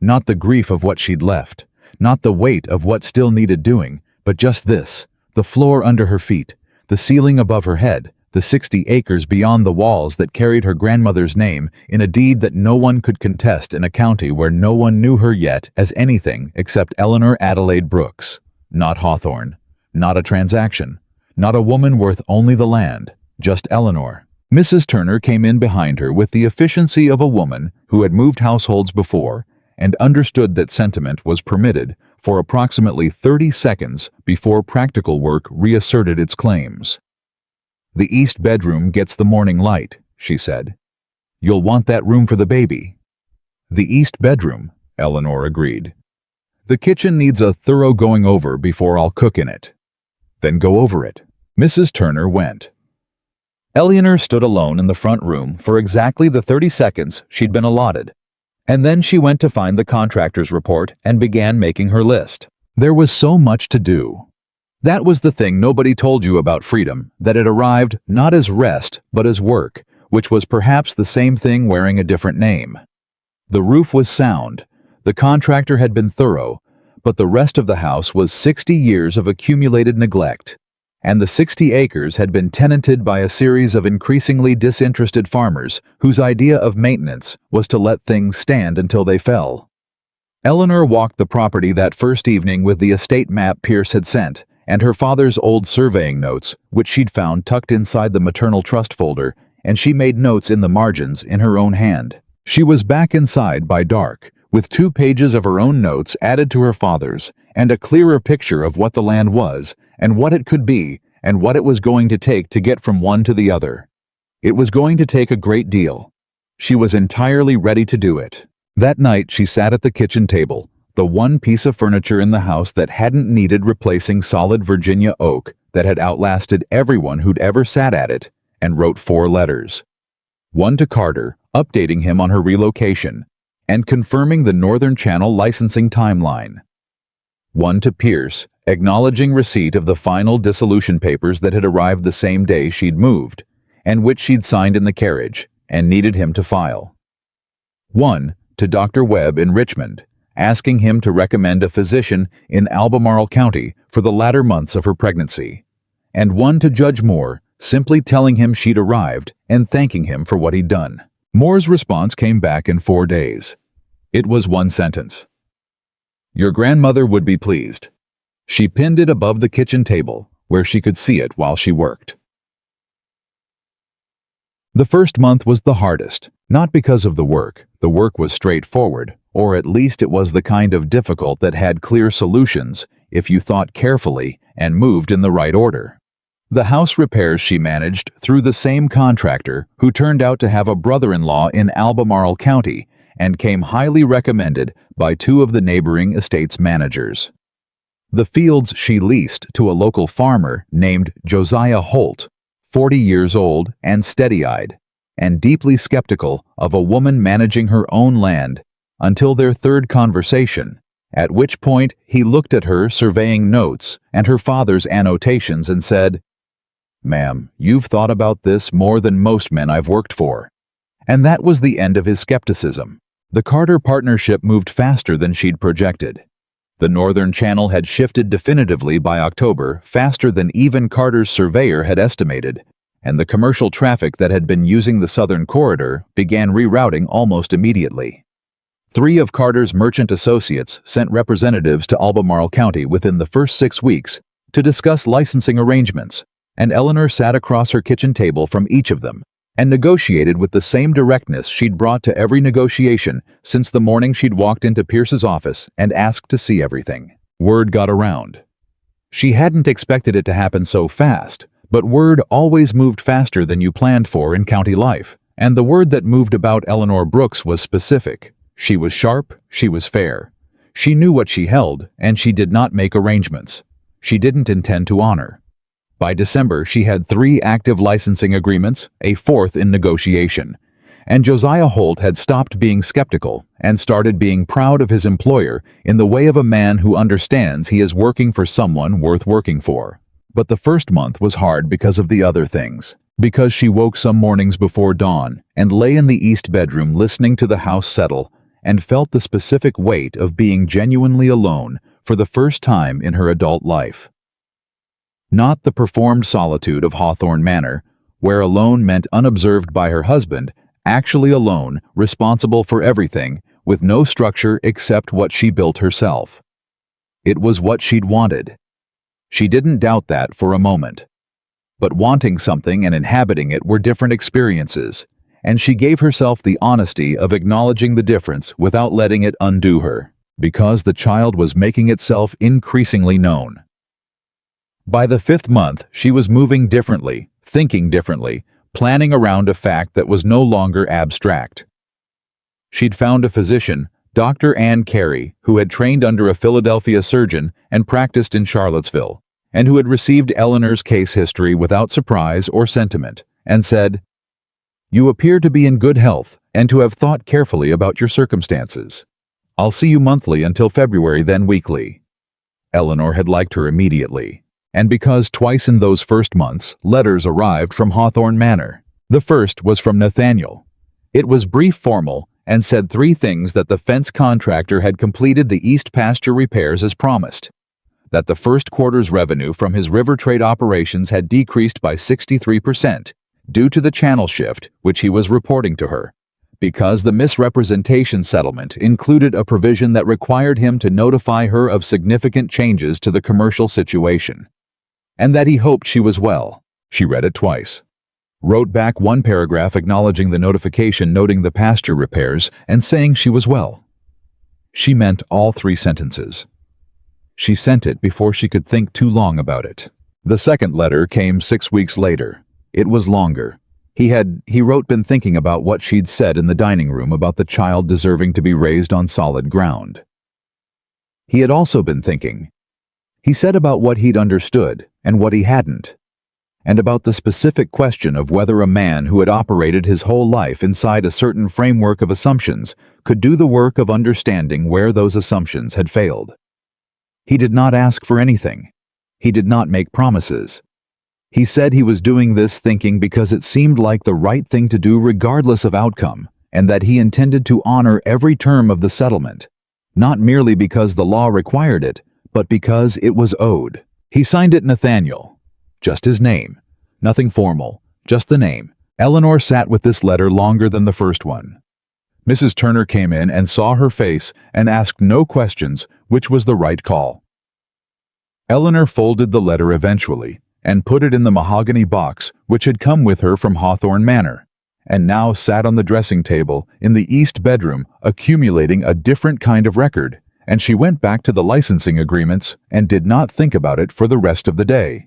Not the grief of what she'd left, not the weight of what still needed doing, but just this, the floor under her feet, the ceiling above her head, the 60 acres beyond the walls that carried her grandmother's name in a deed that no one could contest in a county where no one knew her yet as anything except Eleanor Adelaide Brooks. Not Hawthorne, not a transaction, not a woman worth only the land, just Eleanor. Mrs. Turner came in behind her with the efficiency of a woman who had moved households before and understood that sentiment was permitted for approximately 30 seconds before practical work reasserted its claims. "The east bedroom gets the morning light," she said. "You'll want that room for the baby." "The east bedroom," Eleanor agreed. "The kitchen needs a thorough going over before I'll cook in it." "Then go over it." Mrs. Turner went. Eleanor stood alone in the front room for exactly the 30 seconds she'd been allotted, and then she went to find the contractor's report and began making her list. There was so much to do. That was the thing nobody told you about freedom, that it arrived not as rest but as work, which was perhaps the same thing wearing a different name. The roof was sound, the contractor had been thorough, but the rest of the house was 60 years of accumulated neglect, and the 60 acres had been tenanted by a series of increasingly disinterested farmers whose idea of maintenance was to let things stand until they fell. Eleanor walked the property that first evening with the estate map Pierce had sent, and her father's old surveying notes, which she'd found tucked inside the maternal trust folder, and she made notes in the margins in her own hand. She was back inside by dark, with 2 pages of her own notes added to her father's, and a clearer picture of what the land was, and what it could be, and what it was going to take to get from one to the other. It was going to take a great deal. She was entirely ready to do it. That night she sat at the kitchen table, the one piece of furniture in the house that hadn't needed replacing solid Virginia oak that had outlasted everyone who'd ever sat at it, and wrote 4 letters. One to Carter, updating him on her relocation, and confirming the Northern Channel licensing timeline. One to Pierce, acknowledging receipt of the final dissolution papers that had arrived the same day she'd moved, and which she'd signed in the carriage, and needed him to file. One to Dr. Webb in Richmond, asking him to recommend a physician in Albemarle County for the latter months of her pregnancy, and one to Judge Moore, simply telling him she'd arrived and thanking him for what he'd done. Moore's response came back in 4 days. It was one sentence. "Your grandmother would be pleased." She pinned it above the kitchen table, where she could see it while she worked. The first month was the hardest, not because of the work was straightforward, or at least it was the kind of difficult that had clear solutions if you thought carefully and moved in the right order. The house repairs she managed through the same contractor who turned out to have a brother-in-law in Albemarle County and came highly recommended by 2 of the neighboring estate's managers. The fields she leased to a local farmer named Josiah Holt, 40 years old and steady-eyed, and deeply skeptical of a woman managing her own land until their 3rd conversation, at which point he looked at her surveying notes and her father's annotations and said, "Ma'am, you've thought about this more than most men I've worked for." And that was the end of his skepticism. The Carter partnership moved faster than she'd projected. The Northern Channel had shifted definitively by October, faster than even Carter's surveyor had estimated, and the commercial traffic that had been using the southern corridor began rerouting almost immediately. 3 of Carter's merchant associates sent representatives to Albemarle County within the first 6 weeks to discuss licensing arrangements, and Eleanor sat across her kitchen table from each of them and negotiated with the same directness she'd brought to every negotiation since the morning she'd walked into Pierce's office and asked to see everything. Word got around. She hadn't expected it to happen so fast, but word always moved faster than you planned for in county life, and the word that moved about Eleanor Brooks was specific. She was sharp, she was fair. She knew what she held, and she did not make arrangements. She didn't intend to honor. By December, she had 3 active licensing agreements, a 4th in negotiation. And Josiah Holt had stopped being skeptical and started being proud of his employer in the way of a man who understands he is working for someone worth working for. But the first month was hard because of the other things. Because she woke some mornings before dawn and lay in the east bedroom listening to the house settle and felt the specific weight of being genuinely alone for the first time in her adult life. Not the performed solitude of Hawthorne Manor, where alone meant unobserved by her husband, actually alone, responsible for everything, with no structure except what she built herself. It was what she'd wanted. She didn't doubt that for a moment. But wanting something and inhabiting it were different experiences, and she gave herself the honesty of acknowledging the difference without letting it undo her, because the child was making itself increasingly known. By the 5th month, she was moving differently, thinking differently, planning around a fact that was no longer abstract. She'd found a physician, Dr. Ann Carey, who had trained under a Philadelphia surgeon and practiced in Charlottesville, and who had received Eleanor's case history without surprise or sentiment, and said, "You appear to be in good health and to have thought carefully about your circumstances. I'll see you monthly until February, then weekly." Eleanor had liked her immediately. And because twice in those first months, letters arrived from Hawthorne Manor. The first was from Nathaniel. It was brief, formal, and said 3 things: that the fence contractor had completed the east pasture repairs as promised, that the first quarter's revenue from his river trade operations had decreased by 63% due to the channel shift which he was reporting to her, because the misrepresentation settlement included a provision that required him to notify her of significant changes to the commercial situation, and that he hoped she was well. She read it twice, wrote back 1 paragraph acknowledging the notification, noting the pasture repairs, and saying she was well. She meant all 3 sentences. She sent it before she could think too long about it. The second letter came 6 weeks later. It was longer. He wrote, been thinking about what she'd said in the dining room about the child deserving to be raised on solid ground. He had also been thinking. He said about what he'd understood and what he hadn't, and about the specific question of whether a man who had operated his whole life inside a certain framework of assumptions could do the work of understanding where those assumptions had failed. He did not ask for anything. He did not make promises. He said he was doing this thinking because it seemed like the right thing to do regardless of outcome, and that he intended to honor every term of the settlement, not merely because the law required it, but because it was owed. He signed it Nathaniel. Just his name. Nothing formal, just the name. Eleanor sat with this letter longer than the first one. Mrs. Turner came in and saw her face and asked no questions, which was the right call. Eleanor folded the letter eventually and put it in the mahogany box which had come with her from Hawthorne Manor, and now sat on the dressing table in the east bedroom accumulating a different kind of record, and she went back to the licensing agreements and did not think about it for the rest of the day.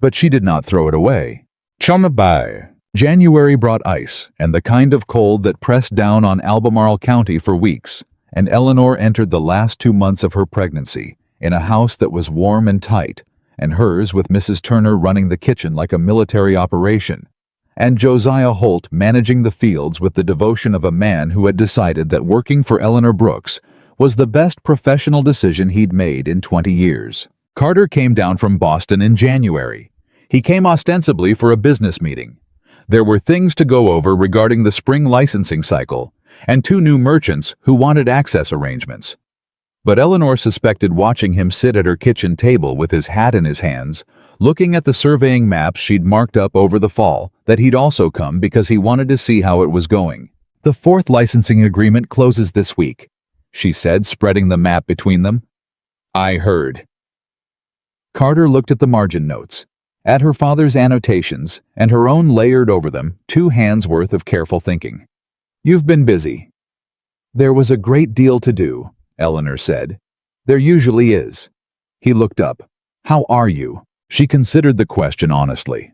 But she did not throw it away. Chumabye. January brought ice and the kind of cold that pressed down on Albemarle County for weeks, and Eleanor entered the last 2 months of her pregnancy in a house that was warm and tight, and hers with Mrs. Turner running the kitchen like a military operation, and Josiah Holt managing the fields with the devotion of a man who had decided that working for Eleanor Brooks was the best professional decision he'd made in 20 years. Carter came down from Boston in January. He came ostensibly for a business meeting. There were things to go over regarding the spring licensing cycle, and 2 new merchants who wanted access arrangements. But Eleanor suspected watching him sit at her kitchen table with his hat in his hands, looking at the surveying maps she'd marked up over the fall, that he'd also come because he wanted to see how it was going. "The 4th licensing agreement closes this week," she said, spreading the map between them. "I heard." Carter looked at the margin notes, at her father's annotations, and her own layered over them 2 hands' worth of careful thinking. "You've been busy." "There was a great deal to do," Eleanor said. "There usually is." He looked up. "How are you?" She considered the question honestly.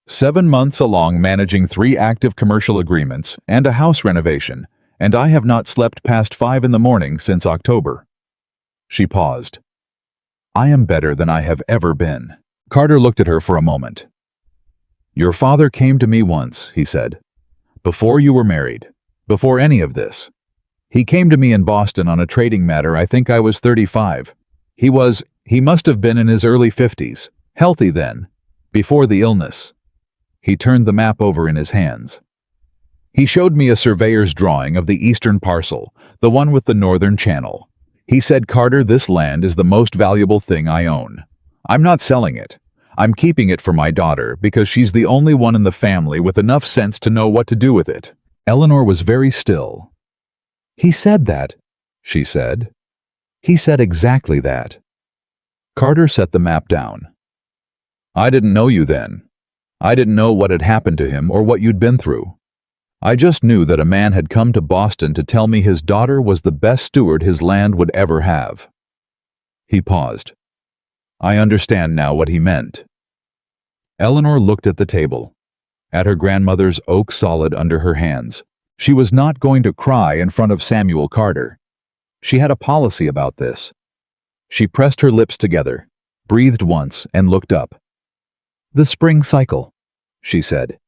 7 months along managing 3 active commercial agreements and a house renovation, and I have not slept past 5 in the morning since October." She paused. "I am better than I have ever been." Carter looked at her for a moment. "Your father came to me once," he said, "before you were married, before any of this. He came to me in Boston on a trading matter. I think I was 35. He must have been in his early 50s, healthy then, before the illness." He turned the map over in his hands. "He showed me a surveyor's drawing of the eastern parcel, the one with the northern channel. He said, 'Carter, this land is the most valuable thing I own. I'm not selling it. I'm keeping it for my daughter because she's the only one in the family with enough sense to know what to do with it.'" Eleanor was very still. "He said that," she said. "He said exactly that." Carter set the map down. "I didn't know you then. I didn't know what had happened to him or what you'd been through. I just knew that a man had come to Boston to tell me his daughter was the best steward his land would ever have." He paused. "I understand now what he meant." Eleanor looked at the table, at her grandmother's oak solid under her hands. She was not going to cry in front of Samuel Carter. She had a policy about this. She pressed her lips together, breathed once, and looked up. "The spring cycle," she said.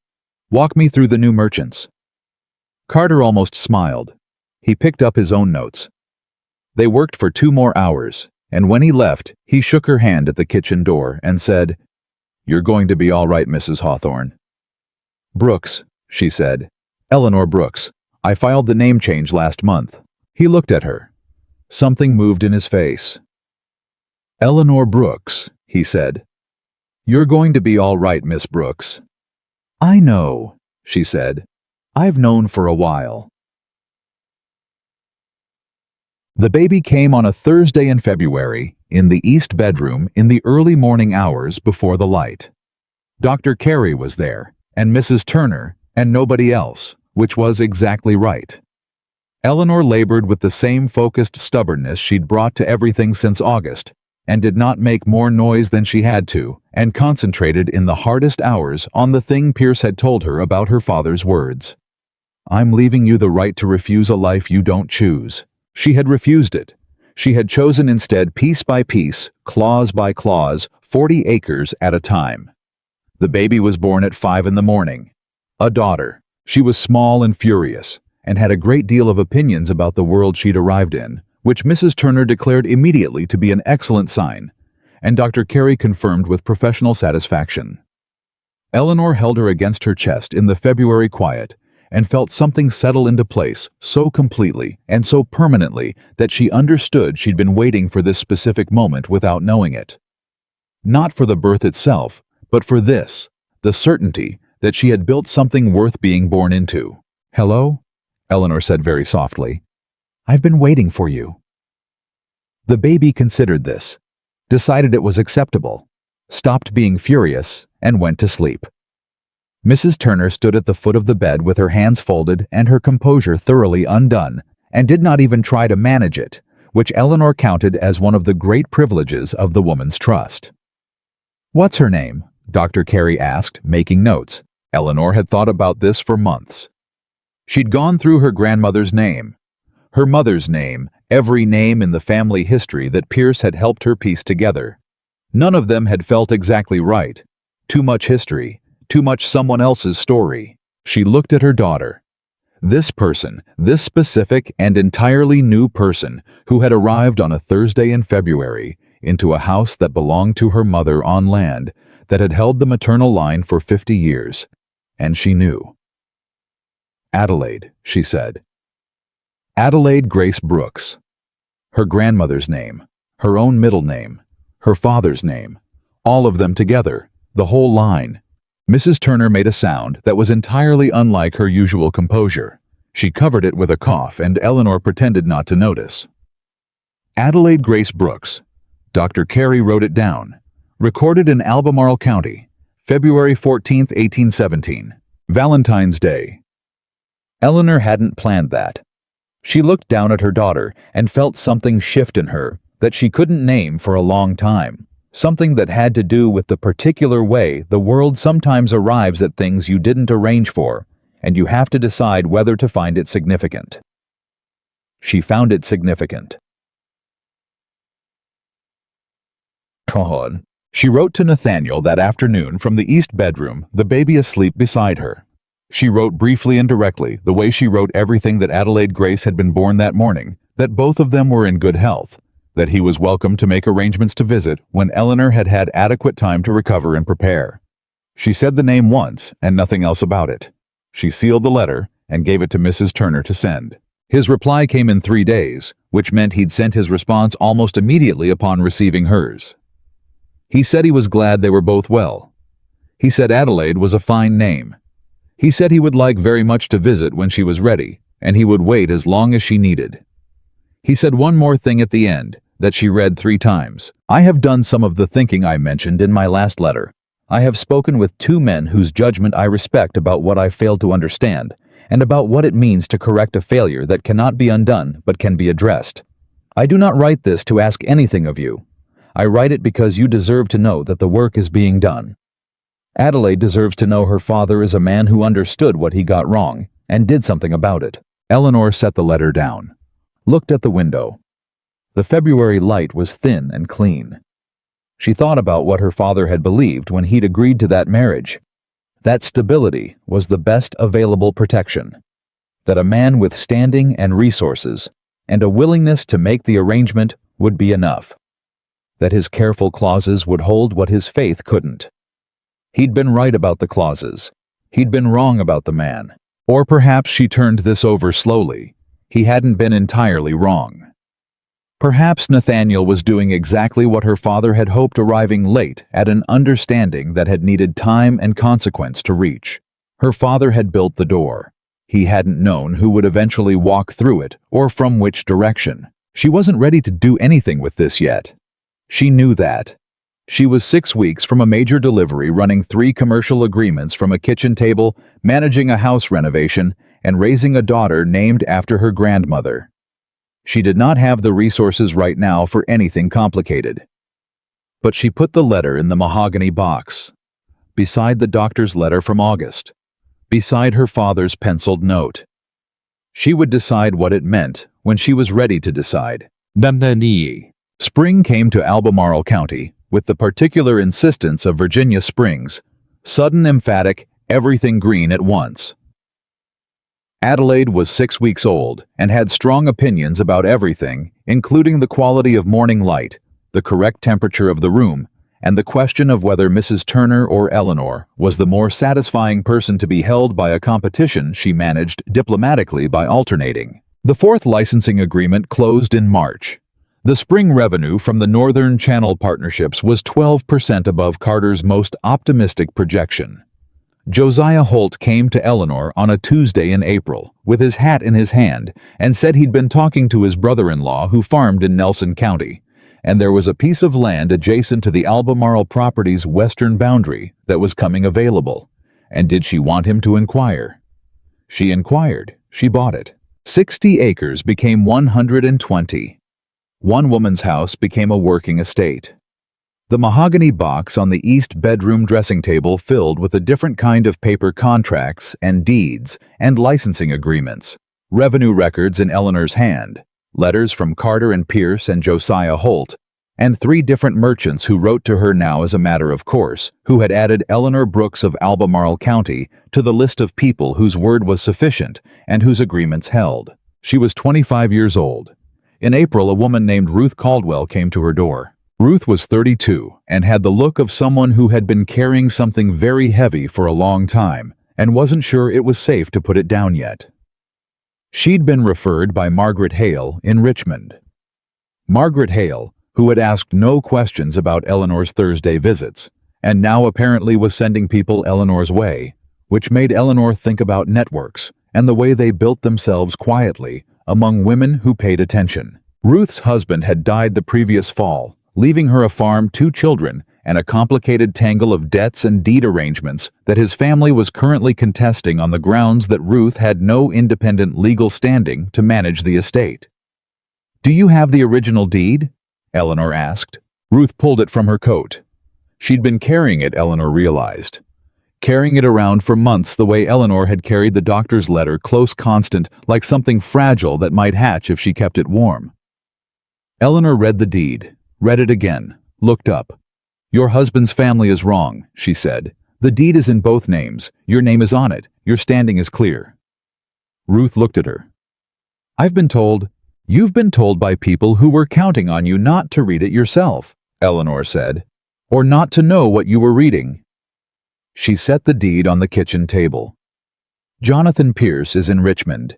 "Walk me through the new merchants." Carter almost smiled. He picked up his own notes. They worked for 2 more hours, and when he left, he shook her hand at the kitchen door and said, "You're going to be all right, Mrs. Hawthorne." "Brooks," she said. "Eleanor Brooks. I filed the name change last month." He looked at her. Something moved in his face. "Eleanor Brooks," he said. "You're going to be all right, Miss Brooks." "I know," she said. "I've known for a while." The baby came on a Thursday in February, in the east bedroom in the early morning hours before the light. Dr. Carey was there, and Mrs. Turner, and nobody else, which was exactly right. Eleanor labored with the same focused stubbornness she'd brought to everything since August, and did not make more noise than she had to, and concentrated in the hardest hours on the thing Pierce had told her about her father's words. "I'm leaving you the right to refuse a life you don't choose." She had refused it. She had chosen instead piece by piece, clause by clause, 40 acres at a time. The baby was born at 5 in the morning. A daughter. She was small and furious, and had a great deal of opinions about the world she'd arrived in, which Mrs. Turner declared immediately to be an excellent sign, and Dr. Carey confirmed with professional satisfaction. Eleanor held her against her chest in the February quiet, and felt something settle into place so completely and so permanently that she understood she'd been waiting for this specific moment without knowing it. Not for the birth itself, but for this, the certainty that she had built something worth being born into. "Hello?" Eleanor said very softly. "I've been waiting for you." The baby considered this, decided it was acceptable, stopped being furious, and went to sleep. Mrs. Turner stood at the foot of the bed with her hands folded and her composure thoroughly undone, and did not even try to manage it, which Eleanor counted as one of the great privileges of the woman's trust. "What's her name?" Dr. Carey asked, making notes. Eleanor had thought about this for months. She'd gone through her grandmother's name, her mother's name, every name in the family history that Pierce had helped her piece together. None of them had felt exactly right. Too much history. Too much someone else's story. She looked at her daughter. This person, this specific and entirely new person, who had arrived on a Thursday in February into a house that belonged to her mother on land that had held the maternal line for 50 years. And she knew. "Adelaide," she said. Adelaide Grace Brooks. Her grandmother's name, her own middle name, her father's name, all of them together, the whole line. Mrs. Turner made a sound that was entirely unlike her usual composure. She covered it with a cough, and Eleanor pretended not to notice. Adelaide Grace Brooks. Dr. Carey wrote it down. Recorded in Albemarle County, February 14, 1817. Valentine's Day. Eleanor hadn't planned that. She looked down at her daughter and felt something shift in her that she couldn't name for a long time. Something that had to do with the particular way the world sometimes arrives at things you didn't arrange for, and you have to decide whether to find it significant. She found it significant. She wrote to Nathaniel that afternoon from the east bedroom, the baby asleep beside her. She wrote briefly and directly, the way she wrote everything, that Adelaide Grace had been born that morning, that both of them were in good health, that he was welcome to make arrangements to visit when Eleanor had had adequate time to recover and prepare. She said the name once and nothing else about it. She sealed the letter and gave it to Mrs. Turner to send. His reply came in 3 days, which meant he'd sent his response almost immediately upon receiving hers. He said he was glad they were both well. He said Adelaide was a fine name. He said he would like very much to visit when she was ready, and he would wait as long as she needed. He said one more thing at the end, that she read 3 times. I have done some of the thinking I mentioned in my last letter. I have spoken with 2 men whose judgment I respect about what I failed to understand, and about what it means to correct a failure that cannot be undone but can be addressed. I do not write this to ask anything of you. I write it because you deserve to know that the work is being done. Adelaide deserves to know her father is a man who understood what he got wrong and did something about it. Eleanor set the letter down, looked at the window. The February light was thin and clean. She thought about what her father had believed when he'd agreed to that marriage. That stability was the best available protection. That a man with standing and resources and a willingness to make the arrangement would be enough. That his careful clauses would hold what his faith couldn't. He'd been right about the clauses. He'd been wrong about the man. Or perhaps she turned this over slowly. He hadn't been entirely wrong. Perhaps Nathaniel was doing exactly what her father had hoped, arriving late at an understanding that had needed time and consequence to reach. Her father had built the door. He hadn't known who would eventually walk through it or from which direction. She wasn't ready to do anything with this yet. She knew that. She was 6 weeks from a major delivery, running 3 commercial agreements from a kitchen table, managing a house renovation, and raising a daughter named after her grandmother. She did not have the resources right now for anything complicated. But she put the letter in the mahogany box, beside the doctor's letter from August, beside her father's penciled note. She would decide what it meant when she was ready to decide. Spring came to Albemarle County with the particular insistence of Virginia Springs, sudden, emphatic, everything green at once. Adelaide was 6 weeks old and had strong opinions about everything, including the quality of morning light, the correct temperature of the room, and the question of whether Mrs. Turner or Eleanor was the more satisfying person to be held by a competition she managed diplomatically by alternating. The 4th licensing agreement closed in March. The spring revenue from the Northern Channel partnerships was 12% above Carter's most optimistic projection. Josiah Holt came to Eleanor on a Tuesday in April, with his hat in his hand, and said he'd been talking to his brother-in-law who farmed in Nelson County, and there was a piece of land adjacent to the Albemarle property's western boundary that was coming available, and did she want him to inquire? She inquired. She bought it. 60 acres became 120. One woman's house became a working estate. The mahogany box on the east bedroom dressing table filled with a different kind of paper contracts and deeds and licensing agreements, revenue records in Eleanor's hand, letters from Carter and Pierce and Josiah Holt, and 3 different merchants who wrote to her now as a matter of course, who had added Eleanor Brooks of Albemarle County to the list of people whose word was sufficient and whose agreements held. She was 25 years old. In April, a woman named Ruth Caldwell came to her door. Ruth was 32 and had the look of someone who had been carrying something very heavy for a long time and wasn't sure it was safe to put it down yet. She'd been referred by Margaret Hale in Richmond. Margaret Hale, who had asked no questions about Eleanor's Thursday visits, and now apparently was sending people Eleanor's way, which made Eleanor think about networks and the way they built themselves quietly among women who paid attention. Ruth's husband had died the previous fall, leaving her a farm, 2 children, and a complicated tangle of debts and deed arrangements that his family was currently contesting on the grounds that Ruth had no independent legal standing to manage the estate. "Do you have the original deed?" Eleanor asked. Ruth pulled it from her coat. She'd been carrying it, Eleanor realized. carrying it around for months the way Eleanor had carried the doctor's letter, close, constant, like something fragile that might hatch if she kept it warm. Eleanor read the deed, read it again, looked up. "Your husband's family is wrong," she said. "The deed is in both names. Your name is on it. Your standing is clear." Ruth looked at her. "I've been told—" "You've been told by people who were counting on you not to read it yourself," Eleanor said, "or not to know what you were reading." She set the deed on the kitchen table. "Jonathan Pierce is in Richmond.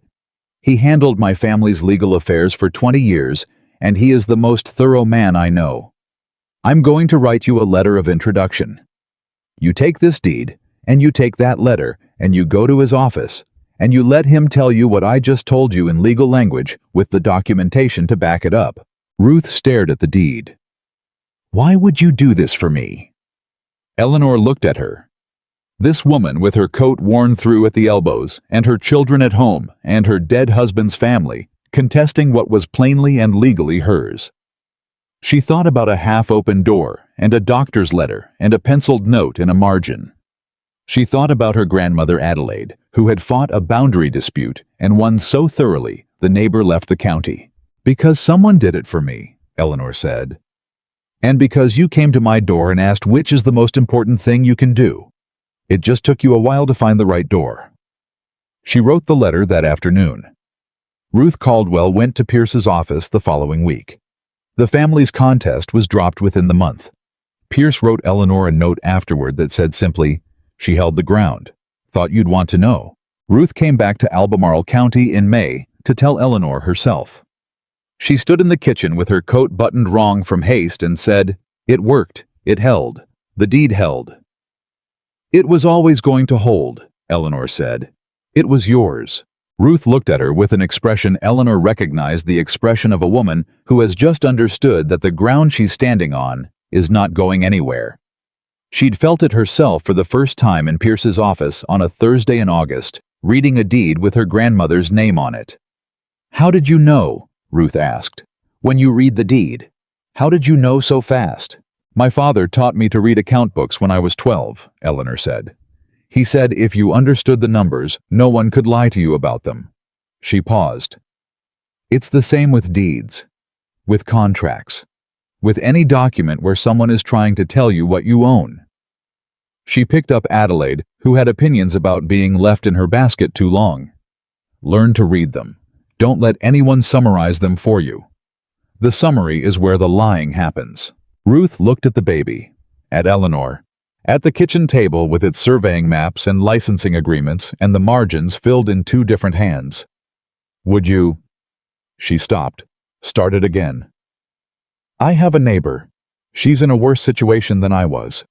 He handled my family's legal affairs for 20 years, and he is the most thorough man I know. I'm going to write you a letter of introduction. You take this deed, and you take that letter, and you go to his office, and you let him tell you what I just told you in legal language with the documentation to back it up." Ruth stared at the deed. "Why would you do this for me?" Eleanor looked at her. This woman with her coat worn through at the elbows, and her children at home, and her dead husband's family, contesting what was plainly and legally hers. She thought about a half-open door, and a doctor's letter, and a penciled note in a margin. She thought about her grandmother Adelaide, who had fought a boundary dispute and won so thoroughly the neighbor left the county. "Because someone did it for me," Eleanor said. "And because you came to my door and asked which is the most important thing you can do. It just took you a while to find the right door." She wrote the letter that afternoon. Ruth Caldwell went to Pierce's office the following week. The family's contest was dropped within the month. Pierce wrote Eleanor a note afterward that said simply, "She held the ground. Thought you'd want to know." Ruth came back to Albemarle County in May to tell Eleanor herself. She stood in the kitchen with her coat buttoned wrong from haste and said, "It worked. It held. The deed held." "It was always going to hold," Eleanor said. "It was yours." Ruth looked at her with an expression Eleanor recognized, the expression of a woman who has just understood that the ground she's standing on is not going anywhere. She'd felt it herself for the first time in Pierce's office on a Thursday in August, reading a deed with her grandmother's name on it. "How did you know?" Ruth asked. "When you read the deed? How did you know so fast?" "My father taught me to read account books when I was 12, Eleanor said. "He said if you understood the numbers, no one could lie to you about them." She paused. "It's the same with deeds, with contracts, with any document where someone is trying to tell you what you own." She picked up Adelaide, who had opinions about being left in her basket too long. "Learn to read them. Don't let anyone summarize them for you. The summary is where the lying happens." Ruth looked at the baby, at Eleanor, at the kitchen table with its surveying maps and licensing agreements and the margins filled in 2 different hands. "Would you—" She stopped, started again. "I have a neighbor. She's in a worse situation than I was.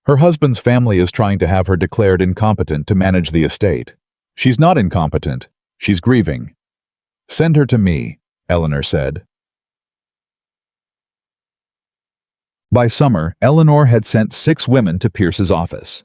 Her husband's family is trying to have her declared incompetent to manage the estate. She's not incompetent. She's grieving. Send her to me," Eleanor said. By summer, Eleanor had sent 6 women to Pierce's office.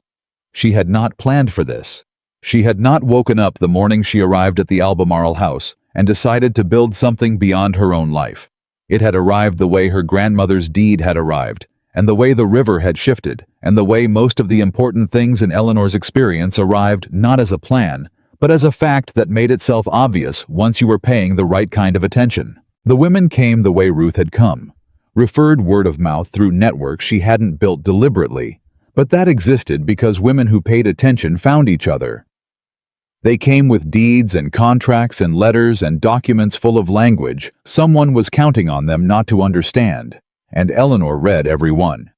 She had not planned for this. She had not woken up the morning she arrived at the Albemarle house and decided to build something beyond her own life. It had arrived the way her grandmother's deed had arrived, and the way the river had shifted, and the way most of the important things in Eleanor's experience arrived not as a plan, but as a fact that made itself obvious once you were paying the right kind of attention. The women came the way Ruth had come, referred word of mouth through networks she hadn't built deliberately, but that existed because women who paid attention found each other. They came with deeds and contracts and letters and documents full of language someone was counting on them not to understand, and Eleanor read every one.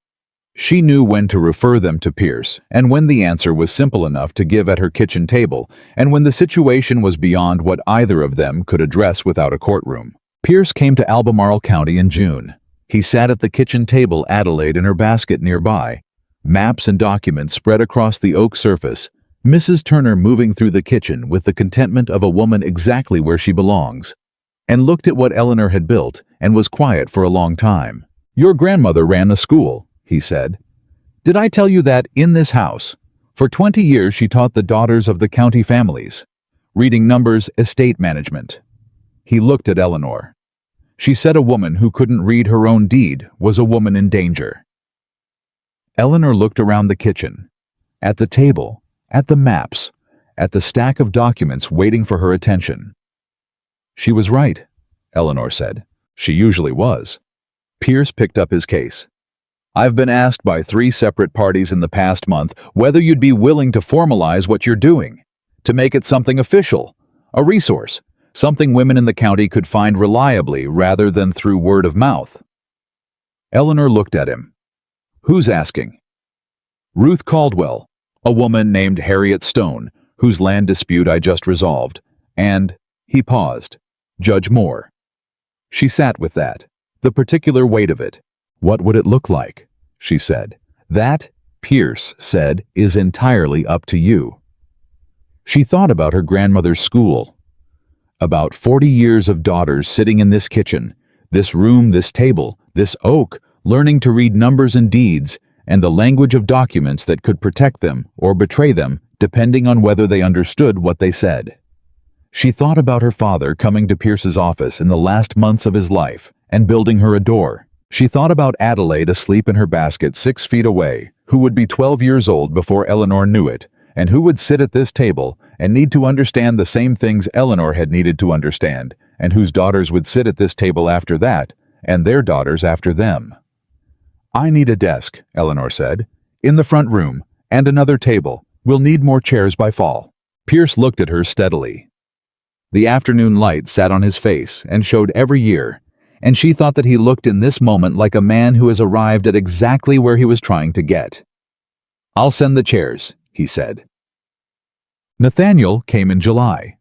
She knew when to refer them to Pierce, and when the answer was simple enough to give at her kitchen table, and when the situation was beyond what either of them could address without a courtroom. Pierce came to Albemarle County in June. He sat at the kitchen table, Adelaide in her basket nearby, maps and documents spread across the oak surface, Mrs. Turner moving through the kitchen with the contentment of a woman exactly where she belongs, and looked at what Eleanor had built and was quiet for a long time. "Your grandmother ran a school," he said. "Did I tell you that in this house, for 20 years she taught the daughters of the county families, reading numbers, estate management?" He looked at Eleanor. She said a woman who couldn't read her own deed was a woman in danger. Eleanor looked around the kitchen. at the table, at the maps, at the stack of documents waiting for her attention. She was right, Eleanor said. She usually was. Pierce picked up his case. I've been asked by 3 separate parties in the past month whether you'd be willing to formalize what you're doing, to make it something official, a resource, something women in the county could find reliably rather than through word of mouth. Eleanor looked at him. Who's asking? Ruth Caldwell, a woman named Harriet Stone, whose land dispute I just resolved, and, he paused, Judge Moore. She sat with that, the particular weight of it. What would it look like? She said. That, Pierce said, is entirely up to you. She thought about her grandmother's school. About 40 years of daughters sitting in this kitchen, this room, this table, this oak, learning to read numbers and deeds, and the language of documents that could protect them or betray them, depending on whether they understood what they said. She thought about her father coming to Pierce's office in the last months of his life and building her a door. She thought about Adelaide asleep in her basket 6 feet away, who would be 12 years old before Eleanor knew it, and who would sit at this table and need to understand the same things Eleanor had needed to understand, and whose daughters would sit at this table after that, and their daughters after them. I need a desk, Eleanor said, in the front room, and another table. We'll need more chairs by fall. Pierce looked at her steadily. The afternoon light sat on his face and showed every year, and she thought that he looked in this moment like a man who has arrived at exactly where he was trying to get. I'll send the chairs, he said. Nathaniel came in July.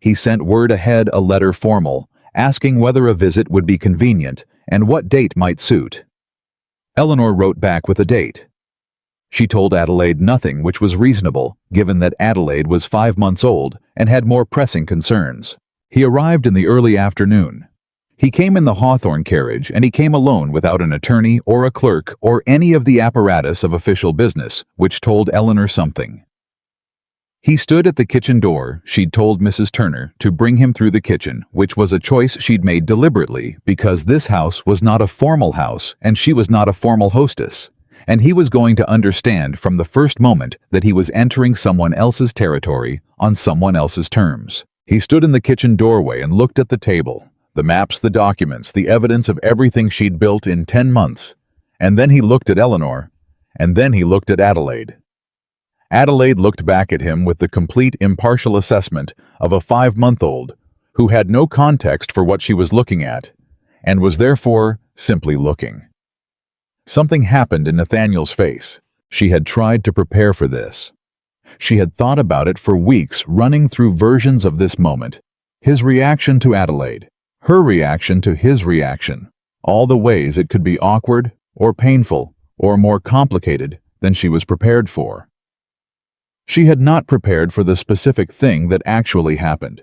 He sent word ahead, a letter formal, asking whether a visit would be convenient and what date might suit. Eleanor wrote back with a date. She told Adelaide nothing which was reasonable, given that Adelaide was 5 months old and had more pressing concerns. He arrived in the early afternoon. He came in the Hawthorne carriage, and he came alone without an attorney or a clerk or any of the apparatus of official business, which told Eleanor something. He stood at the kitchen door. She'd told Mrs. Turner to bring him through the kitchen, which was a choice she'd made deliberately because this house was not a formal house and she was not a formal hostess, and he was going to understand from the first moment that he was entering someone else's territory on someone else's terms. He stood in the kitchen doorway and looked at the table, the maps, the documents, the evidence of everything she'd built in 10 months, and then he looked at Eleanor, and then he looked at Adelaide. Adelaide looked back at him with the complete impartial assessment of a 5-month-old who had no context for what she was looking at, and was therefore simply looking. Something happened in Nathaniel's face. She had tried to prepare for this. She had thought about it for weeks, running through versions of this moment. His reaction to Adelaide, her reaction to his reaction, all the ways it could be awkward or painful or more complicated than she was prepared for. She had not prepared for the specific thing that actually happened,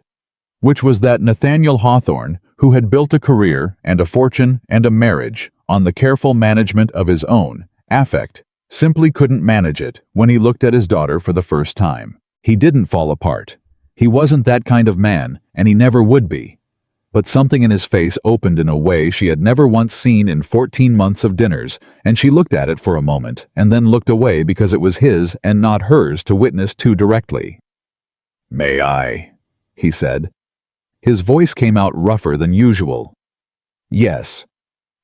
which was that Nathaniel Hawthorne, who had built a career and a fortune and a marriage on the careful management of his own affect, simply couldn't manage it when he looked at his daughter for the first time. He didn't fall apart. He wasn't that kind of man, and he never would be. But something in his face opened in a way she had never once seen in 14 months of dinners, and she looked at it for a moment, and then looked away because it was his and not hers to witness too directly. "May I?" he said. His voice came out rougher than usual. "Yes,"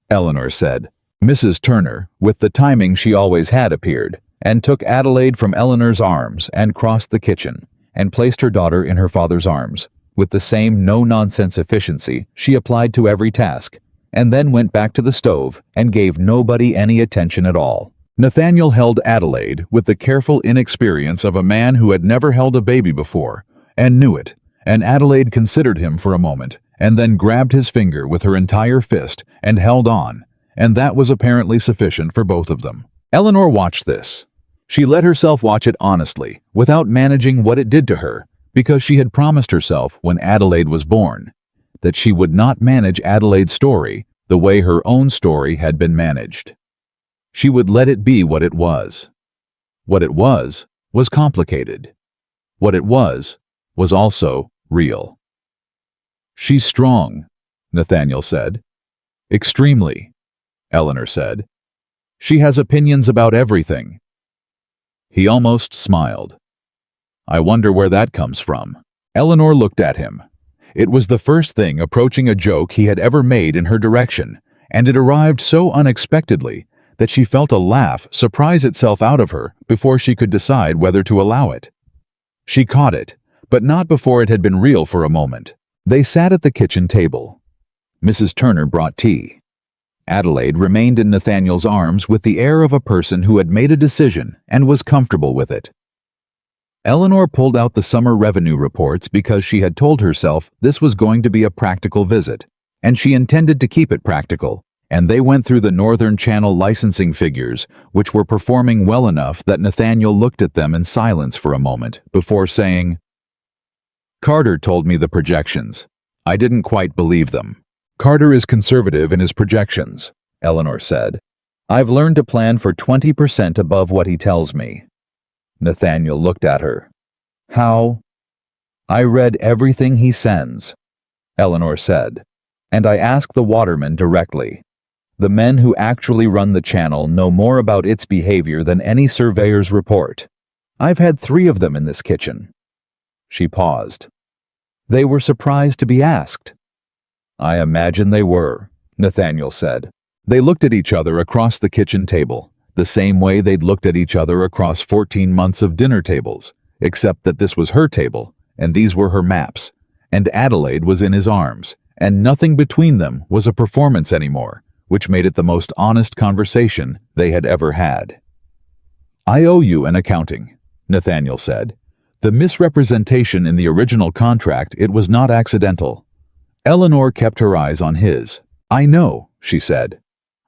Eleanor said. Mrs. Turner, with the timing she always had, appeared, and took Adelaide from Eleanor's arms and crossed the kitchen, and placed her daughter in her father's arms, with the same no-nonsense efficiency she applied to every task, and then went back to the stove and gave nobody any attention at all. Nathaniel held Adelaide with the careful inexperience of a man who had never held a baby before, and knew it, and Adelaide considered him for a moment, and then grabbed his finger with her entire fist and held on, and that was apparently sufficient for both of them. Eleanor watched this. She let herself watch it honestly, without managing what it did to her, because she had promised herself when Adelaide was born that she would not manage Adelaide's story the way her own story had been managed. She would let it be what it was. What it was complicated. What it was also real. "She's strong," Nathaniel said. "Extremely," Eleanor said. "She has opinions about everything." He almost smiled. I wonder where that comes from. Eleanor looked at him. It was the first thing approaching a joke he had ever made in her direction, and it arrived so unexpectedly that she felt a laugh surprise itself out of her before she could decide whether to allow it. She caught it, but not before it had been real for a moment. They sat at the kitchen table. Mrs. Turner brought tea. Adelaide remained in Nathaniel's arms with the air of a person who had made a decision and was comfortable with it. Eleanor pulled out the summer revenue reports because she had told herself this was going to be a practical visit, and she intended to keep it practical, and they went through the Northern Channel licensing figures, which were performing well enough that Nathaniel looked at them in silence for a moment before saying, "Carter told me the projections. I didn't quite believe them." "Carter is conservative in his projections," Eleanor said. "I've learned to plan for 20% above what he tells me." Nathaniel looked at her. "How?" "I read everything he sends," Eleanor said, "and I ask the watermen directly. The men who actually run the channel know more about its behavior than any surveyor's report. I've had 3 of them in this kitchen." She paused. "They were surprised to be asked." "I imagine they were," Nathaniel said. They looked at each other across the kitchen table, the same way they'd looked at each other across 14 months of dinner tables, except that this was her table, and these were her maps, and Adelaide was in his arms, and nothing between them was a performance anymore, which made it the most honest conversation they had ever had. "I owe you an accounting," Nathaniel said. "The misrepresentation in the original contract, it was not accidental." Eleanor kept her eyes on his. "I know," she said.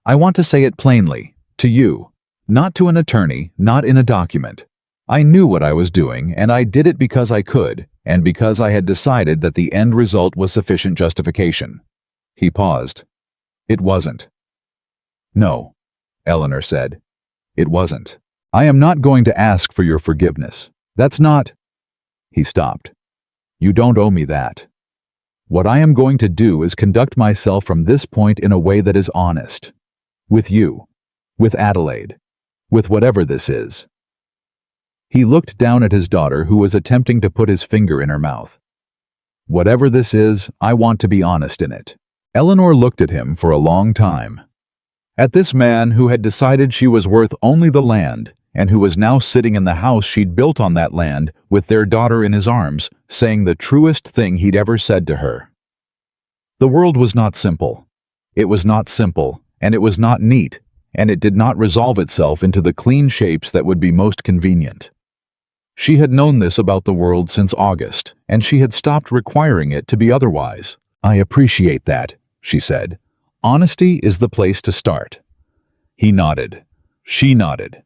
"I want to say it plainly, to you. Not to an attorney, not in a document. I knew what I was doing, and I did it because I could, and because I had decided that the end result was sufficient justification." He paused. "It wasn't." "No," Eleanor said. "It wasn't. I am not going to ask for your forgiveness. That's not—" He stopped. "You don't owe me that. What I am going to do is conduct myself from this point in a way that is honest. With you. With Adelaide. With whatever this is." He looked down at his daughter, who was attempting to put his finger in her mouth. "Whatever this is, I want to be honest in it." Eleanor looked at him for a long time. At this man who had decided she was worth only the land, and who was now sitting in the house she'd built on that land with their daughter in his arms, saying the truest thing he'd ever said to her. The world was not simple. It was not simple, and it was not neat, and it did not resolve itself into the clean shapes that would be most convenient. She had known this about the world since August, and she had stopped requiring it to be otherwise. "I appreciate that," she said. "Honesty is the place to start." He nodded. She nodded.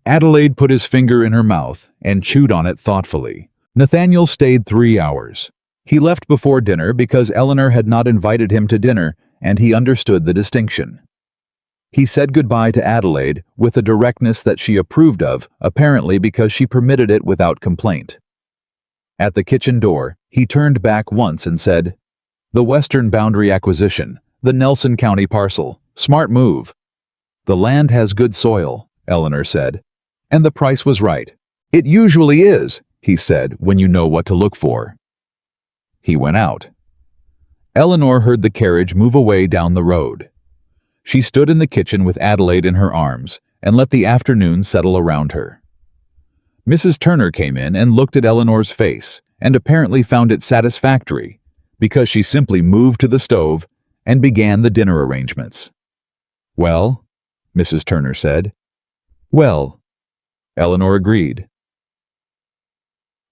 Adelaide put his finger in her mouth and chewed on it thoughtfully. Nathaniel stayed 3 hours. He left before dinner because Eleanor had not invited him to dinner, and he understood the distinction. He said goodbye to Adelaide with a directness that she approved of, apparently because she permitted it without complaint. At the kitchen door, he turned back once and said, "The Western Boundary acquisition, the Nelson County parcel, smart move." "The land has good soil," Eleanor said, "and the price was right." "It usually is," he said, "when you know what to look for." He went out. Eleanor heard the carriage move away down the road. She stood in the kitchen with Adelaide in her arms and let the afternoon settle around her. Mrs. Turner came in and looked at Eleanor's face and apparently found it satisfactory because she simply moved to the stove and began the dinner arrangements. "Well?" Mrs. Turner said. "Well," Eleanor agreed.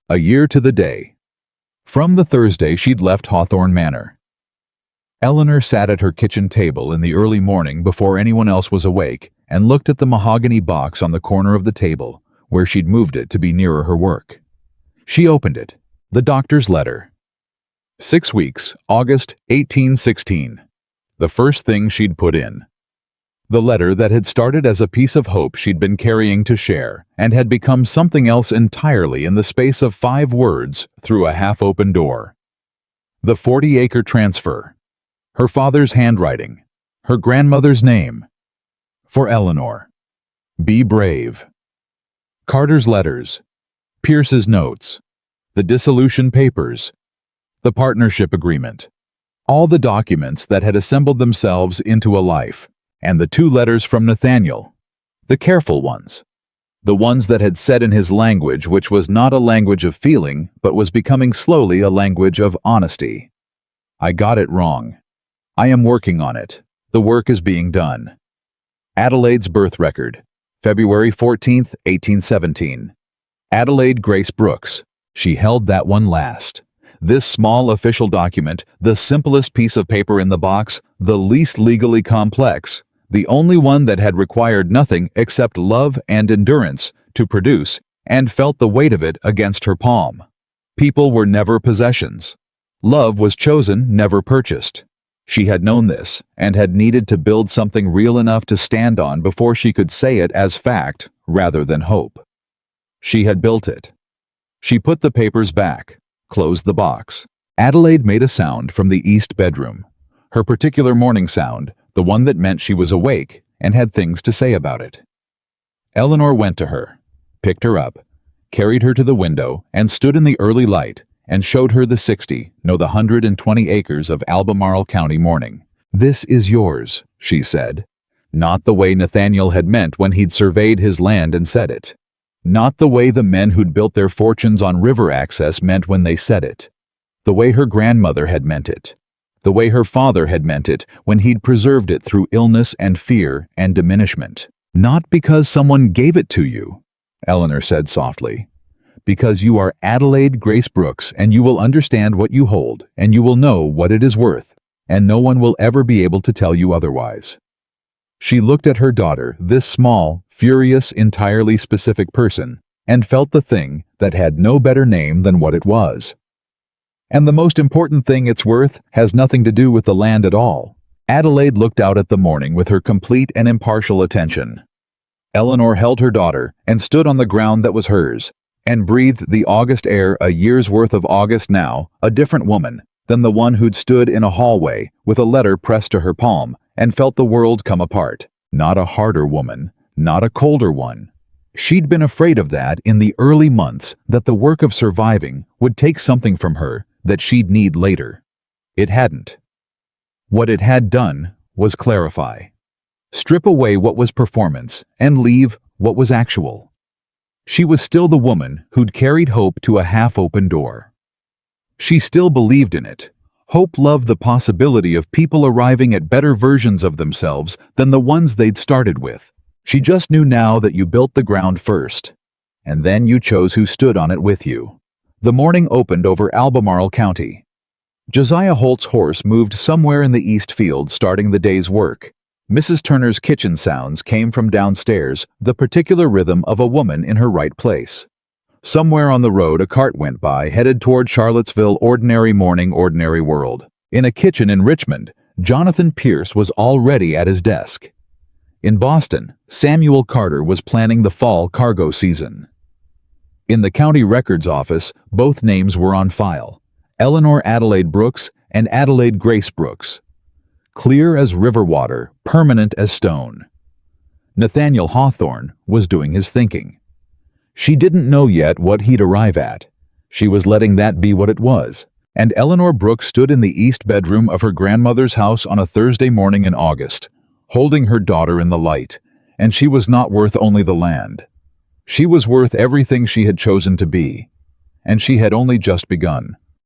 A year to the day. From the Thursday she'd left Hawthorne Manor. Eleanor sat at her kitchen table in the early morning before anyone else was awake and looked at the mahogany box on the corner of the table, where she'd moved it to be nearer her work. She opened it. The doctor's letter. 6 weeks, August 1816. The first thing she'd put in. The letter that had started as a piece of hope she'd been carrying to share and had become something else entirely in the space of 5 words through a half-open door. The 40-acre transfer. Her father's handwriting. Her grandmother's name. For Eleanor. Be brave. Carter's letters, Pierce's notes, the dissolution papers, the partnership agreement, all the documents that had assembled themselves into a life, and the 2 letters from Nathaniel, the careful ones, the ones that had said in his language, which was not a language of feeling, but was becoming slowly a language of honesty. I got it wrong. I am working on it. The work is being done. Adelaide's birth record, February 14th, 1817. Adelaide Grace Brooks. She held that one last. This small official document, the simplest piece of paper in the box, the least legally complex, the only one that had required nothing except love and endurance to produce, and felt the weight of it against her palm. People were never possessions. Love was chosen, never purchased. She had known this, and had needed to build something real enough to stand on before she could say it as fact rather than hope. She had built it. She put the papers back, closed the box. Adelaide made a sound from the east bedroom. Her particular morning sound, the one that meant she was awake and had things to say about it. Eleanor went to her, picked her up, carried her to the window, and stood in the early light and showed her the the 120 acres of Albemarle County morning. "This is yours," she said. Not the way Nathaniel had meant when he'd surveyed his land and said it. Not the way the men who'd built their fortunes on river access meant when they said it. The way her grandmother had meant it. The way her father had meant it when he'd preserved it through illness and fear and diminishment. "Not because someone gave it to you," Eleanor said softly. "Because you are Adelaide Grace Brooks, and you will understand what you hold, and you will know what it is worth, and no one will ever be able to tell you otherwise." She looked at her daughter, this small, furious, entirely specific person, and felt the thing that had no better name than what it was. And the most important thing it's worth has nothing to do with the land at all. Adelaide looked out at the morning with her complete and impartial attention. Eleanor held her daughter and stood on the ground that was hers, and breathed the August air, a year's worth of August now, a different woman than the one who'd stood in a hallway with a letter pressed to her palm and felt the world come apart. Not a harder woman, not a colder one. She'd been afraid of that in the early months, that the work of surviving would take something from her that she'd need later. It hadn't. What it had done was clarify. Strip away what was performance and leave what was actual. She was still the woman who'd carried hope to a half-open door. She still believed in it. Hope loved the possibility of people arriving at better versions of themselves than the ones they'd started with. She just knew now that you built the ground first, and then you chose who stood on it with you. The morning opened over Albemarle County. Josiah Holt's horse moved somewhere in the east field, starting the day's work. Mrs. Turner's kitchen sounds came from downstairs, the particular rhythm of a woman in her right place. Somewhere on the road a cart went by, headed toward Charlottesville. Ordinary morning, ordinary world. In a kitchen in Richmond, Jonathan Pierce was already at his desk. In Boston, Samuel Carter was planning the fall cargo season. In the county records office, both names were on file: Eleanor Adelaide Brooks and Adelaide Grace Brooks. Clear as river water, permanent as stone. Nathaniel Hawthorne was doing his thinking. She didn't know yet what he'd arrive at. She was letting that be what it was. And Eleanor Brooks stood in the east bedroom of her grandmother's house on a Thursday morning in August, holding her daughter in the light, and she was not worth only the land. She was worth everything she had chosen to be, and she had only just begun.